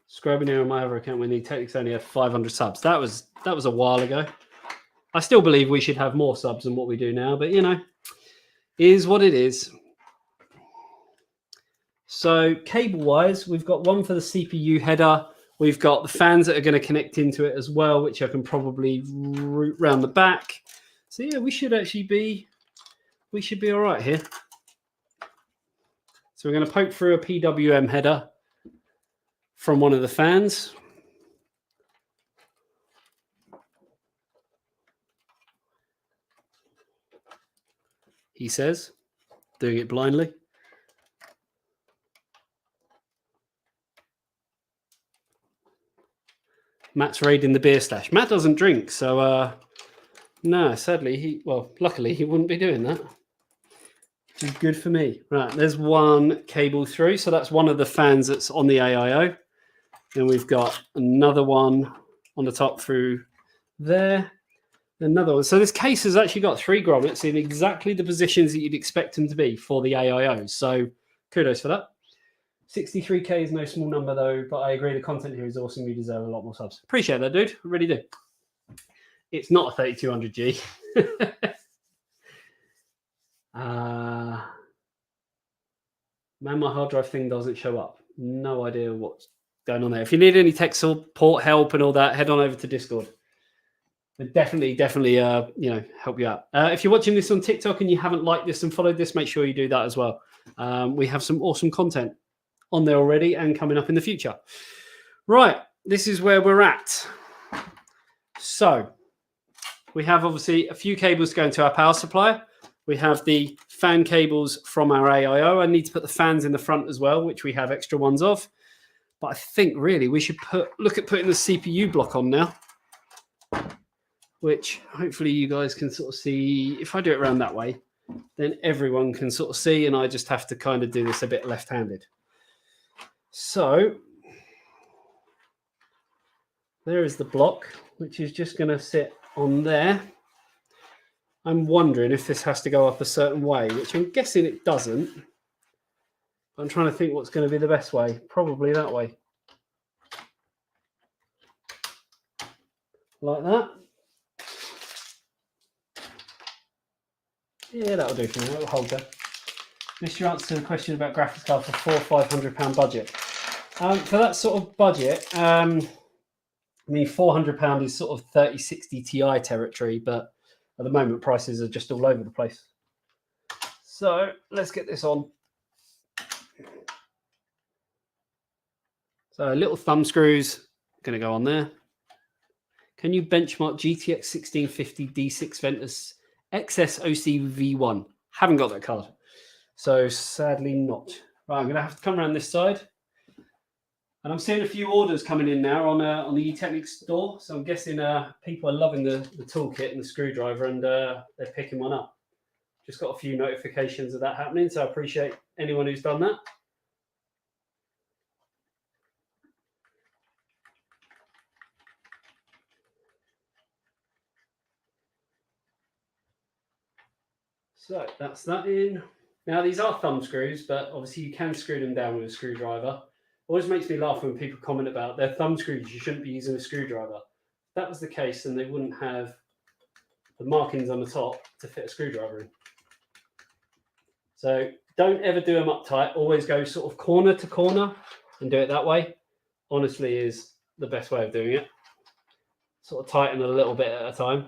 Scrubbing here on my other account, we need technics only have 500 subs. That was a while ago. I still believe we should have more subs than what we do now, but you know, is what it is. So cable wise, we've got one for the CPU header. We've got the fans that are going to connect into it as well, which I can probably route round the back. So yeah, we should be all right here. So we're going to poke through a PWM header from one of the fans. He says, doing it blindly. Matt's raiding the beer stash. Matt doesn't drink, so no, sadly, luckily he wouldn't be doing that. Which is good for me. Right, there's one cable through, so that's one of the fans that's on the AIO. Then we've got another one on the top through there. Another one. So this case has actually got 3 grommets in exactly the positions that you'd expect them to be for the AIO. So kudos for that. 63K is no small number though, but I agree the content here is awesome. You deserve a lot more subs. Appreciate that, dude. I really do. It's not a 3200G. Man, my hard drive thing doesn't show up. No idea what's going on there. If you need any tech support, help and all that, head on over to Discord. We'll definitely, help you out. If you're watching this on TikTok and you haven't liked this and followed this, make sure you do that as well. We have some awesome content on there already and coming up in the future. Right. this is where we're at. So we have obviously a few cables going to our power supply. We have the fan cables from our AIO. I need to put the fans in the front as well, which we have extra ones of. But I think really we should look at putting the CPU block on now, which hopefully you guys can sort of see. If I do it around that way, then everyone can sort of see, and I just have to kind of do this a bit left-handed. So there is the block, which is just going to sit on there. I'm wondering if this has to go up a certain way, which I'm guessing it doesn't. I'm trying to think what's going to be the best way. Probably that way. Like that. Yeah, that'll do for now. It'll hold there. Missed your answer to the question about graphics card for £400 or £500 budget. For that sort of budget, I mean, £400 is sort of 3060 Ti territory, but at the moment prices are just all over the place. So let's get this on. So little thumb screws going to go on there. Can you benchmark GTX 1650 D6 Ventus XSOC V1? Haven't got that card, so sadly not. Right, I'm going to have to come around this side. And I'm seeing a few orders coming in now on the eTechnics store. So I'm guessing people are loving the toolkit and the screwdriver, and they're picking one up. Just got a few notifications of that happening, so I appreciate anyone who's done that. So that's that in. Now these are thumb screws, but obviously you can screw them down with a screwdriver. Always makes me laugh when people comment about their thumb screws. You shouldn't be using a screwdriver. If that was the case, then they wouldn't have the markings on the top to fit a screwdriver in. So don't ever do them up tight. Always go sort of corner to corner and do it that way. Honestly, is the best way of doing it. Sort of tighten a little bit at a time.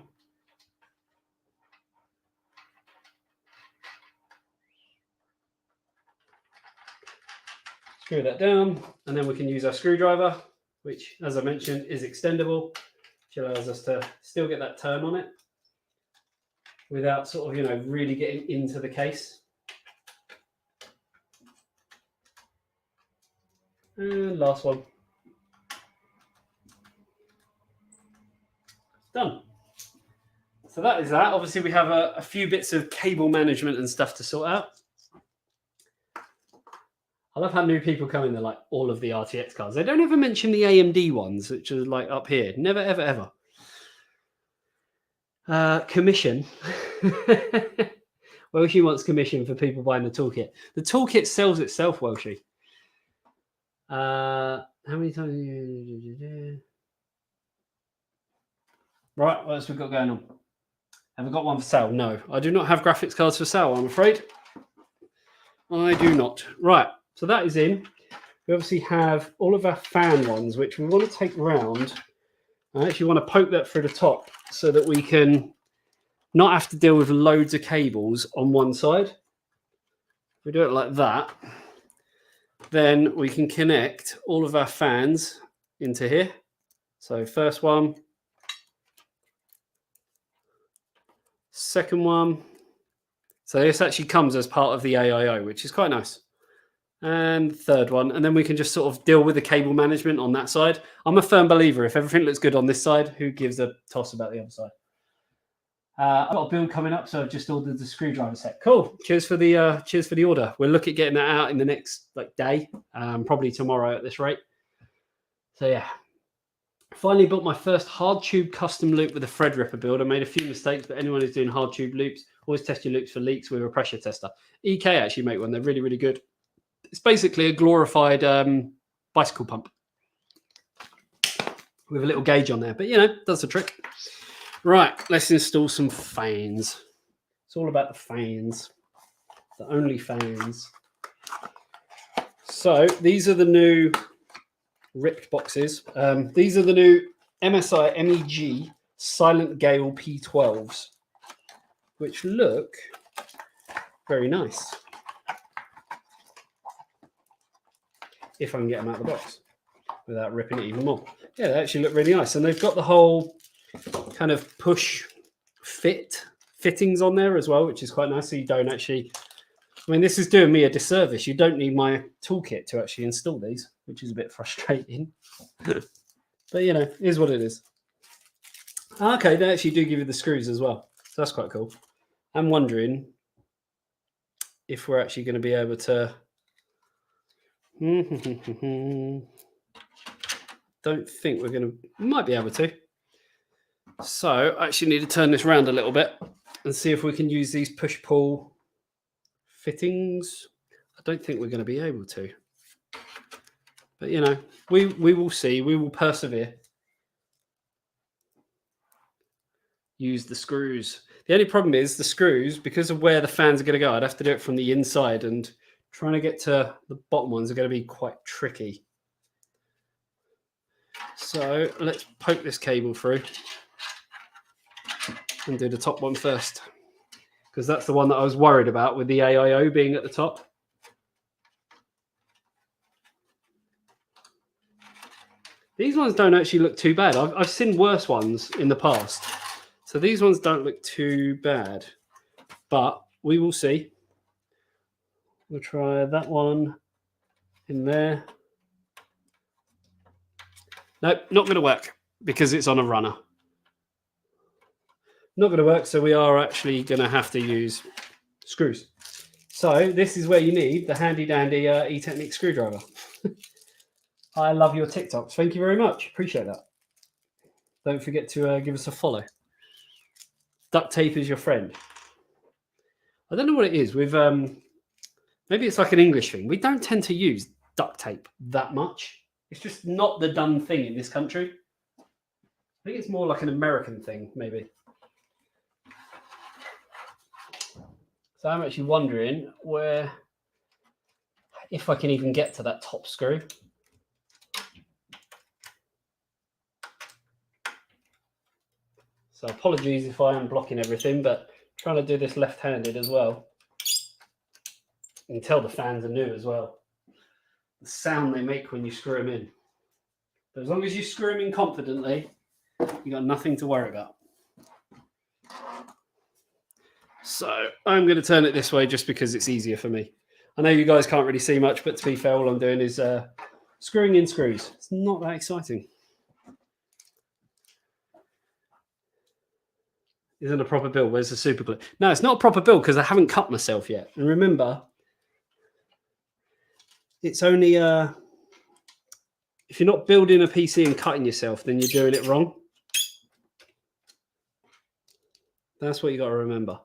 Screw that down, and then we can use our screwdriver, which, as I mentioned, is extendable, which allows us to still get that turn on it without sort of, really getting into the case. And last one. Done. So that is that. Obviously, we have a few bits of cable management and stuff to sort out. I love how new people come in, they're like all of the RTX cards. They don't ever mention the AMD ones, which are like up here. Never, ever, ever. Commission. Welshie wants commission for people buying the toolkit. The toolkit sells itself, Welshie. How many times? Right, what else we got going on? Have we got one for sale? No, I do not have graphics cards for sale, I'm afraid. I do not. Right. So that is in. We obviously have all of our fan ones, which we want to take round. I actually want to poke that through the top so that we can not have to deal with loads of cables on one side. If we do it like that, then we can connect all of our fans into here. So first one, second one. So this actually comes as part of the AIO, which is quite nice. And third one, and then we can just sort of deal with the cable management on that side. I'm a firm believer, if everything looks good on this side, who gives a toss about the other side? I've got a build coming up, so I've just ordered the screwdriver set. Cool. Cheers for the order. We'll look at getting that out in the next day, probably tomorrow at this rate. So yeah, finally built my first hard tube custom loop with a thread ripper build. I made a few mistakes, but anyone who's doing hard tube loops, always test your loops for leaks with a pressure tester. EK actually make one. They're really, really good. It's basically a glorified bicycle pump with a little gauge on there, but does the trick. Right, let's install some fans. It's all about the fans, the only fans. So these are the new ripped boxes. These are the new Msi Mpg Silent Gale P12s, which look very nice. If I can get them out of the box without ripping it even more. yeah, they actually look really nice. And they've got the whole kind of push fittings on there as well, which is quite nice. So you don't actually, I mean, this is doing me a disservice. You don't need my toolkit to actually install these, which is a bit frustrating. But, you know, it is what it is. Okay, they actually do give you the screws as well. So that's quite cool. I'm wondering if we're actually going to be able to... Don't think we're going to... Might be able to. So I actually need to turn this around a little bit and see if we can use these push-pull fittings. I don't think we're going to be able to. But, you know, we will see. We will persevere. Use the screws. The only problem is the screws, because of where the fans are going to go, I'd have to do it from the inside, and trying to get to the bottom ones are going to be quite tricky. So let's poke this cable through and do the top one first, because that's the one that I was worried about with the AIO being at the top. These ones don't actually look too bad. I've seen worse ones in the past. So these ones don't look too bad, but we will see. We'll try that one in there. Nope, not going to work because it's on a runner. Not going to work, so we are actually going to have to use screws. So this is where you need the handy dandy E-Technic screwdriver. I love your TikToks. Thank you very much. Appreciate that. Don't forget to give us a follow. Duct tape is your friend. I don't know what it is with maybe it's like an English thing. We don't tend to use duct tape that much. It's just not the done thing in this country. I think it's more like an American thing, maybe. So I'm actually wondering if I can even get to that top screw. So apologies if I am blocking everything, but trying to do this left-handed as well. You can tell the fans are new as well. The sound they make when you screw them in. But as long as you screw them in confidently, you've got nothing to worry about. So I'm going to turn it this way just because it's easier for me. I know you guys can't really see much, but to be fair, all I'm doing is screwing in screws. It's not that exciting. Isn't a proper build. Where's the super glue? No, it's not a proper build because I haven't cut myself yet. And remember, it's only if you're not building a PC and cutting yourself, then you're doing it wrong. That's what you got to remember.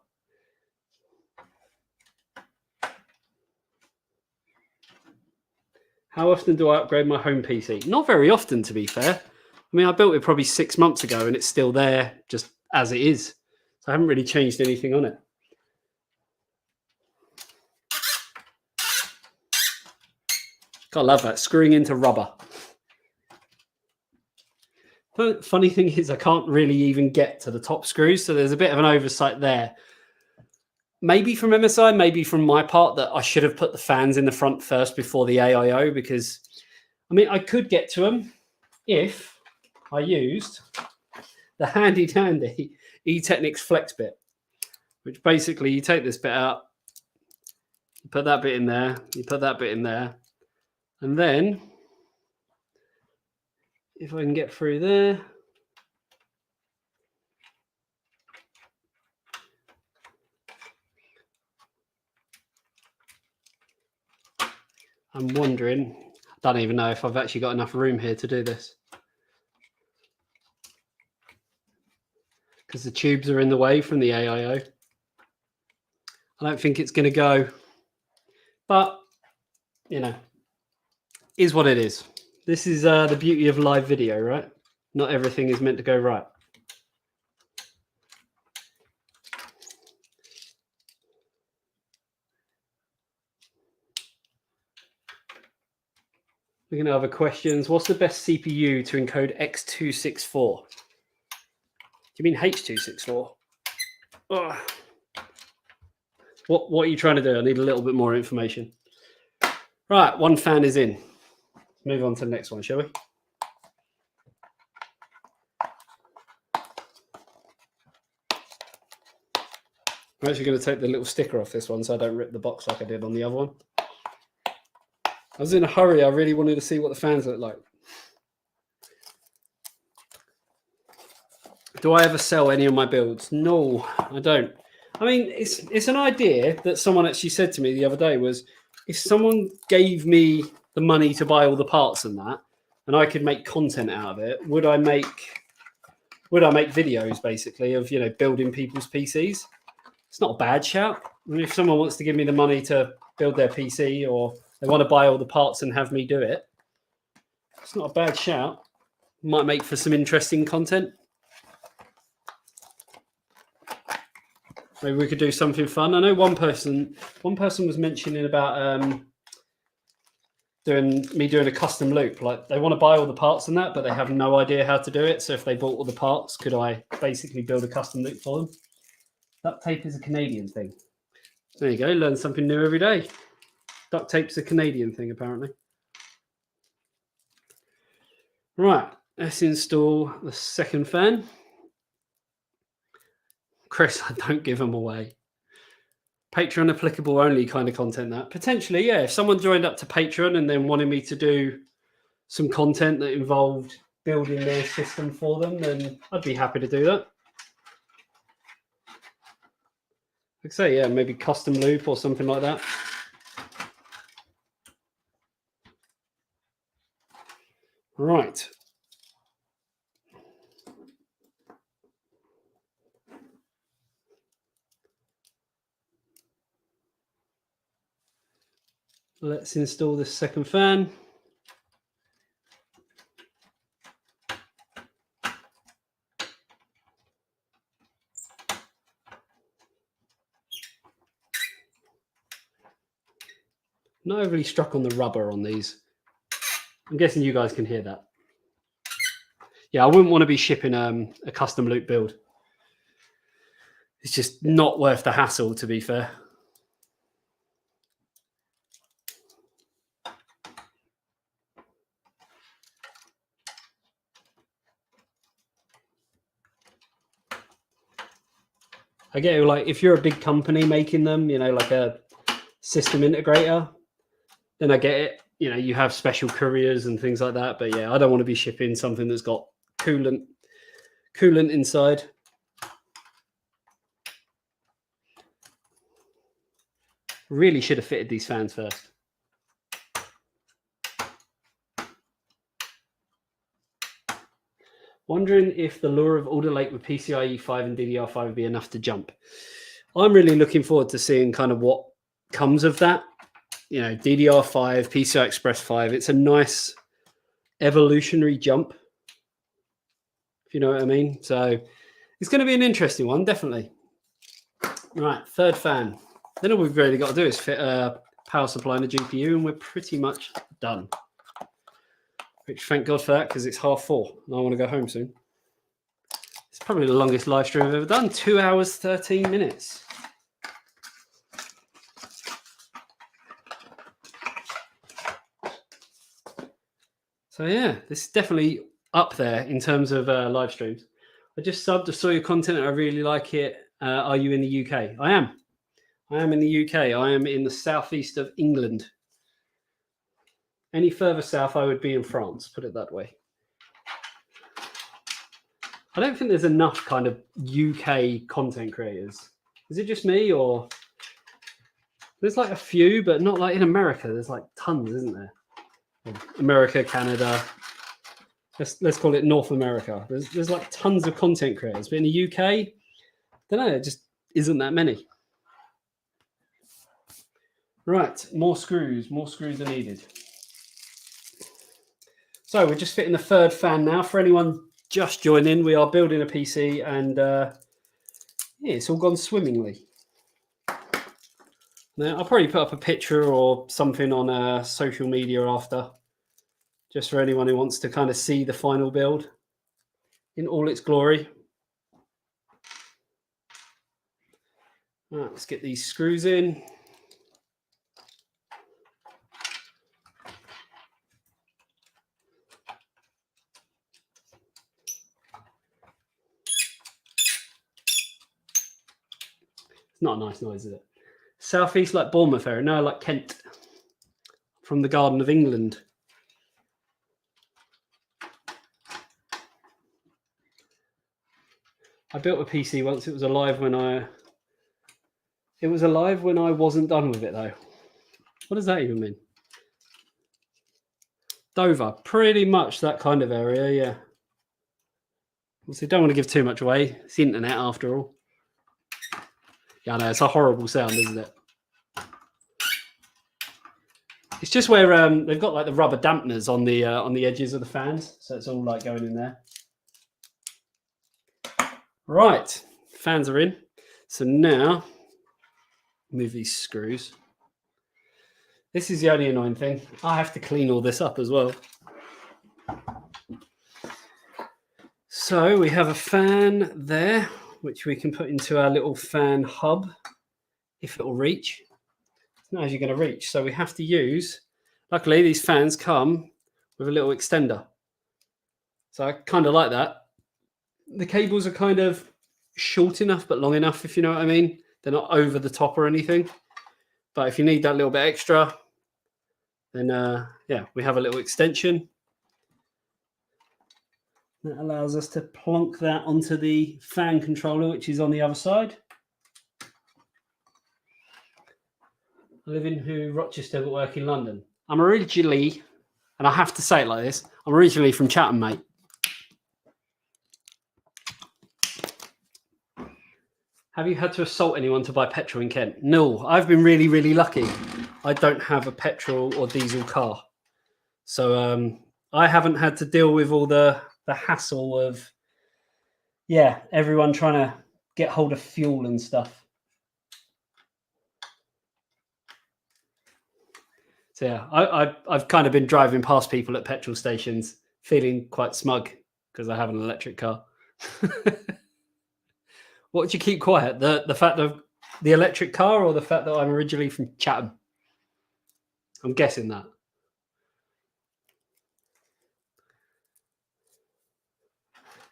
How often do I upgrade my home PC? Not very often, to be fair. I mean, I built it probably 6 months ago and it's still there just as it is. So I haven't really changed anything on it. God, I love that. Screwing into rubber. But funny thing is, I can't really even get to the top screws. So there's a bit of an oversight there. Maybe from MSI, maybe from my part, that I should have put the fans in the front first before the AIO, because, I mean, I could get to them if I used the handy dandy E-Technics flex bit, which basically you take this bit out, you put that bit in there, you put that bit in there, and then if I can get through there, I'm wondering, I don't even know if I've actually got enough room here to do this, because the tubes are in the way from the AIO. I don't think it's going to go, but, you know, is what it is. This is the beauty of live video, right? Not everything is meant to go right. We're going to have questions. What's the best CPU to encode X264? Do you mean H264? Oh. What are you trying to do? I need a little bit more information. Right, one fan is in. Let's move on to the next one, shall we? I'm actually going to take the little sticker off this one so I don't rip the box like I did on the other one. I was in a hurry. I really wanted to see what the fans look like. Do I ever sell any of my builds? No, I don't. I mean, it's an idea that someone actually said to me the other day was, if someone gave me the money to buy all the parts and that, and I could make content out of it, would I make videos basically of, you know, building people's PCs? It's not a bad shout. I mean, if someone wants to give me the money to build their PC, or they want to buy all the parts and have me do it, it's not a bad shout. Might make for some interesting content. Maybe we could do something fun. I know one person was mentioning about doing a custom loop. Like, they want to buy all the parts and that, but they have no idea how to do it. So if they bought all the parts, could I basically build a custom loop for them? Duct tape is a Canadian thing. There you go. Learn something new every day. Duct tape's a Canadian thing, apparently. Right. Let's install the second fan. Chris, I don't give them away. Patreon applicable only kind of content, that. Potentially, yeah. If someone joined up to Patreon and then wanted me to do some content that involved building their system for them, then I'd be happy to do that. Like I say, yeah, maybe custom loop or something like that. Right. Let's install this second fan. Not overly struck on the rubber on these. I'm guessing you guys can hear that. Yeah, I wouldn't want to be shipping a custom loop build. It's just not worth the hassle, to be fair. I get it, like, if you're a big company making them, you know, like a system integrator, then I get it. You know, you have special couriers and things like that. But yeah, I don't want to be shipping something that's got coolant inside. Really should have fitted these fans first. Wondering if the lure of Alder Lake with PCIe 5 and DDR5 would be enough to jump. I'm really looking forward to seeing kind of what comes of that. You know, DDR5, PCI Express 5. It's a nice evolutionary jump, if you know what I mean. So it's going to be an interesting one, definitely. Right, third fan. Then all we've really got to do is fit a power supply and a GPU, and we're pretty much done. Which, thank God for that, because it's 4:30 and I want to go home soon. It's probably the longest live stream I've ever done. 2 hours, 13 minutes. So yeah, this is definitely up there in terms of live streams. I just subbed, I saw your content, I really like it. Are you in the UK? I am. I am in the UK. I am in the southeast of England. Any further south, I would be in France, put it that way. I don't think there's enough kind of UK content creators. Is it just me, or there's like a few, but not like in America? There's like tons, isn't there? America, Canada. Let's call it North America. There's like tons of content creators, but in the UK, I don't know, it just isn't that many. Right, more screws are needed. So we're just fitting the third fan now. For anyone just joining, we are building a PC, and yeah, it's all gone swimmingly. Now, I'll probably put up a picture or something on social media after, just for anyone who wants to kind of see the final build in all its glory. Right, let's get these screws in. It's not a nice noise, is it? Southeast like Bournemouth area. No, like Kent. From the Garden of England. I built a PC once. It was alive when I wasn't done with it though. What does that even mean? Dover, pretty much that kind of area, yeah. Obviously, don't want to give too much away. It's the internet after all. Yeah, I know, it's a horrible sound, isn't it? It's just where they've got like the rubber dampeners on the edges of the fans, so it's all like going in there. Right, fans are in. So now, move these screws. This is the only annoying thing. I have to clean all this up as well. So we have a fan there, which we can put into our little fan hub, if it'll reach. It's not as you're going to reach. So we have to use, luckily these fans come with a little extender. So I kind of like that. The cables are kind of short enough, but long enough, if you know what I mean. They're not over the top or anything. But if you need that little bit extra, then yeah, we have a little extension. That allows us to plonk that onto the fan controller, which is on the other side. I live in Rochester, but work in London. I'm originally, and I have to say it like this, I'm originally from Chatham, mate. Have you had to assault anyone to buy petrol in Kent? No, I've been really, really lucky. I don't have a petrol or diesel car. So I haven't had to deal with all the hassle of, yeah, everyone trying to get hold of fuel and stuff. So yeah, I've kind of been driving past people at petrol stations feeling quite smug because I have an electric car. What do you keep quiet? The fact of the electric car or the fact that I'm originally from Chatham? I'm guessing that.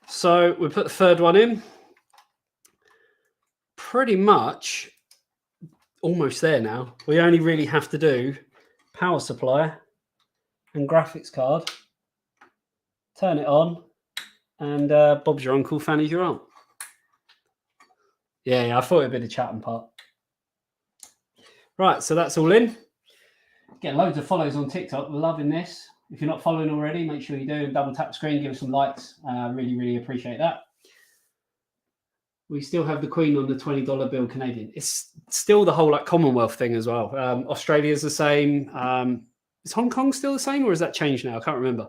So we put the third one in. Pretty much almost there now. We only really have to do power supply and graphics card. Turn it on, and Bob's your uncle, Fanny's your aunt. Yeah, I thought it'd be the Chatham part. Right, so that's all in. Get loads of follows on TikTok. We're loving this. If you're not following already, make sure you do. Double tap the screen, give us some likes. Really, really appreciate that. We still have the Queen on the $20 bill Canadian. It's still the whole like Commonwealth thing as well. Australia's the same. Is Hong Kong still the same, or has that changed now? I can't remember.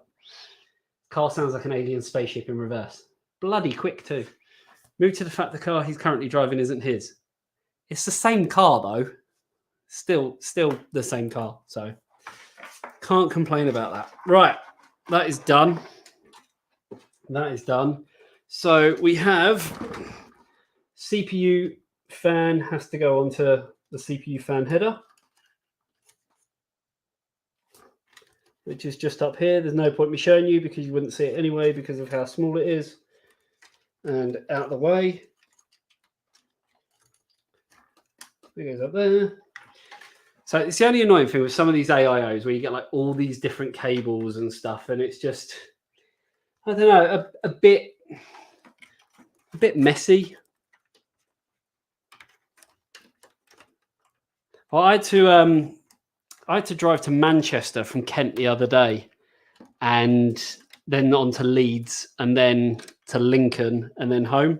Car sounds like an alien spaceship in reverse. Bloody quick too. Move to the fact the car he's currently driving isn't his. It's the same car though. Still the same car. So can't complain about that. Right, that is done. That is done. So we have CPU fan has to go onto the CPU fan header, which is just up here. There's no point me showing you because you wouldn't see it anyway because of how small it is. And out of the way. It goes up there. So it's the only annoying thing with some of these AIOs where you get like all these different cables and stuff, and it's just, I don't know, a bit messy. Well, I had to drive to Manchester from Kent the other day, and then on to Leeds, and then to Lincoln, and then home.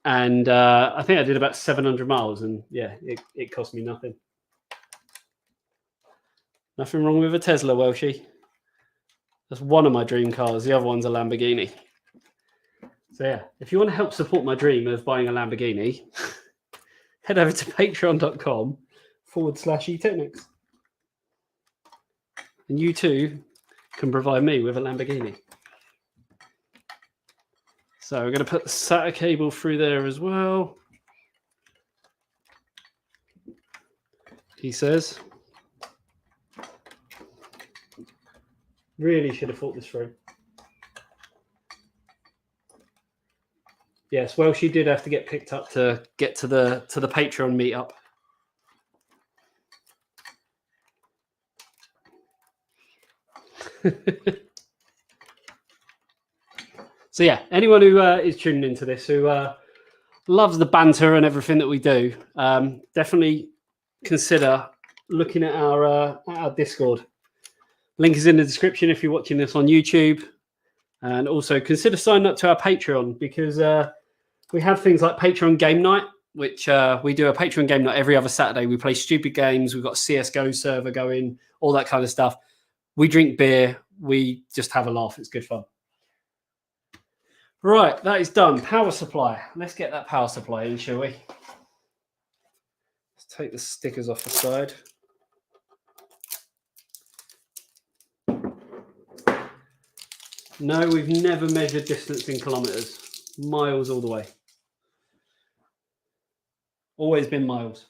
And I think I did about 700 miles, and yeah, it cost me nothing. Nothing wrong with a Tesla, Welshie. That's one of my dream cars. The other one's a Lamborghini. So yeah, if you want to help support my dream of buying a Lamborghini, head over to patreon.com/eTechnics. And you too can provide me with a Lamborghini. So we're going to put the SATA cable through there as well. He says. Really should have thought this through. Yes, well, she did have to get picked up to get to the Patreon meetup. So yeah, anyone who is tuning into this who loves the banter and everything that we do, definitely consider looking at our Discord. Link is in the description if you're watching this on YouTube, and also consider signing up to our Patreon, because we have things like Patreon Game Night, which we do a Patreon Game Night every other Saturday. We play stupid games. We've got a CSGO server going, all that kind of stuff. We drink beer. We just have a laugh. It's good fun. Right, that is done. Power supply. Let's get that power supply in, shall we? Let's take the stickers off the side. No, we've never measured distance in kilometers. Miles all the way. Always been miles.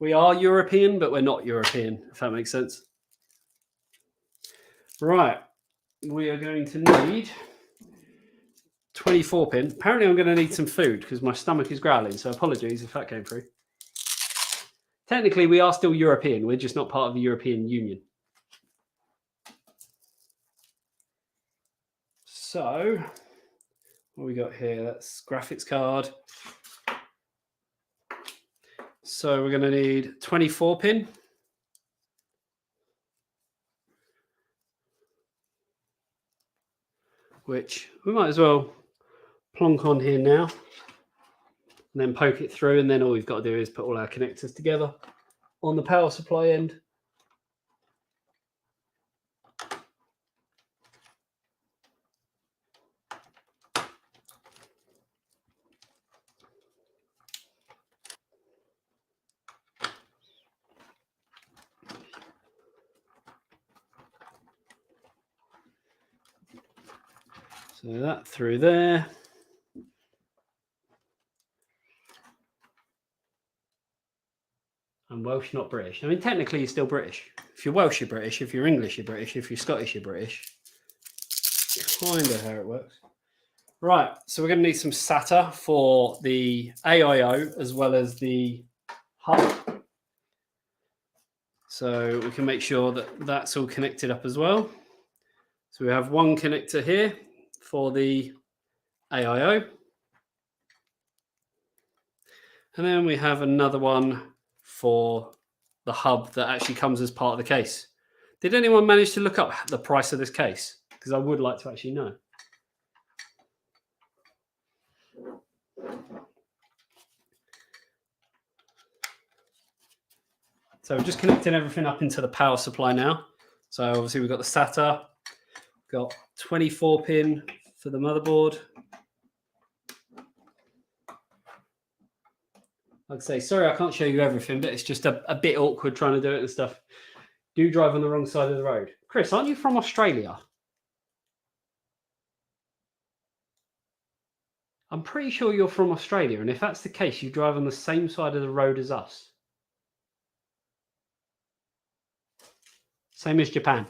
We are European, but we're not European, if that makes sense. Right, we are going to need 24 pin. Apparently I'm going to need some food because my stomach is growling, so apologies if that came through. Technically, we are still European. We're just not part of the European Union. So, what we got here? That's graphics card. So we're going to need 24 pin. Which we might as well plonk on here now. And then poke it through, and then all we've got to do is put all our connectors together on the power supply end. So that through there. I'm Welsh, not British. I mean, technically, you're still British. If you're Welsh, you're British. If you're English, you're British. If you're Scottish, you're British. Kind of how it works. Right, so we're going to need some SATA for the AIO as well as the hub. So we can make sure that that's all connected up as well. So we have one connector here for the AIO. And then we have another one for the hub that actually comes as part of the case. Did anyone manage to look up the price of this case? Because I would like to actually know. So we're just connecting everything up into the power supply now. So obviously we've got the SATA, got 24 pin for the motherboard. Like I say, sorry I can't show you everything, but it's just a bit awkward trying to do it and stuff. Do drive on the wrong side of the road. Chris, aren't you from Australia? I'm pretty sure you're from Australia, and if that's the case, you drive on the same side of the road as us. Same as Japan.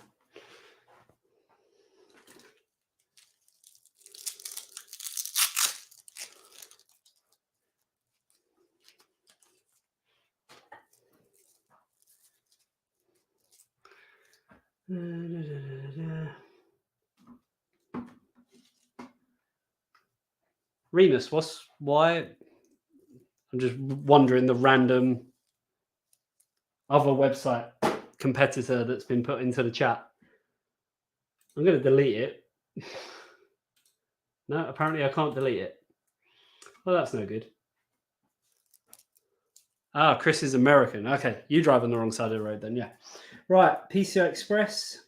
Remus, why? I'm just wondering the random other website competitor that's been put into the chat. I'm going to delete it. No, apparently I can't delete it. Well, that's no good. Ah, Chris is American. Okay, you drive on the wrong side of the road then, yeah. Right, PCI Express.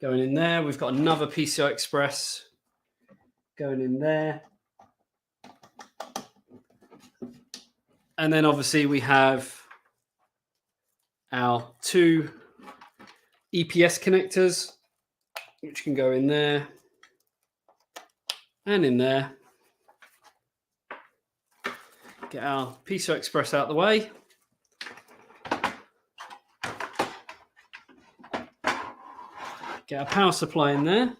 Going in there. We've got another PCI Express going in there. And then obviously we have our two EPS connectors, which can go in there and in there. Get our PCI Express out of the way. Get a power supply in there.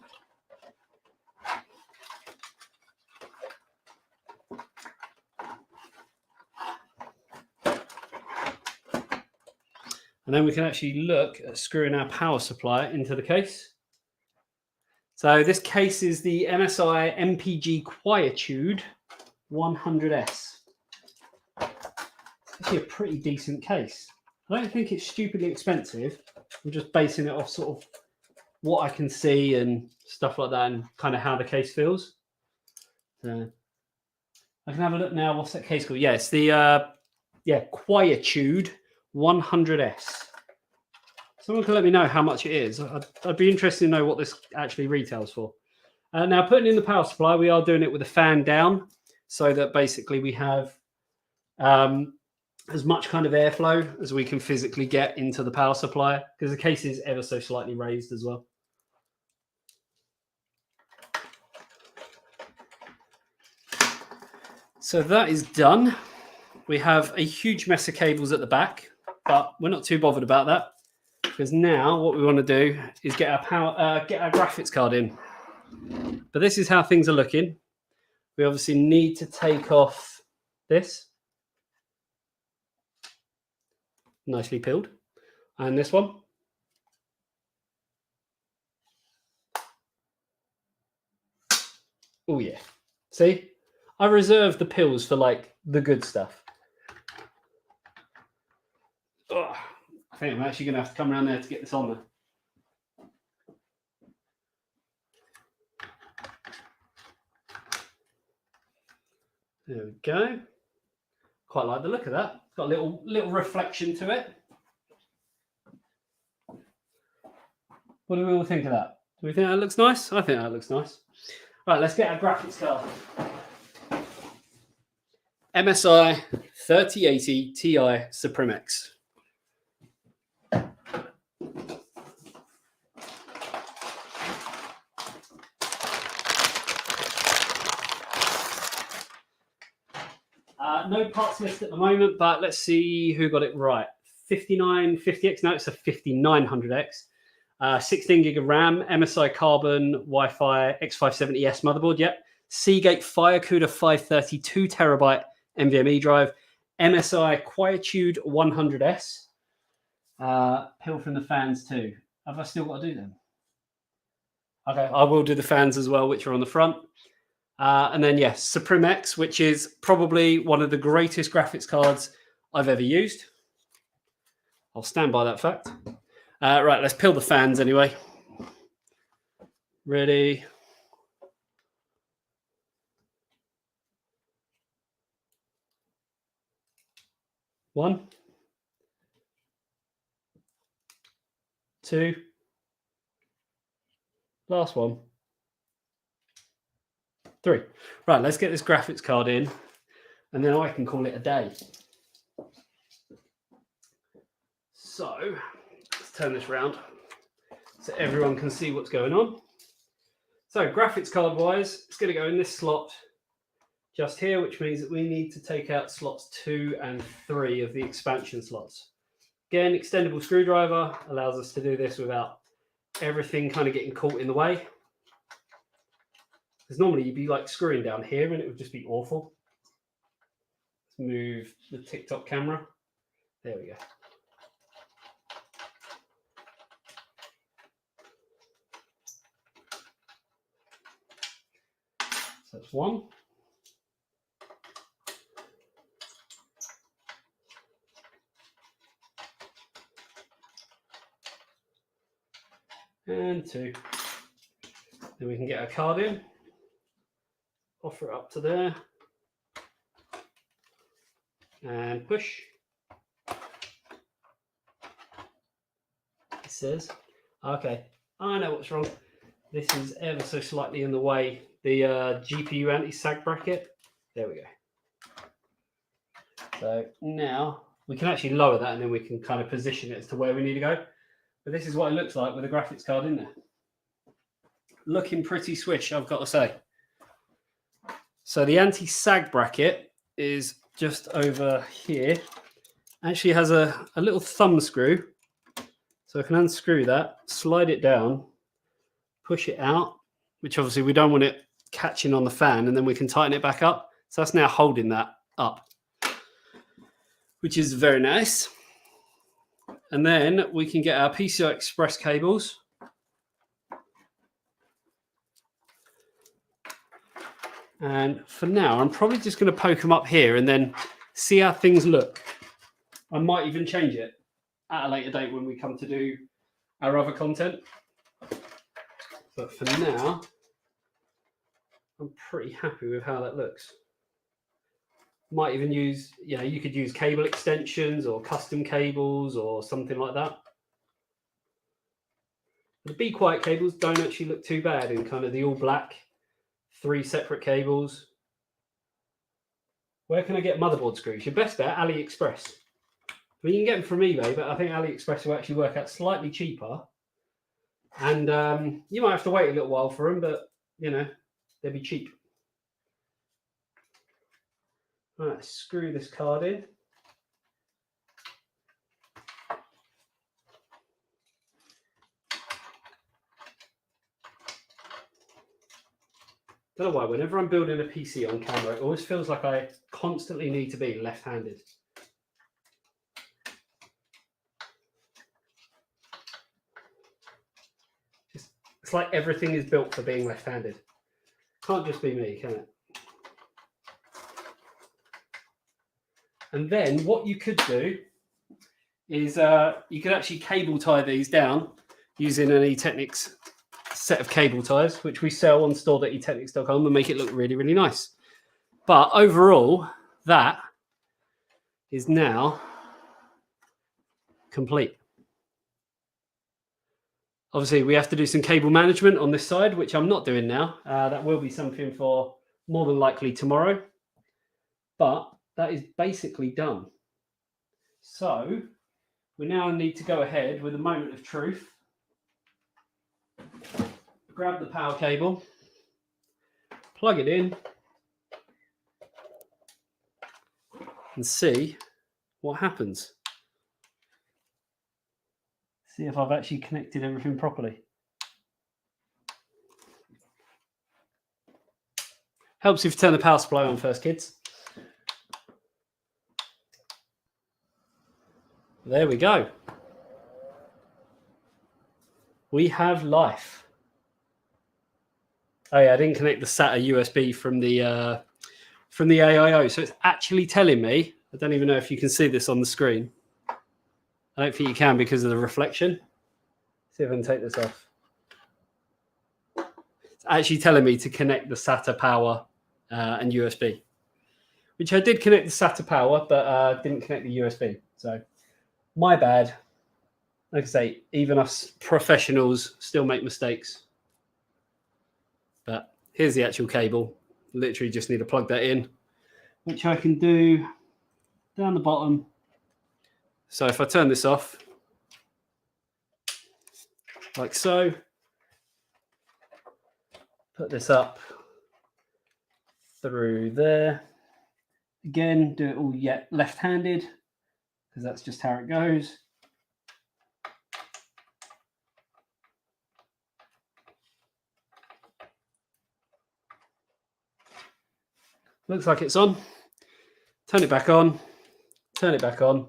And then we can actually look at screwing our power supply into the case. So this case is the Msi Mpg Quietude 100S. It's actually a pretty decent case. I don't think it's stupidly expensive. I'm just basing it off sort of what I can see and stuff like that and kind of how the case feels. So I can have a look now. What's that case called? Yeah, it's the Quietude 100S. Someone can let me know how much it is. I'd be interested to know what this actually retails for. Now, putting in the power supply, we are doing it with a fan down so that basically we have as much kind of airflow as we can physically get into the power supply, because the case is ever so slightly raised as well. So that is done. We have a huge mess of cables at the back, but we're not too bothered about that, because now what we want to do is get our graphics card in. But this is how things are looking. We obviously need to take off this. Nicely peeled. And this one. Oh yeah. See? I reserved the pills for like the good stuff. Ugh. I think I'm actually going to have to come around there to get this on there. There we go. Quite like the look of that. It's got a little reflection to it. What do we all think of that? Do we think that looks nice? I think that looks nice. Right, let's get our graphics card. MSI 3080 Ti Supreme X. No parts list at the moment, but let's see who got it right. 5950X, no, it's a 5900X. 16 gig of RAM, MSI Carbon, Wi-Fi, X570S motherboard, yep. Seagate FireCuda 532 terabyte NVMe drive, MSI Quietude 100S. Pill from the fans too. Have I still got to do them? Okay, I will do the fans as well, which are on the front. And then, yes, Supreme X, which is probably one of the greatest graphics cards I've ever used. I'll stand by that fact. Right, let's peel the fans anyway. Ready? One. Two. Last one. Three. Right, let's get this graphics card in, and then I can call it a day. So, let's turn this around so everyone can see what's going on. So, graphics card wise, it's going to go in this slot just here, which means that we need to take out slots 2 and 3 of the expansion slots. Again, extendable screwdriver allows us to do this without everything kind of getting caught in the way. Because normally you'd be like screwing down here and it would just be awful. Let's move the TikTok camera. There we go. So that's one. And two. Then we can get our card in. Offer it up to there. And push. It says, okay, I know what's wrong. This is ever so slightly in the way. The GPU anti-sag bracket. There we go. So now we can actually lower that and then we can kind of position it as to where we need to go. But this is what it looks like with a graphics card in there. Looking pretty swish, I've got to say. So the anti-sag bracket is just over here. Actually has a little thumb screw. So I can unscrew that, slide it down, push it out, which obviously we don't want it catching on the fan, and then we can tighten it back up. So that's now holding that up, which is very nice. And then we can get our PCI Express cables. And for now, I'm probably just going to poke them up here and then see how things look. I might even change it at a later date when we come to do our other content. But for now, I'm pretty happy with how that looks. Might even use, you could use cable extensions or custom cables or something like that. The Be Quiet cables don't actually look too bad in kind of the all black, 3 separate cables. Where can I get motherboard screws? Your best bet, AliExpress. I mean, you can get them from eBay, but I think AliExpress will actually work out slightly cheaper. And you might have to wait a little while for them, but, they'll be cheap. All right, screw this card in. Don't know why, whenever I'm building a PC on camera, it always feels like I constantly need to be left-handed. It's like everything is built for being left-handed. Can't just be me, can it? And then what you could do is you could actually cable tie these down using an eTechnics set of cable ties, which we sell on store.etechnics.com, and make it look really, really nice. But overall, that is now complete. Obviously, we have to do some cable management on this side, which I'm not doing now. That will be something for more than likely tomorrow. But that is basically done. So we now need to go ahead with a moment of truth. Grab the power cable, plug it in, and see what happens. See if I've actually connected everything properly. Helps if you turn the power supply on first, kids. There we go. We have life. Oh yeah, I didn't connect the SATA USB from the AIO, so it's actually telling me. I don't even know if you can see this on the screen. I don't think you can because of the reflection. See if I can take this off. It's actually telling me to connect the SATA power and USB, which I did connect the SATA power, but didn't connect the USB. So my bad. Like I say, even us professionals still make mistakes. But here's the actual cable. Literally just need to plug that in, which I can do down the bottom. So if I turn this off, like so, put this up through there. Again, do it all yet left-handed, because that's just how it goes. Looks like it's on. Turn it back on. Turn it back on.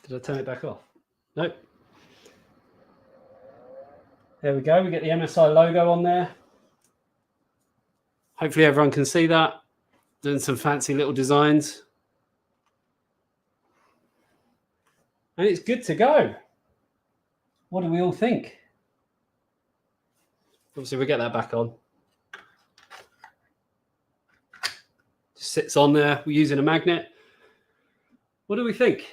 Did I turn it back off? Nope. There we go. We get the MSI logo on there. Hopefully everyone can see that. Doing some fancy little designs. And it's good to go. What do we all think? Obviously, we get that back on. Just sits on there. We're using a magnet. What do we think?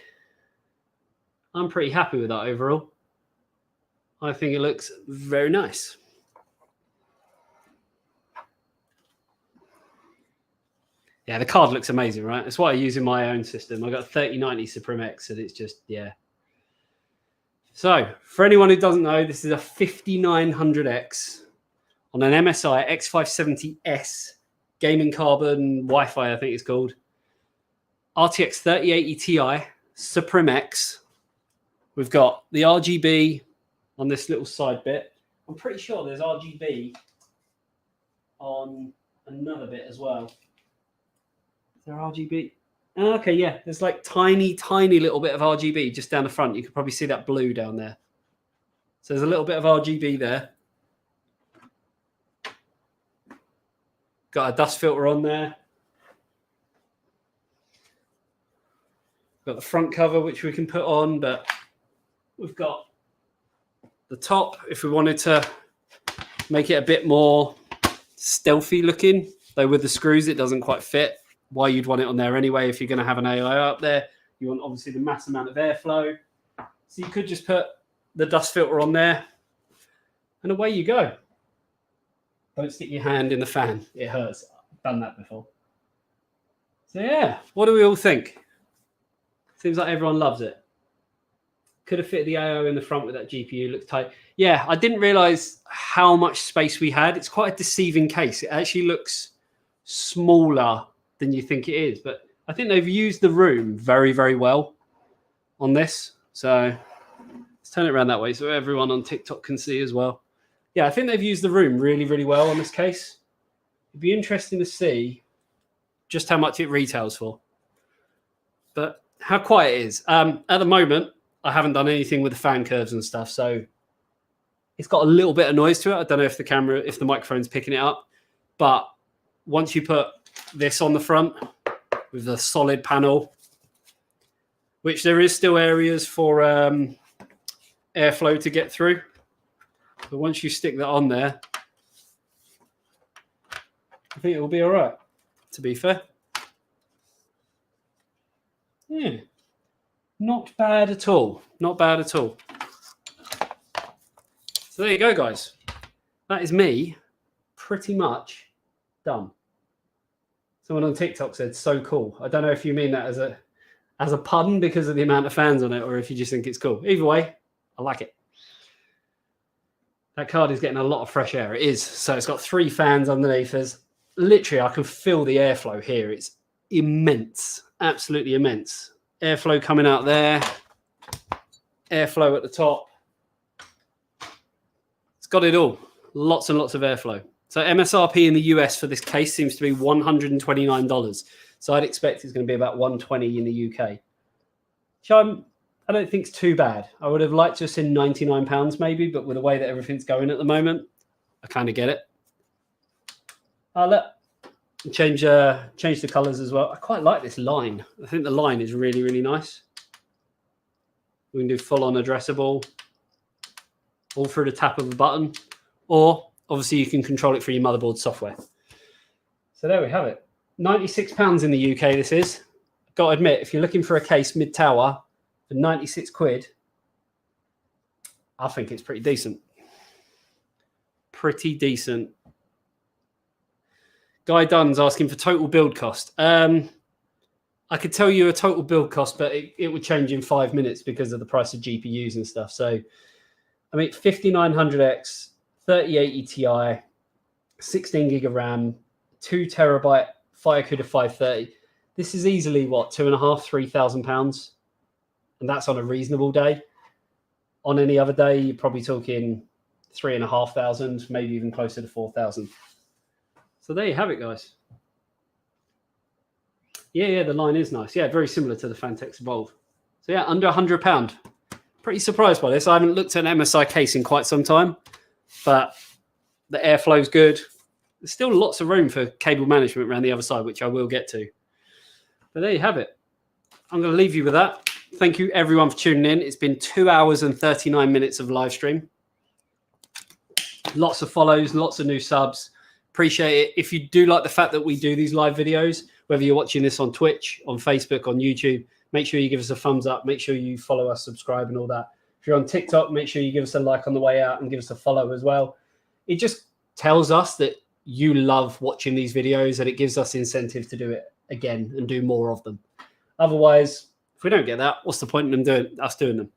I'm pretty happy with that overall. I think it looks very nice. Yeah, the card looks amazing, right? That's what I use in my own system. I've got 3090 Supreme X, and it's just, yeah. So, for anyone who doesn't know, this is a 5900X on an MSI X570S gaming carbon Wi-Fi, I think it's called. RTX 3080 Ti Supreme X. We've got the RGB on this little side bit. I'm pretty sure there's RGB on another bit as well. Is there RGB? Okay, yeah, there's like tiny little bit of RGB just down the front. You can probably see that blue down there. So there's a little bit of RGB there. Got a dust filter on there. Got the front cover, which we can put on, but we've got the top if we wanted to make it a bit more stealthy looking, though with the screws it doesn't quite fit. Why you'd want it on there anyway if you're going to have an AI up there. You want obviously the mass amount of airflow. So you could just put the dust filter on there and away you go. Don't stick your hand in the fan. It hurts. I've done that before. So yeah, what do we all think? Seems like everyone loves it. Could have fit the AO in the front with that GPU. Looks tight. Yeah, I didn't realize how much space we had. It's quite a deceiving case. It actually looks smaller than you think it is. But I think they've used the room very, very well on this. So let's turn it around that way so everyone on TikTok can see as well. Yeah, I think they've used the room really, really well on this case. It'd be interesting to see just how much it retails for. But how quiet it is. At the moment, I haven't done anything with the fan curves and stuff, so it's got a little bit of noise to it. I don't know if the microphone's picking it up, but once you put this on the front with the solid panel, which there is still areas for airflow to get through, but once you stick that on there, I think it will be all right, to be fair. Yeah. Not bad at all. Not bad at all. So there you go, guys. That is me pretty much done. Someone on TikTok said, so cool. I don't know if you mean that as a pun because of the amount of fans on it or if you just think it's cool. Either way, I like it. That card is getting a lot of fresh air. It is. So it's got 3 fans underneath us. Literally, I can feel the airflow here. It's immense. Absolutely immense. Airflow coming out there. Airflow at the top. It's got it all. Lots and lots of airflow. So MSRP in the US for this case seems to be $129. So I'd expect it's going to be about $120 in the UK. Which I don't think it's too bad. I would have liked to have seen £99 maybe, but with the way that everything's going at the moment, I kind of get it. Look. Change the colors as well. I quite like this line. I think the line is really, really nice. We can do full-on addressable, all through the tap of a button, or obviously you can control it through your motherboard software. So there we have it. £96 in the UK this is. Got to admit, if you're looking for a case mid-tower for 96 quid, I think it's pretty decent. Pretty decent. Guy Dunn's asking for total build cost. I could tell you a total build cost, but it would change in 5 minutes because of the price of GPUs and stuff. So, I mean, 5900X, 3080 Ti, 16 gig of RAM, 2 terabyte FireCuda 530. This is easily, what, £2,500, £3,000? And that's on a reasonable day. On any other day, you're probably talking 3,500, maybe even closer to 4,000. So there you have it, guys. Yeah, the line is nice. Yeah, very similar to the Fantex Evolve. So yeah, under £100. Pretty surprised by this. I haven't looked at an MSI case in quite some time, but the airflow's good. There's still lots of room for cable management around the other side, which I will get to. But there you have it. I'm going to leave you with that. Thank you, everyone, for tuning in. It's been 2 hours and 39 minutes of live stream. Lots of follows, lots of new subs. Appreciate it. If you do like the fact that we do these live videos, whether you're watching this on Twitch, on Facebook, on YouTube, make sure you give us a thumbs up. Make sure you follow us, subscribe and all that. If you're on TikTok, make sure you give us a like on the way out and give us a follow as well. It just tells us that you love watching these videos and it gives us incentive to do it again and do more of them. Otherwise, if we don't get that, what's the point in us doing them?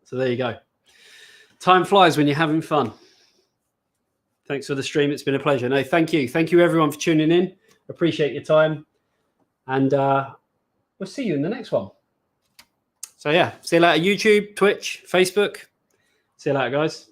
So there you go. Time flies when you're having fun. Thanks for the stream. It's been a pleasure. No, thank you. Thank you, everyone, for tuning in. Appreciate your time. And we'll see you in the next one. So So yeah, see you later. YouTube, Twitch, Facebook. See you later, guys.